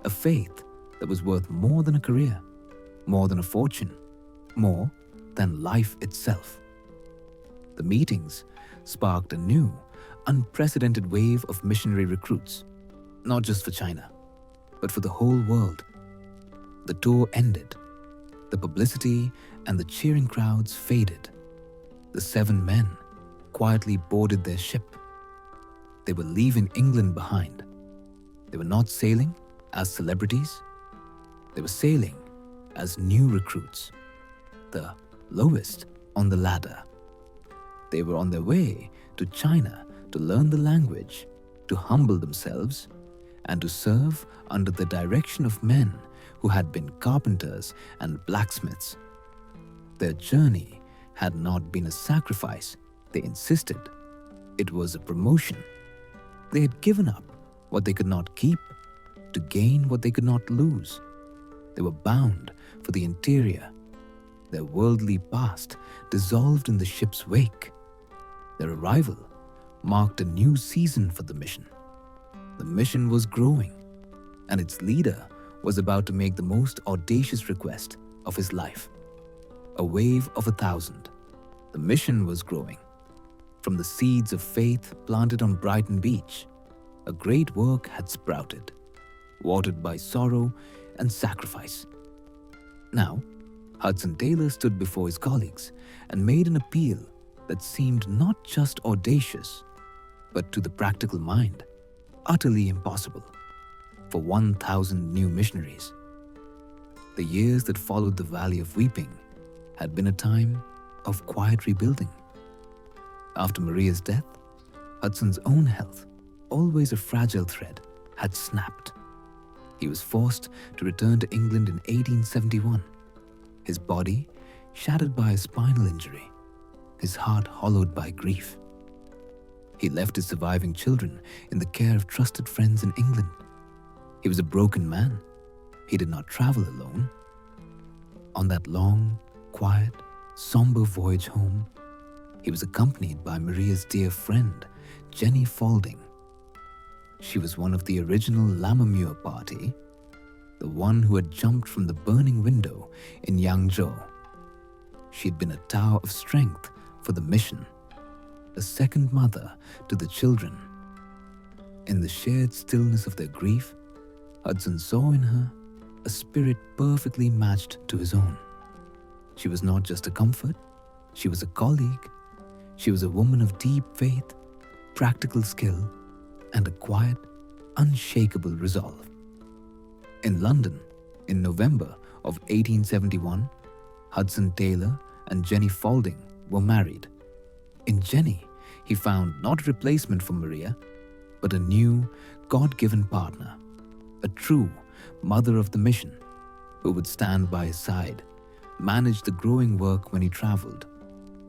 a faith that was worth more than a career, more than a fortune, more than life itself. The meetings sparked a new, unprecedented wave of missionary recruits, not just for China, but for the whole world. The tour ended. The publicity and the cheering crowds faded. The 7 men quietly boarded their ship. They were leaving England behind. They were not sailing as celebrities. They were sailing as new recruits, the lowest on the ladder. They were on their way to China to learn the language, to humble themselves, and to serve under the direction of men who had been carpenters and blacksmiths. Their journey had not been a sacrifice, they insisted. It was a promotion. They had given up what they could not keep to gain what they could not lose. They were bound for the interior. Their worldly past dissolved in the ship's wake. Their arrival marked a new season for the mission. The mission was growing, and its leader was about to make the most audacious request of his life. A wave of 1,000. The mission was growing. From the seeds of faith planted on Brighton Beach, a great work had sprouted, watered by sorrow and sacrifice. Now, Hudson Taylor stood before his colleagues and made an appeal that seemed not just audacious, but to the practical mind, utterly impossible, for 1,000 new missionaries. The years that followed the Valley of Weeping had been a time of quiet rebuilding. After Maria's death, Hudson's own health, always a fragile thread, had snapped. He was forced to return to England in 1871, his body shattered by a spinal injury, his heart hollowed by grief. He left his surviving children in the care of trusted friends in England. He was a broken man. He did not travel alone. On that long, quiet, somber voyage home, he was accompanied by Maria's dear friend, Jenny Faulding. She was one of the original Lammermuir party, the one who had jumped from the burning window in Yangzhou. She had been a tower of strength for the mission, a second mother to the children. In the shared stillness of their grief, Hudson saw in her a spirit perfectly matched to his own. She was not just a comfort, she was a colleague. She was a woman of deep faith, practical skill, and a quiet, unshakable resolve. In London, in November of 1871, Hudson Taylor and Jenny Faulding were married. In Jenny, he found not a replacement for Maria, but a new, God-given partner, a true mother of the mission, who would stand by his side, manage the growing work when he traveled,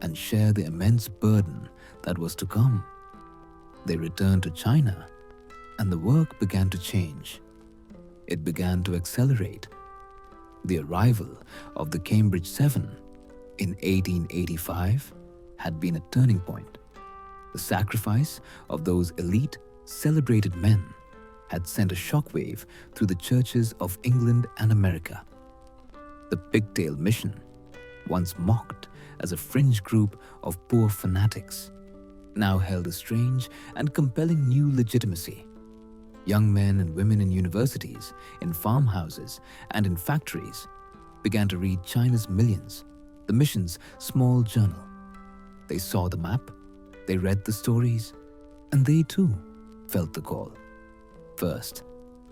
and share the immense burden that was to come. They returned to China, and the work began to change. It began to accelerate. The arrival of the Cambridge 7 in 1885 had been a turning point. The sacrifice of those elite, celebrated men had sent a shockwave through the churches of England and America. The Pigtail Mission, once mocked as a fringe group of poor fanatics, now held a strange and compelling new legitimacy. Young men and women in universities, in farmhouses, and in factories began to read China's Millions, the mission's small journal. They saw the map, they read the stories, and they too felt the call. First,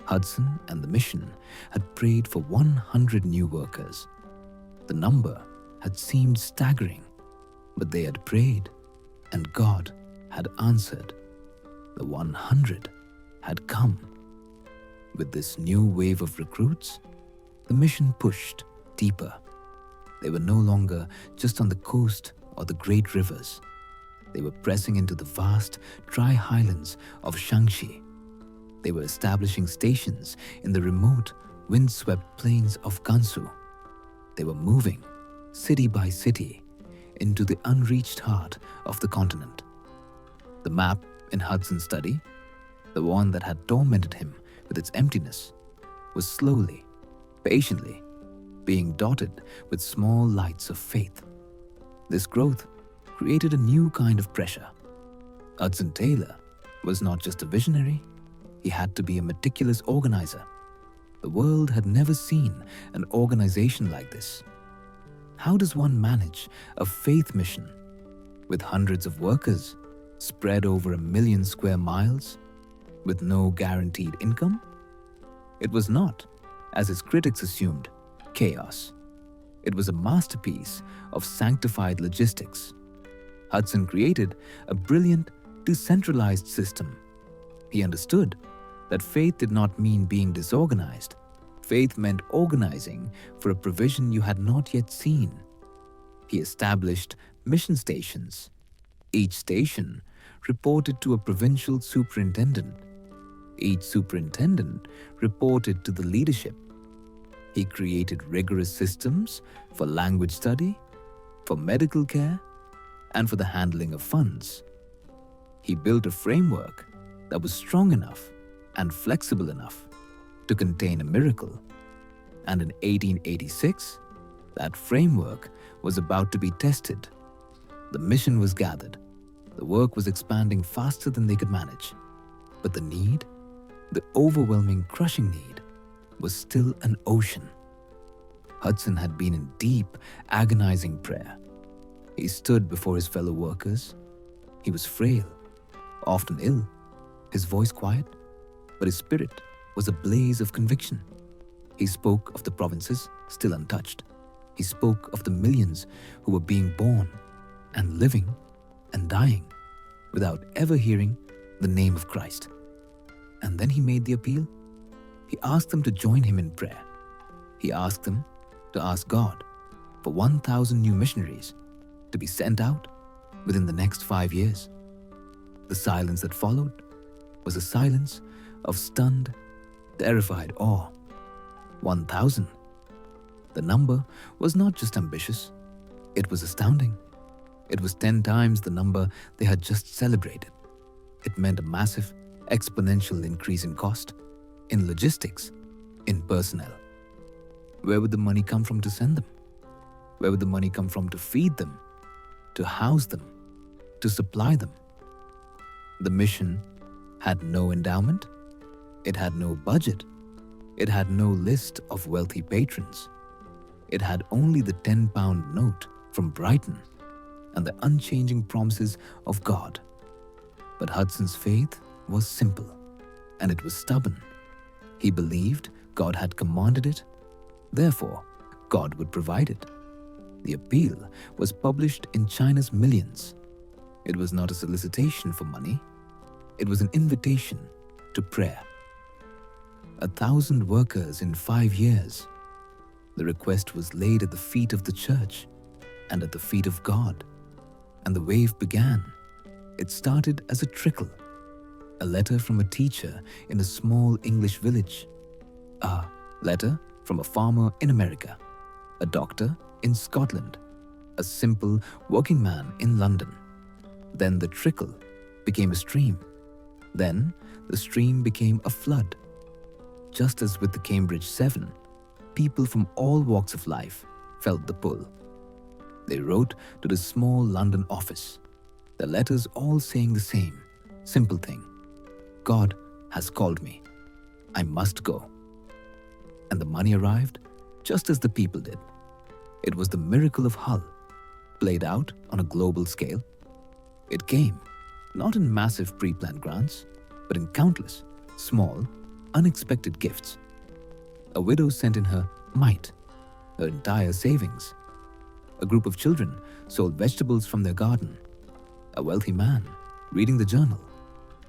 Hudson and the mission had prayed for 100 new workers. The number had seemed staggering, but they had prayed, and God had answered. The 100 had come. With this new wave of recruits, the mission pushed deeper. They were no longer just on the coast or the great rivers. They were pressing into the vast, dry highlands of Shaanxi. They were establishing stations in the remote, windswept plains of Gansu. They were moving, city by city, into the unreached heart of the continent. The map in Hudson's study, the one that had tormented him with its emptiness, was slowly, patiently, being dotted with small lights of faith. This growth created a new kind of pressure. Hudson Taylor was not just a visionary, he had to be a meticulous organizer. The world had never seen an organization like this. How does one manage a faith mission with hundreds of workers spread over 1 million square miles with no guaranteed income? It was not, as his critics assumed, chaos. It was a masterpiece of sanctified logistics. Hudson created a brilliant, decentralized system. He understood that faith did not mean being disorganized. Faith meant organizing for a provision you had not yet seen. He established mission stations. Each station reported to a provincial superintendent. Each superintendent reported to the leadership. He created rigorous systems for language study, for medical care, and for the handling of funds. He built a framework that was strong enough and flexible enough to contain a miracle. And in 1886, that framework was about to be tested. The mission was gathered. The work was expanding faster than they could manage. But the need, the overwhelming, crushing need, was still an ocean. Hudson had been in deep, agonizing prayer. He stood before his fellow workers. He was frail, often ill, his voice quiet, but his spirit was a blaze of conviction. He spoke of the provinces still untouched. He spoke of the millions who were being born and living and dying without ever hearing the name of Christ. And then he made the appeal. He asked them to join him in prayer. He asked them to ask God for 1,000 new missionaries to be sent out within the next 5 years. The silence that followed was a silence of stunned, terrified awe. 1,000. The number was not just ambitious, it was astounding. It was 10 times the number they had just celebrated. It meant a massive, exponential increase in cost, in logistics, in personnel. Where would the money come from to send them? Where would the money come from to feed them, to house them, to supply them? The mission had no endowment. It had no budget. It had no list of wealthy patrons. It had only the 10-pound note from Brighton and the unchanging promises of God. But Hudson's faith was simple, and it was stubborn. He believed God had commanded it, therefore God would provide it. The appeal was published in China's Millions. It was not a solicitation for money. It was an invitation to prayer. 1,000 workers in 5 years. The request was laid at the feet of the church and at the feet of God. And the wave began. It started as a trickle. A letter from a teacher in a small English village. A letter from a farmer in America. A doctor in Scotland. A simple working man in London. Then the trickle became a stream. Then the stream became a flood. Just as with the Cambridge 7, people from all walks of life felt the pull. They wrote to the small London office, the letters all saying the same simple thing: God has called me. I must go." And the money arrived just as the people did. It was the miracle of Hull, played out on a global scale. It came not in massive pre-planned grants, but in countless, small, unexpected gifts. A widow sent in her mite, her entire savings. A group of children sold vegetables from their garden. A wealthy man, reading the journal,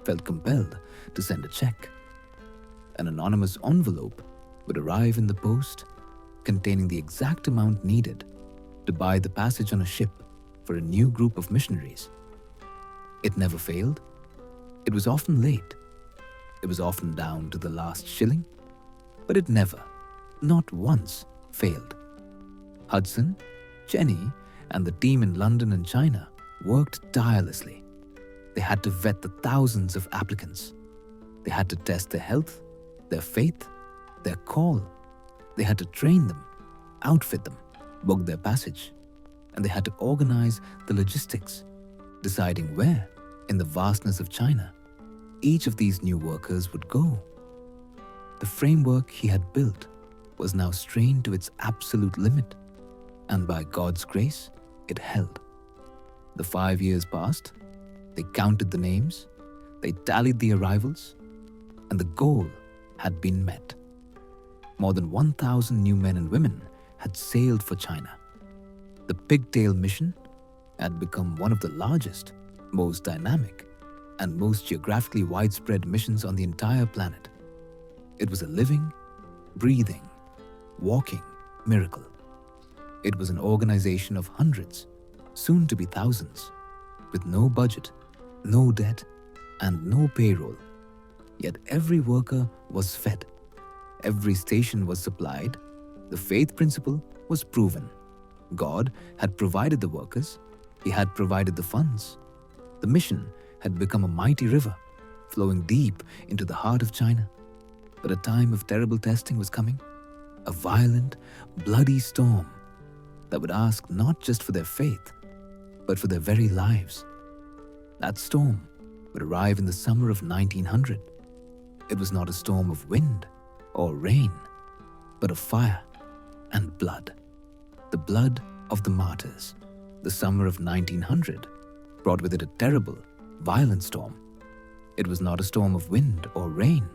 felt compelled to send a check. An anonymous envelope would arrive in the post containing the exact amount needed to buy the passage on a ship for a new group of missionaries. It never failed. It was often late. It was often down to the last shilling, but it never, not once, failed. Hudson, Jenny, and the team in London and China worked tirelessly. They had to vet the thousands of applicants. They had to test their health, their faith, their call. They had to train them, outfit them, book their passage, and they had to organize the logistics, deciding where, in the vastness of China, each of these new workers would go. The framework he had built was now strained to its absolute limit, and by God's grace, it held. The 5 years passed. They counted the names, they tallied the arrivals, and the goal had been met. More than 1,000 new men and women had sailed for China. The Pigtail Mission had become one of the largest, most dynamic, and most geographically widespread missions on the entire planet. It was a living, breathing, walking miracle. It was an organization of hundreds, soon to be thousands, with no budget, no debt, and no payroll. Yet every worker was fed. Every station was supplied. The faith principle was proven. God had provided the workers. He had provided the funds. The mission had become a mighty river, flowing deep into the heart of China. But a time of terrible testing was coming. A violent, bloody storm that would ask not just for their faith, but for their very lives. That storm would arrive in the summer of 1900. It was not a storm of wind or rain, but of fire and blood. The blood of the martyrs. The summer of 1900 brought with it a terrible, violent storm. It was not a storm of wind or rain,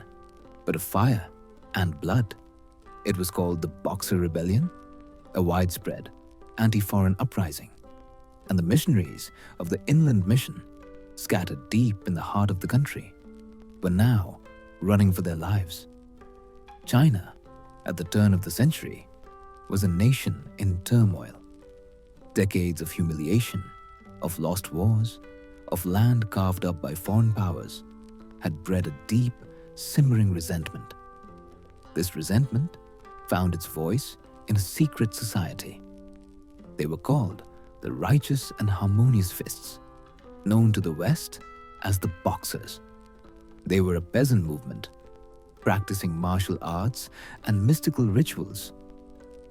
but of fire and blood. It was called the Boxer Rebellion, a widespread anti-foreign uprising, and the missionaries of the Inland Mission, scattered deep in the heart of the country, were now running for their lives. China, at the turn of the century, was a nation in turmoil. Decades of humiliation, of lost wars, of land carved up by foreign powers had bred a deep, simmering resentment. This resentment found its voice in a secret society. They were called the Righteous and Harmonious Fists, known to the West as the Boxers. They were a peasant movement, practicing martial arts and mystical rituals.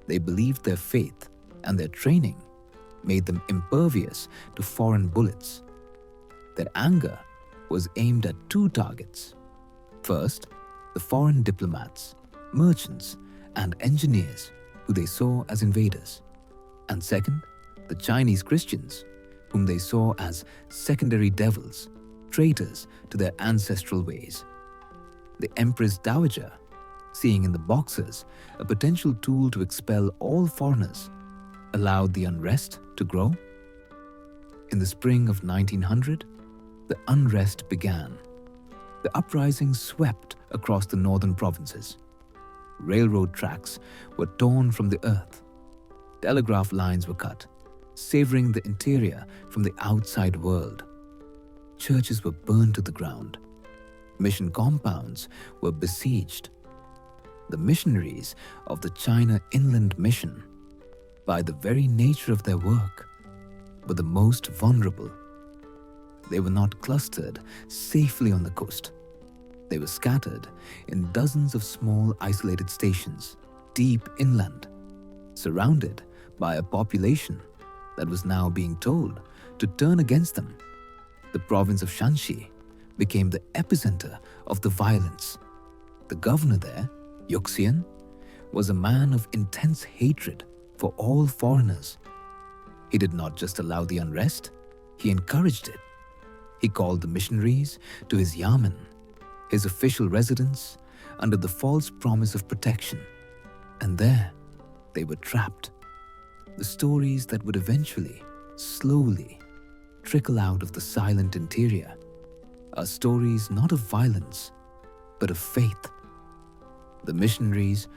They believed their faith and their training made them impervious to foreign bullets. Their anger was aimed at two targets. First, the foreign diplomats, merchants, and engineers who they saw as invaders. And second, the Chinese Christians, whom they saw as secondary devils, traitors to their ancestral ways. The Empress Dowager, seeing in the Boxers a potential tool to expel all foreigners, allowed the unrest to grow. In the spring of 1900, the unrest began. The uprising swept across the northern provinces. Railroad tracks were torn from the earth. Telegraph lines were cut, severing the interior from the outside world. Churches were burned to the ground. Mission compounds were besieged. The missionaries of the China Inland Mission, by the very nature of their work, were the most vulnerable. They were not clustered safely on the coast. They were scattered in dozens of small isolated stations, deep inland, surrounded by a population that was now being told to turn against them. The province of Shanxi became the epicenter of the violence. The governor there, Hudson, was a man of intense hatred for all foreigners. He did not just allow the unrest, he encouraged it. He called the missionaries to his yamen, his official residence, under the false promise of protection. And there, they were trapped. The stories that would eventually, slowly, trickle out of the silent interior are stories not of violence, but of faith. The missionaries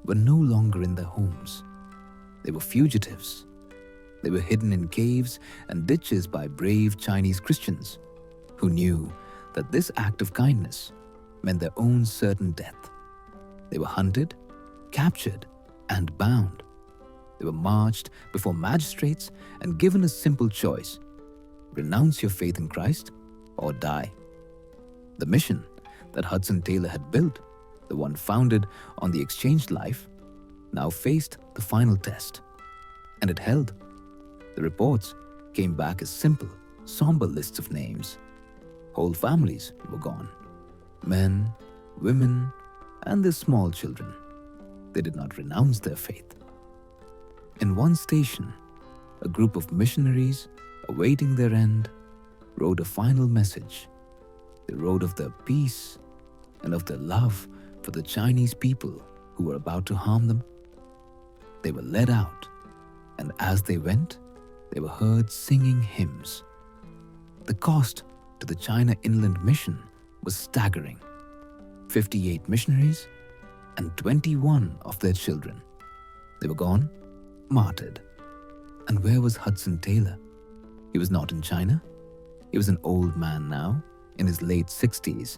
were no longer in their homes. They were fugitives. They were hidden in caves and ditches by brave Chinese Christians who knew that this act of kindness meant their own certain death. They were hunted, captured, and bound. They were marched before magistrates and given a simple choice: renounce your faith in Christ or die. The mission that Hudson Taylor had built, the one founded on the exchanged life, now faced the final test. And it held. The reports came back as simple, somber lists of names. Whole families were gone. Men, women, and their small children. They did not renounce their faith. In one station, a group of missionaries awaiting their end wrote a final message. They wrote of their peace and of their love for the Chinese people who were about to harm them. They were led out, and as they went, they were heard singing hymns. The cost to the China Inland Mission was staggering: 58 missionaries and 21 of their children. They were gone, martyred. And where was Hudson Taylor? He was not in China. He was an old man now, in his late 60s.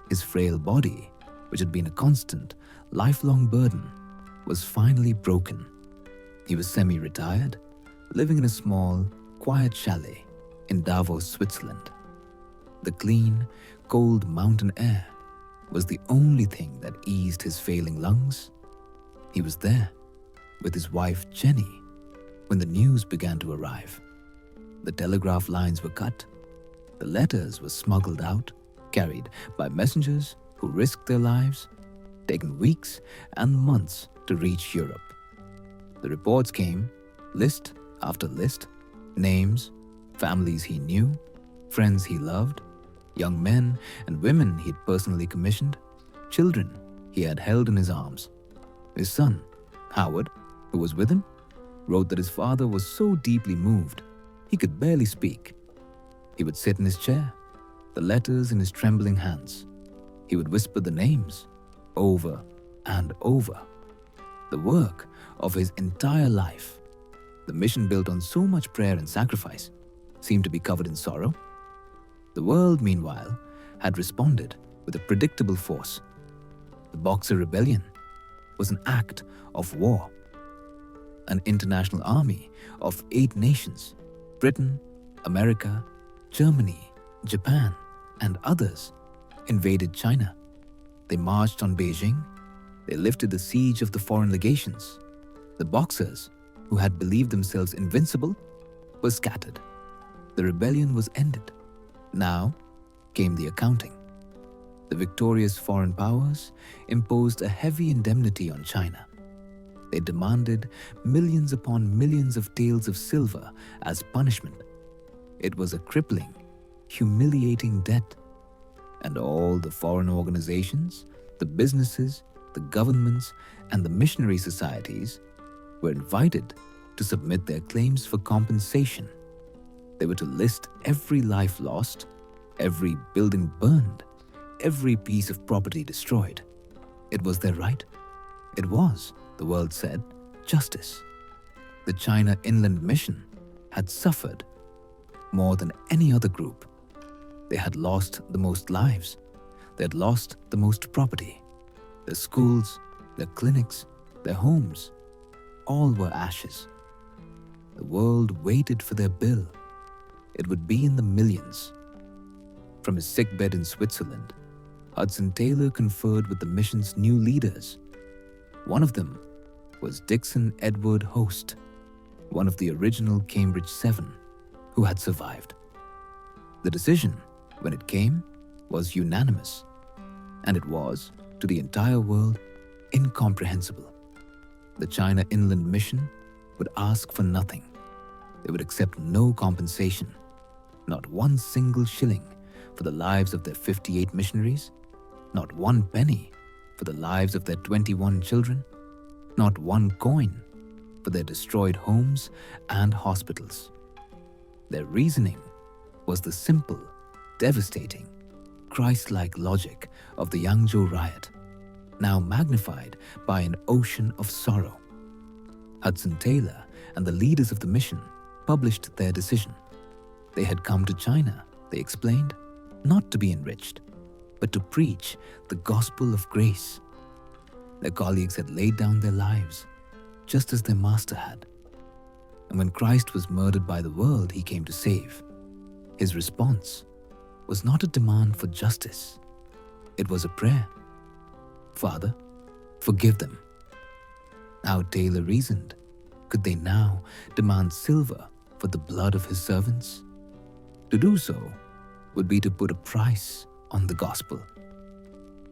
His frail body, which had been a constant, lifelong burden, was finally broken. He was semi-retired, living in a small, quiet chalet in Davos, Switzerland. The clean, cold mountain air was the only thing that eased his failing lungs. He was there with his wife Jenny when the news began to arrive. The telegraph lines were cut. The letters were smuggled out, carried by messengers who risked their lives, taken weeks and months to reach Europe. The reports came, list after list, names, families he knew, friends he loved, young men and women he had personally commissioned, children he had held in his arms. His son, Howard, who was with him, wrote that his father was so deeply moved he could barely speak. He would sit in his chair, the letters in his trembling hands. He would whisper the names over and over. The work of his entire life, the mission built on so much prayer and sacrifice, seemed to be covered in sorrow. The world, meanwhile, had responded with a predictable force. The Boxer Rebellion was an act of war. An international army of 8 nations, Britain, America, Germany, Japan, and others, invaded China. They marched on Beijing. They lifted the siege of the foreign legations. The Boxers, who had believed themselves invincible, were scattered. The rebellion was ended. Now came the accounting. The victorious foreign powers imposed a heavy indemnity on China. They demanded millions upon millions of taels of silver as punishment. It was a crippling, humiliating debt. And all the foreign organizations, the businesses, the governments, and the missionary societies were invited to submit their claims for compensation. They were to list every life lost, every building burned, every piece of property destroyed. It was their right. It was, the world said, justice. The China Inland Mission had suffered more than any other group. They had lost the most lives. They had lost the most property. Their schools, their clinics, their homes, all were ashes. The world waited for their bill. It would be in the millions. From his sickbed in Switzerland, Hudson Taylor conferred with the mission's new leaders. One of them was Dixon Edward Host, one of the original Cambridge 7, who had survived. The decision, when it came, was unanimous, and it was, to the entire world, incomprehensible. The China Inland Mission would ask for nothing. They would accept no compensation, not one single shilling for the lives of their 58 missionaries, not one penny for the lives of their 21 children, not one coin for their destroyed homes and hospitals. Their reasoning was the simple, devastating, Christ-like logic of the Yangzhou riot, now magnified by an ocean of sorrow. Hudson Taylor and the leaders of the mission published their decision. They had come to China, they explained, not to be enriched, but to preach the gospel of grace. Their colleagues had laid down their lives, just as their master had. And when Christ was murdered by the world he came to save, his response was not a demand for justice. It was a prayer. Father, forgive them. How Taylor reasoned, could they now demand silver for the blood of his servants? To do so would be to put a price on the gospel.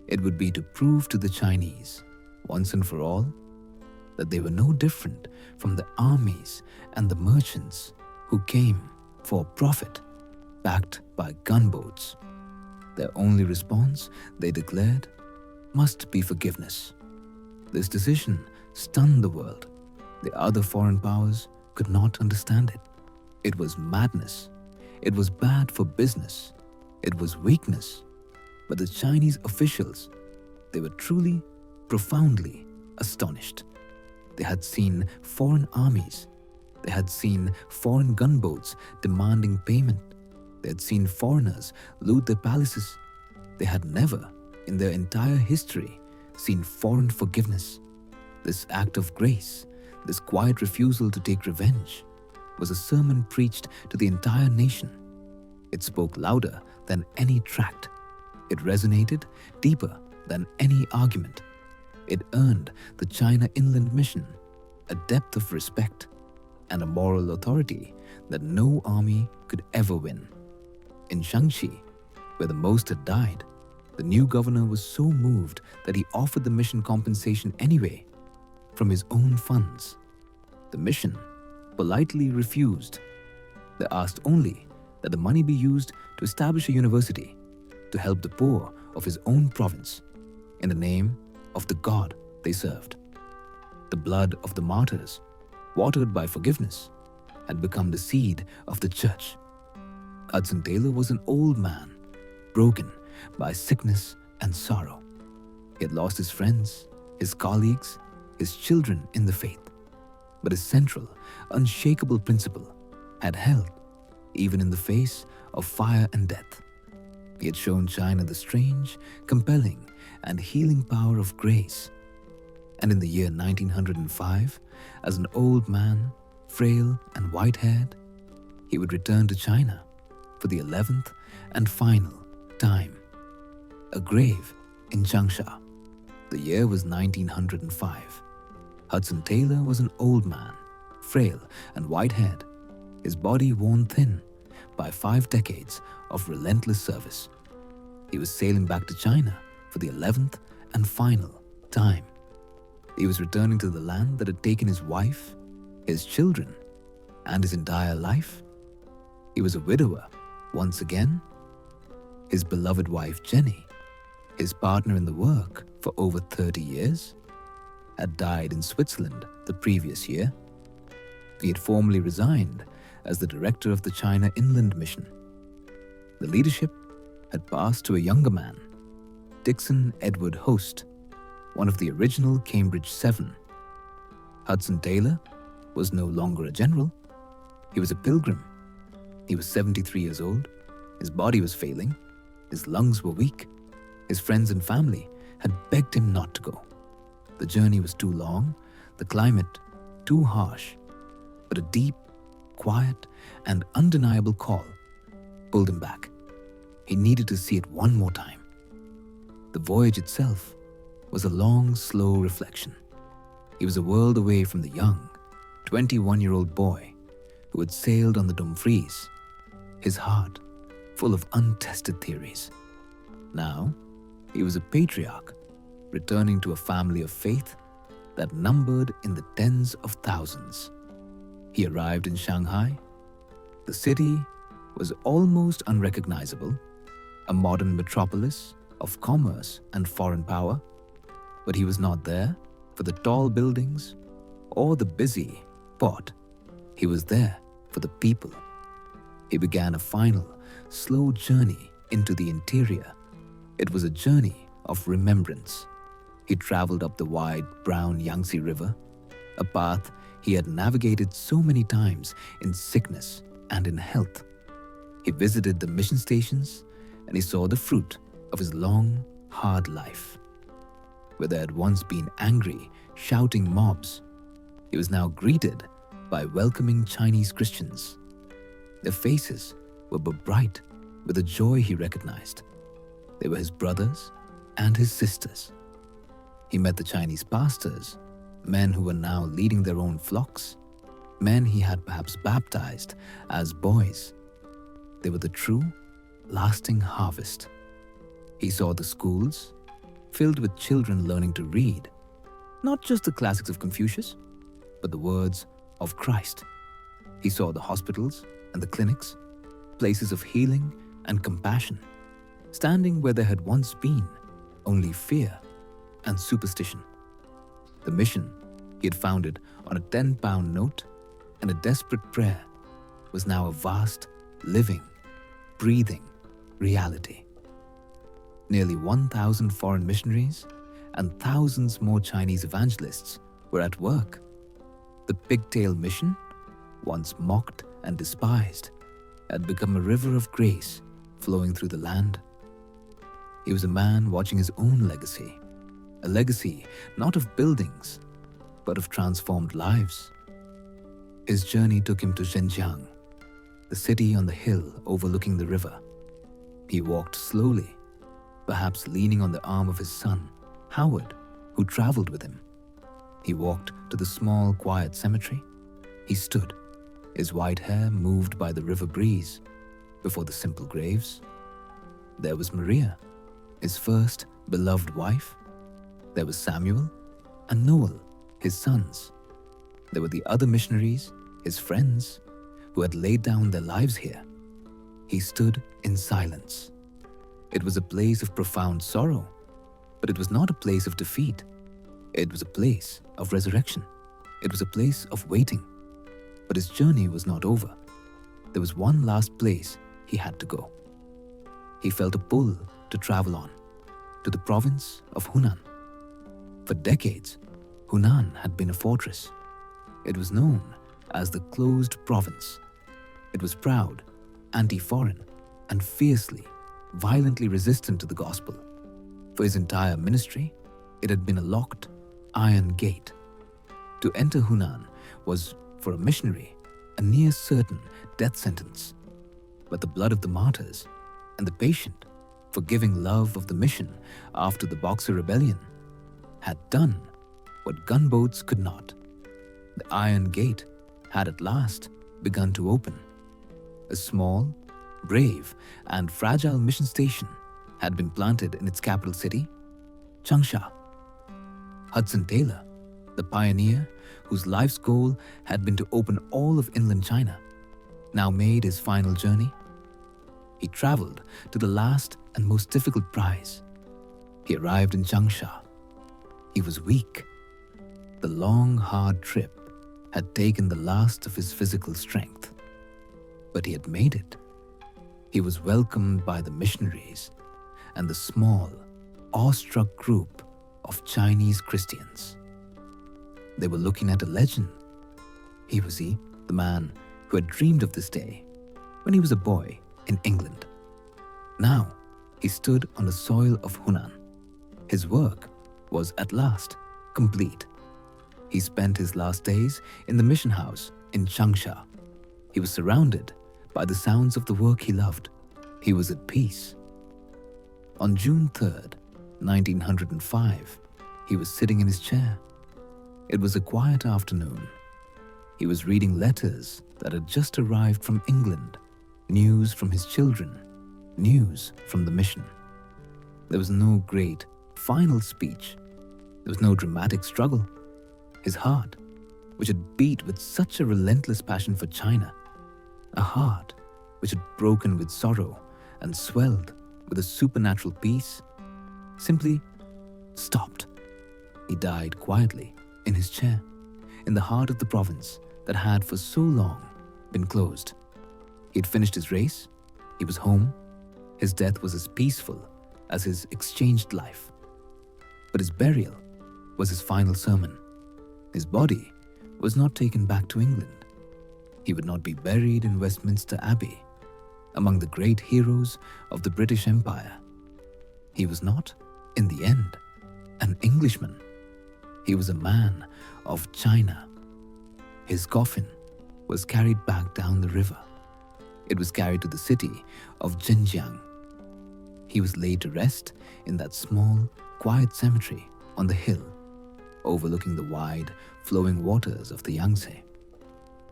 It would be to prove to the Chinese, once and for all, that they were no different from the armies and the merchants who came for profit, backed by gunboats. Their only response, they declared, must be forgiveness. This decision stunned the world. The other foreign powers could not understand it. It was madness. It was bad for business. It was weakness. But the Chinese officials, they were truly, profoundly astonished. They had seen foreign armies. They had seen foreign gunboats demanding payment. They had seen foreigners loot their palaces. They had never, in their entire history, seen foreign forgiveness. This act of grace, this quiet refusal to take revenge, was a sermon preached to the entire nation. It spoke louder than any tract. It resonated deeper than any argument. It earned the China Inland Mission a depth of respect and a moral authority that no army could ever win. In Shaanxi, where the most had died, the new governor was so moved that he offered the mission compensation anyway, from his own funds. The mission politely refused. They asked only that the money be used to establish a university to help the poor of his own province in the name of the God they served. The blood of the martyrs, watered by forgiveness, had become the seed of the church. Hudson Taylor was an old man, broken by sickness and sorrow. He had lost his friends, his colleagues, his children in the faith. But his central, unshakable principle had held even in the face of fire and death. He had shown China the strange, compelling, and healing power of grace. And in the year 1905, as an old man, frail and white-haired, he would return to China for the 11th and final time. A grave in Changsha. The year was 1905. Hudson Taylor was an old man, frail and white-haired, his body worn thin by 5 decades of relentless service. He was sailing back to China for the 11th and final time. He was returning to the land that had taken his wife, his children, and his entire life. He was a widower once again. His beloved wife Jenny, his partner in the work for over 30 years, had died in Switzerland the previous year. He had formally resigned as the director of the China Inland Mission. The leadership had passed to a younger man, Dixon Edward Host, one of the original Cambridge 7. Hudson Taylor was no longer a general. He was a pilgrim. He was 73 years old. His body was failing. His lungs were weak. His friends and family had begged him not to go. The journey was too long, the climate too harsh, but a deep, quiet, and undeniable call pulled him back. He needed to see it one more time. The voyage itself was a long, slow reflection. He was a world away from the young, 21-year-old boy who had sailed on the Dumfries, his heart full of untested theories. Now, he was a patriarch, returning to a family of faith that numbered in the tens of thousands. He arrived in Shanghai. The city was almost unrecognizable, a modern metropolis of commerce and foreign power, but he was not there for the tall buildings or the busy port. He was there for the people. He began a final, slow journey into the interior. It was a journey of remembrance. He traveled up the wide, brown Yangtze River, a path he had navigated so many times in sickness and in health. He visited the mission stations, and he saw the fruit of his long, hard life. Where there had once been angry, shouting mobs, he was now greeted by welcoming Chinese Christians. Their faces were bright with a joy he recognized. They were his brothers and his sisters. He met the Chinese pastors, men who were now leading their own flocks, men he had perhaps baptized as boys. They were the true, lasting harvest. He saw the schools filled with children learning to read, not just the classics of Confucius, but the words of Christ. He saw the hospitals and the clinics, places of healing and compassion, standing where there had once been only fear and superstition. The mission he had founded on a 10-pound note and a desperate prayer was now a vast, living, breathing reality. Nearly 1,000 foreign missionaries and thousands more Chinese evangelists were at work. The pigtail mission, once mocked and despised, had become a river of grace flowing through the land. He was a man watching his own legacy, a legacy not of buildings, but of transformed lives. His journey took him to Zhenjiang, the city on the hill overlooking the river. He walked slowly, perhaps leaning on the arm of his son, Howard, who traveled with him. He walked to the small, quiet cemetery. He stood, his white hair moved by the river breeze, before the simple graves. There was Maria, his first beloved wife. There was Samuel and Noel, his sons. There were the other missionaries, his friends, who had laid down their lives here. He stood in silence. It was a place of profound sorrow, but it was not a place of defeat. It was a place of resurrection. It was a place of waiting. But his journey was not over. There was one last place he had to go. He felt a pull to travel on, to the province of Hunan. For decades, Hunan had been a fortress. It was known as the closed province. It was proud, anti-foreign, and fiercely, violently resistant to the gospel. For his entire ministry, it had been a locked, iron gate. To enter Hunan was, for a missionary, a near certain death sentence. But the blood of the martyrs and the patient, forgiving love of the mission after the Boxer Rebellion had done what gunboats could not. The iron gate had at last begun to open. A small, brave, and fragile mission station had been planted in its capital city, Changsha. Hudson Taylor, the pioneer whose life's goal had been to open all of inland China, now made his final journey. He traveled to the last and most difficult prize. He arrived in Changsha. He was weak. The long, hard trip had taken the last of his physical strength. But he had made it. He was welcomed by the missionaries and the small, awestruck group of Chinese Christians. They were looking at a legend. He was the man who had dreamed of this day when he was a boy in England. Now, he stood on the soil of Hunan. His work was at last complete. He spent his last days in the mission house in Changsha. He was surrounded by the sounds of the work he loved. He was at peace. On June 3rd, 1905, he was sitting in his chair. It was a quiet afternoon. He was reading letters that had just arrived from England, news from his children, news from the mission. There was no great final speech. There was no dramatic struggle. His heart, which had beat with such a relentless passion for China, a heart which had broken with sorrow and swelled with a supernatural peace, simply stopped. He died quietly in his chair, in the heart of the province that had for so long been closed. He had finished his race. He was home. His death was as peaceful as his exchanged life. But his burial was his final sermon. His body was not taken back to England. He would not be buried in Westminster Abbey among the great heroes of the British Empire. He was not, in the end, an Englishman. He was a man of China. His coffin was carried back down the river. It was carried to the city of Zhenjiang. He was laid to rest in that small, quiet cemetery on the hill overlooking the wide, flowing waters of the Yangtze.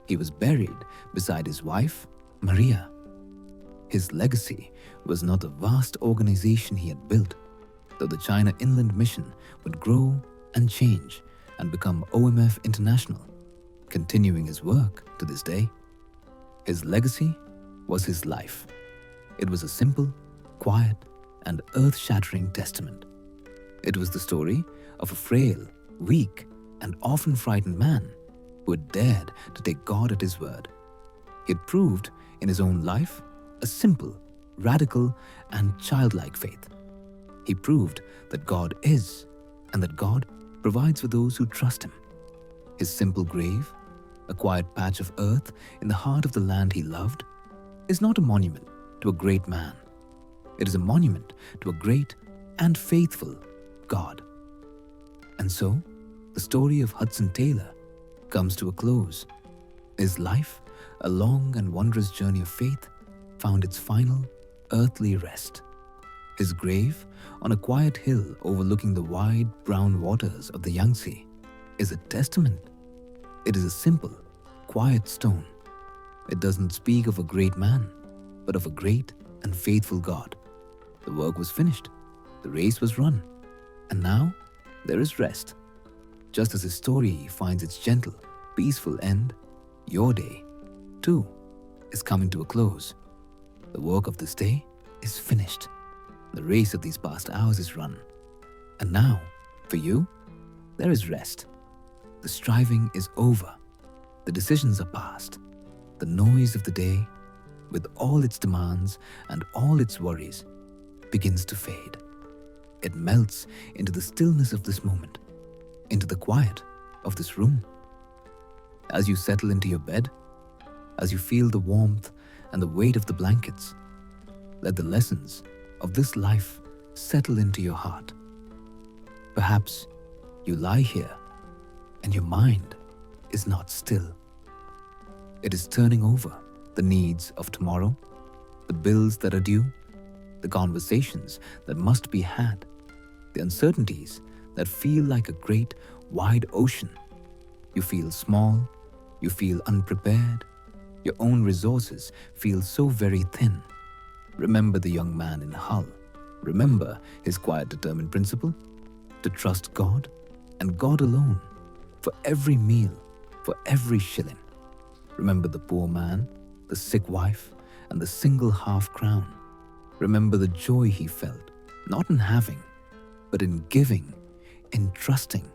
He was buried beside his wife, Maria. His legacy was not the vast organization he had built, though the China Inland Mission would grow and change and become OMF International, continuing his work to this day. His legacy was his life. It was a simple, quiet, and earth-shattering testament. It was the story of a frail, weak, and often frightened man who had dared to take God at his word. He had proved in his own life a simple, radical, and childlike faith. He proved that God is, and that God provides for those who trust him. His simple grave, a quiet patch of earth in the heart of the land he loved, is not a monument to a great man. It is a monument to a great and faithful God. And so, the story of Hudson Taylor comes to a close. His life, a long and wondrous journey of faith, found its final earthly rest. His grave, on a quiet hill overlooking the wide brown waters of the Yangtze, is a testament. It is a simple, quiet stone. It doesn't speak of a great man, but of a great and faithful God. The work was finished. The race was run. And now, there is rest. Just as his story finds its gentle, peaceful end, your day, too, is coming to a close. The work of this day is finished. The race of these past hours is run. And now, for you, there is rest. The striving is over. The decisions are past. The noise of the day, with all its demands and all its worries, begins to fade. It melts into the stillness of this moment, into the quiet of this room. As you settle into your bed, as you feel the warmth and the weight of the blankets, let the lessons of this life settle into your heart. Perhaps you lie here and your mind is not still. It is turning over the needs of tomorrow, the bills that are due, the conversations that must be had, the uncertainties that feel like a great, wide ocean. You feel small, you feel unprepared, your own resources feel so very thin. Remember the young man in Hull. Remember his quiet, determined principle to trust God and God alone for every meal, for every shilling. Remember the poor man, the sick wife, and the single half-crown. Remember the joy he felt, not in having, but in giving, in trusting.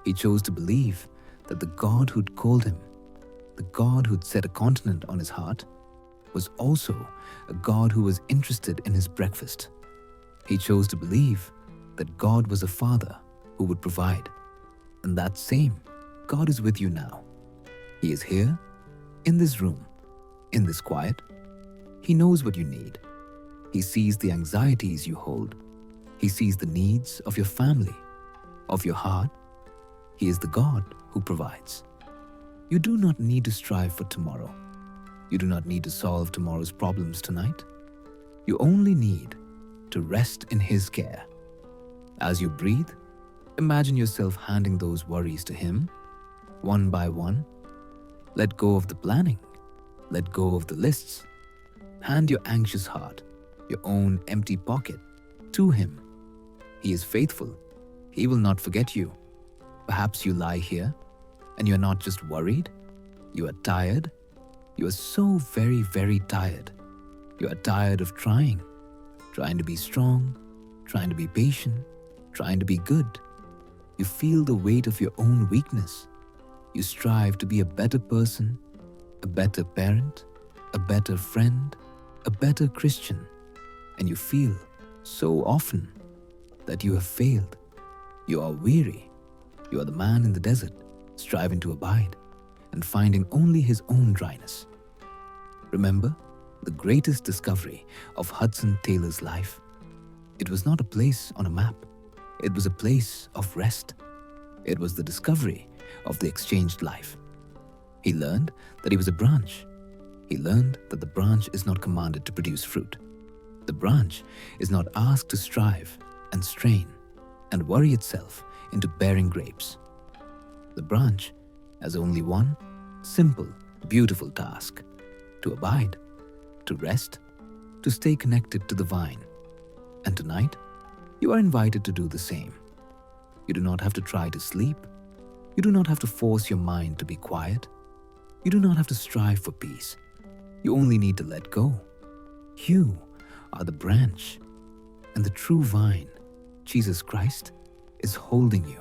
He chose to believe that the God who'd called him, the God who'd set a continent on his heart, was also a God who was interested in his breakfast. He chose to believe that God was a father who would provide. And that same God is with you now. He is here, in this room, in this quiet. He knows what you need. He sees the anxieties you hold. He sees the needs of your family, of your heart. He is the God who provides. You do not need to strive for tomorrow. You do not need to solve tomorrow's problems tonight. You only need to rest in His care. As you breathe, imagine yourself handing those worries to Him, one by one. Let go of the planning. Let go of the lists. Hand your anxious heart, your own empty pocket, to Him He is faithful. He will not forget you. Perhaps you lie here and you are not just worried, you are tired. You are so very, very tired. You are tired of trying to be strong, trying to be patient, trying to be good. You feel the weight of your own weakness. You strive to be a better person, a better parent, a better friend, a better Christian, and you feel so often that you have failed. You are weary. You are the man in the desert, striving to abide and finding only his own dryness. Remember the greatest discovery of Hudson Taylor's life? It was not a place on a map. It was a place of rest. It was the discovery of the exchanged life. He learned that he was a branch. He learned that the branch is not commanded to produce fruit. The branch is not asked to strive and strain and worry itself into bearing grapes. The branch has only one simple, beautiful task: to abide, to rest, to stay connected to the vine. And tonight, you are invited to do the same. You do not have to try to sleep. You do not have to force your mind to be quiet. You do not have to strive for peace. You only need to let go. You are the branch, and the true vine, Jesus Christ, is holding you.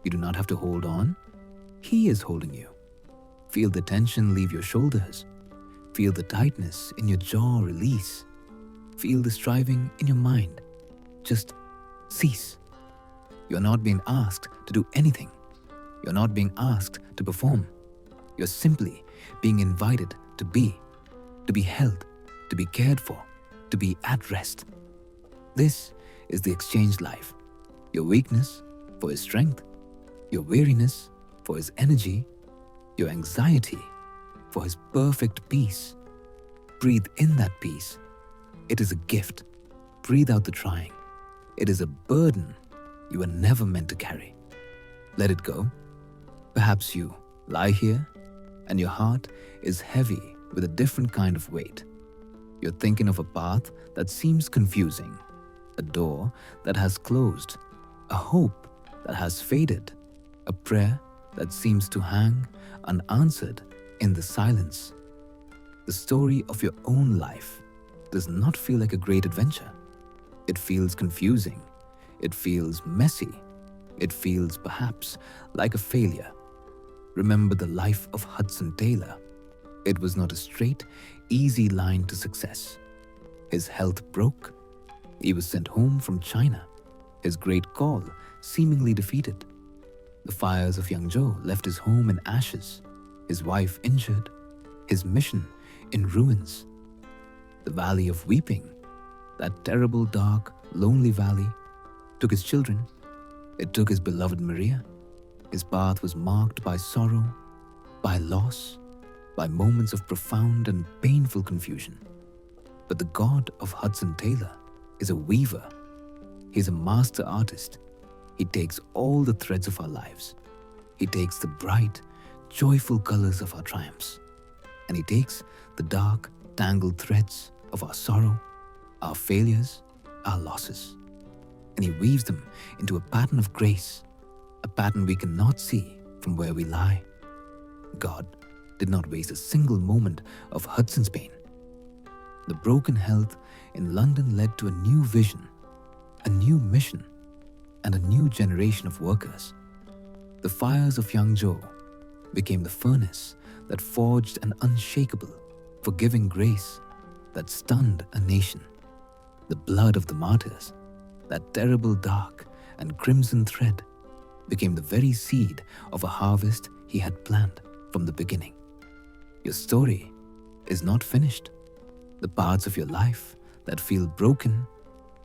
You do not have to hold on. He is holding you. Feel the tension leave your shoulders. Feel the tightness in your jaw release. Feel the striving in your mind just cease. You are not being asked to do anything. You are not being asked to perform. You are simply being invited to be held, to be cared for, to be at rest. This is the exchanged life. Your weakness for his strength, your weariness for his energy, your anxiety for his perfect peace. Breathe in that peace. It is a gift. Breathe out the trying. It is a burden you were never meant to carry. Let it go. Perhaps you lie here and your heart is heavy with a different kind of weight. You're thinking of a path that seems confusing, a door that has closed, a hope that has faded, a prayer that seems to hang unanswered in the silence. The story of your own life does not feel like a great adventure. It feels confusing. It feels messy. It feels perhaps like a failure. Remember the life of Hudson Taylor. It was not a straight, easy line to success. His health broke. He was sent home from China, his great call seemingly defeated. The fires of Yangzhou left his home in ashes, his wife injured, his mission in ruins. The valley of weeping, that terrible, dark, lonely valley, took his children. It took his beloved Maria. His path was marked by sorrow, by loss, by moments of profound and painful confusion. But the God of Hudson Taylor is a weaver. He's a master artist. He takes all the threads of our lives. He takes the bright, joyful colors of our triumphs. And he takes the dark, tangled threads of our sorrow, our failures, our losses. And he weaves them into a pattern of grace, a pattern we cannot see from where we lie. God did not waste a single moment of Hudson's pain. The broken health in London led to a new vision, a new mission, and a new generation of workers. The fires of Yangzhou became the furnace that forged an unshakable, forgiving grace that stunned a nation. The blood of the martyrs, that terrible dark and crimson thread, became the very seed of a harvest he had planned from the beginning. Your story is not finished. The parts of your life that feel broken,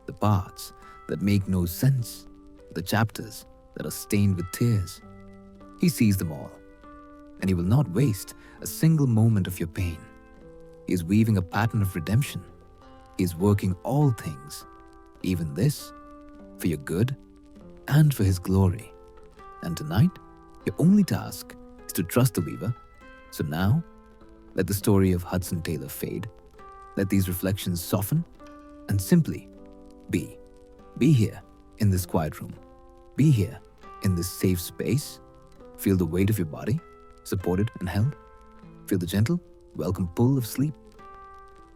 the parts that make no sense, the chapters that are stained with tears, he sees them all, and he will not waste a single moment of your pain. He is weaving a pattern of redemption. He is working all things, even this, for your good and for his glory. And tonight, your only task is to trust the weaver. So now, let the story of Hudson Taylor fade. Let these reflections soften and simply be. Be here in this quiet room. Be here in this safe space. Feel the weight of your body, supported and held. Feel the gentle, welcome pull of sleep.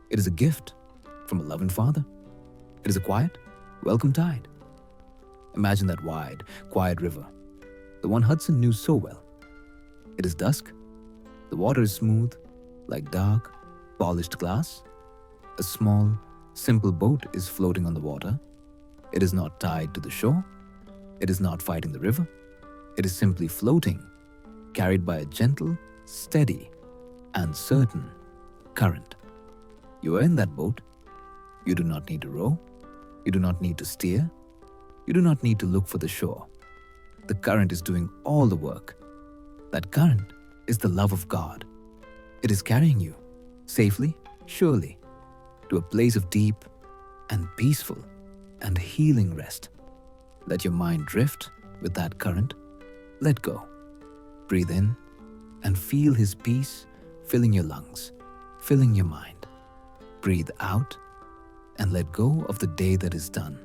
It is a gift from a loving Father. It is a quiet, welcome tide. Imagine that wide, quiet river, the one Hudson knew so well. It is dusk. The water is smooth, like dark, polished glass. A small, simple boat is floating on the water. It is not tied to the shore. It is not fighting the river. It is simply floating, carried by a gentle, steady, and certain current. You are in that boat. You do not need to row. You do not need to steer. You do not need to look for the shore. The current is doing all the work. That current is the love of God. It is carrying you safely, surely, to a place of deep and peaceful and healing rest. Let your mind drift with that current. Let go. Breathe in and feel His peace filling your lungs, filling your mind. Breathe out and let go of the day that is done.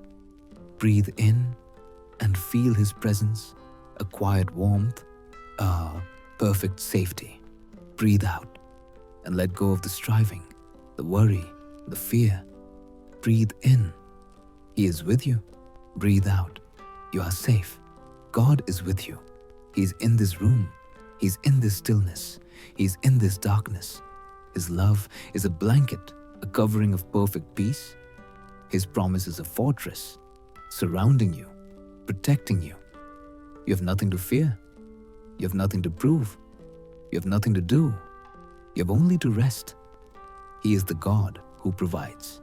Breathe in and feel His presence, a quiet warmth, a perfect safety. Breathe out and let go of the striving, the worry, the fear. Breathe in. He is with you. Breathe out. You are safe. God is with you. He's in this room. He's in this stillness. He's in this darkness. His love is a blanket, a covering of perfect peace. His promise is a fortress, surrounding you, protecting you. You have nothing to fear. You have nothing to prove. You have nothing to do. You have only to rest. He is the God who provides.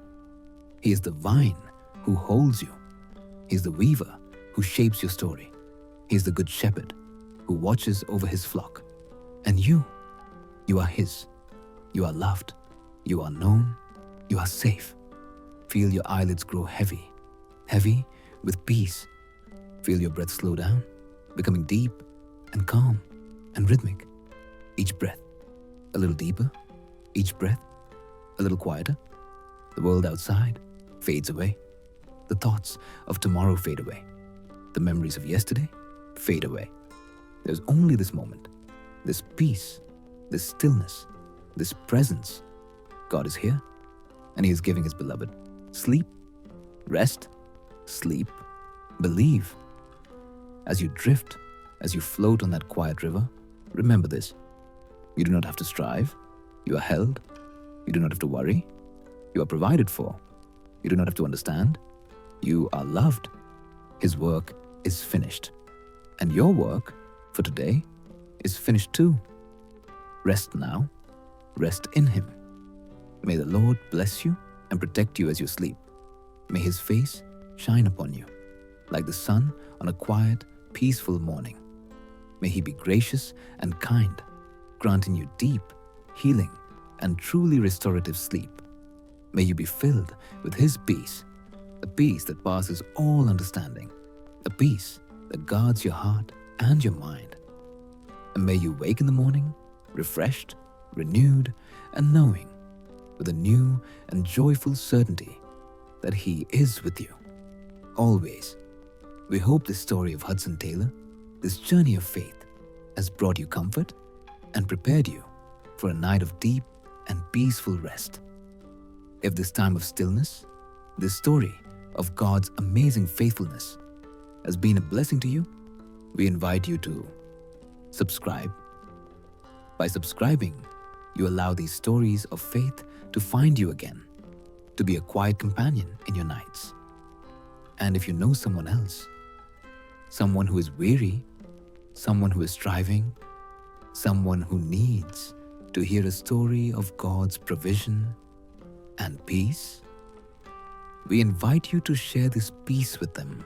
He is the vine who holds you. He is the weaver who shapes your story. He is the good shepherd who watches over his flock. And you are His. You are loved. You are known. You are safe. Feel your eyelids grow heavy, heavy with peace. Feel your breath slow down, becoming deep and calm and rhythmic. Each breath a little deeper, each breath a little quieter. The world outside fades away. The thoughts of tomorrow fade away. The memories of yesterday fade away. There's only this moment, this peace, this stillness, this presence. God is here, and He is giving His beloved sleep, rest, sleep, believe. As you drift, as you float on that quiet river, remember this. You do not have to strive. You are held. You do not have to worry. You are provided for. You do not have to understand. You are loved. His work is finished. And your work for today is finished too. Rest now. Rest in Him. May the Lord bless you and protect you as you sleep. May His face shine upon you like the sun on a quiet, peaceful morning. May He be gracious and kind, granting you deep, healing, and truly restorative sleep. May you be filled with His peace, a peace that passes all understanding, a peace that guards your heart and your mind. And may you wake in the morning refreshed, renewed, and knowing with a new and joyful certainty that He is with you, always. We hope this story of Hudson Taylor, this journey of faith, has brought you comfort and prepared you for a night of deep and peaceful rest. If this time of stillness, this story of God's amazing faithfulness, has been a blessing to you, we invite you to subscribe. By subscribing, you allow these stories of faith to find you again, to be a quiet companion in your nights. And if you know someone else, someone who is weary, someone who is striving, someone who needs to hear a story of God's provision and peace, we invite you to share this peace with them.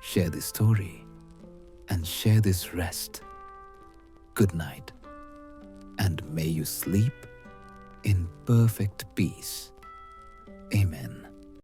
Share this story and share this rest. Good night, and may you sleep in perfect peace. Amen.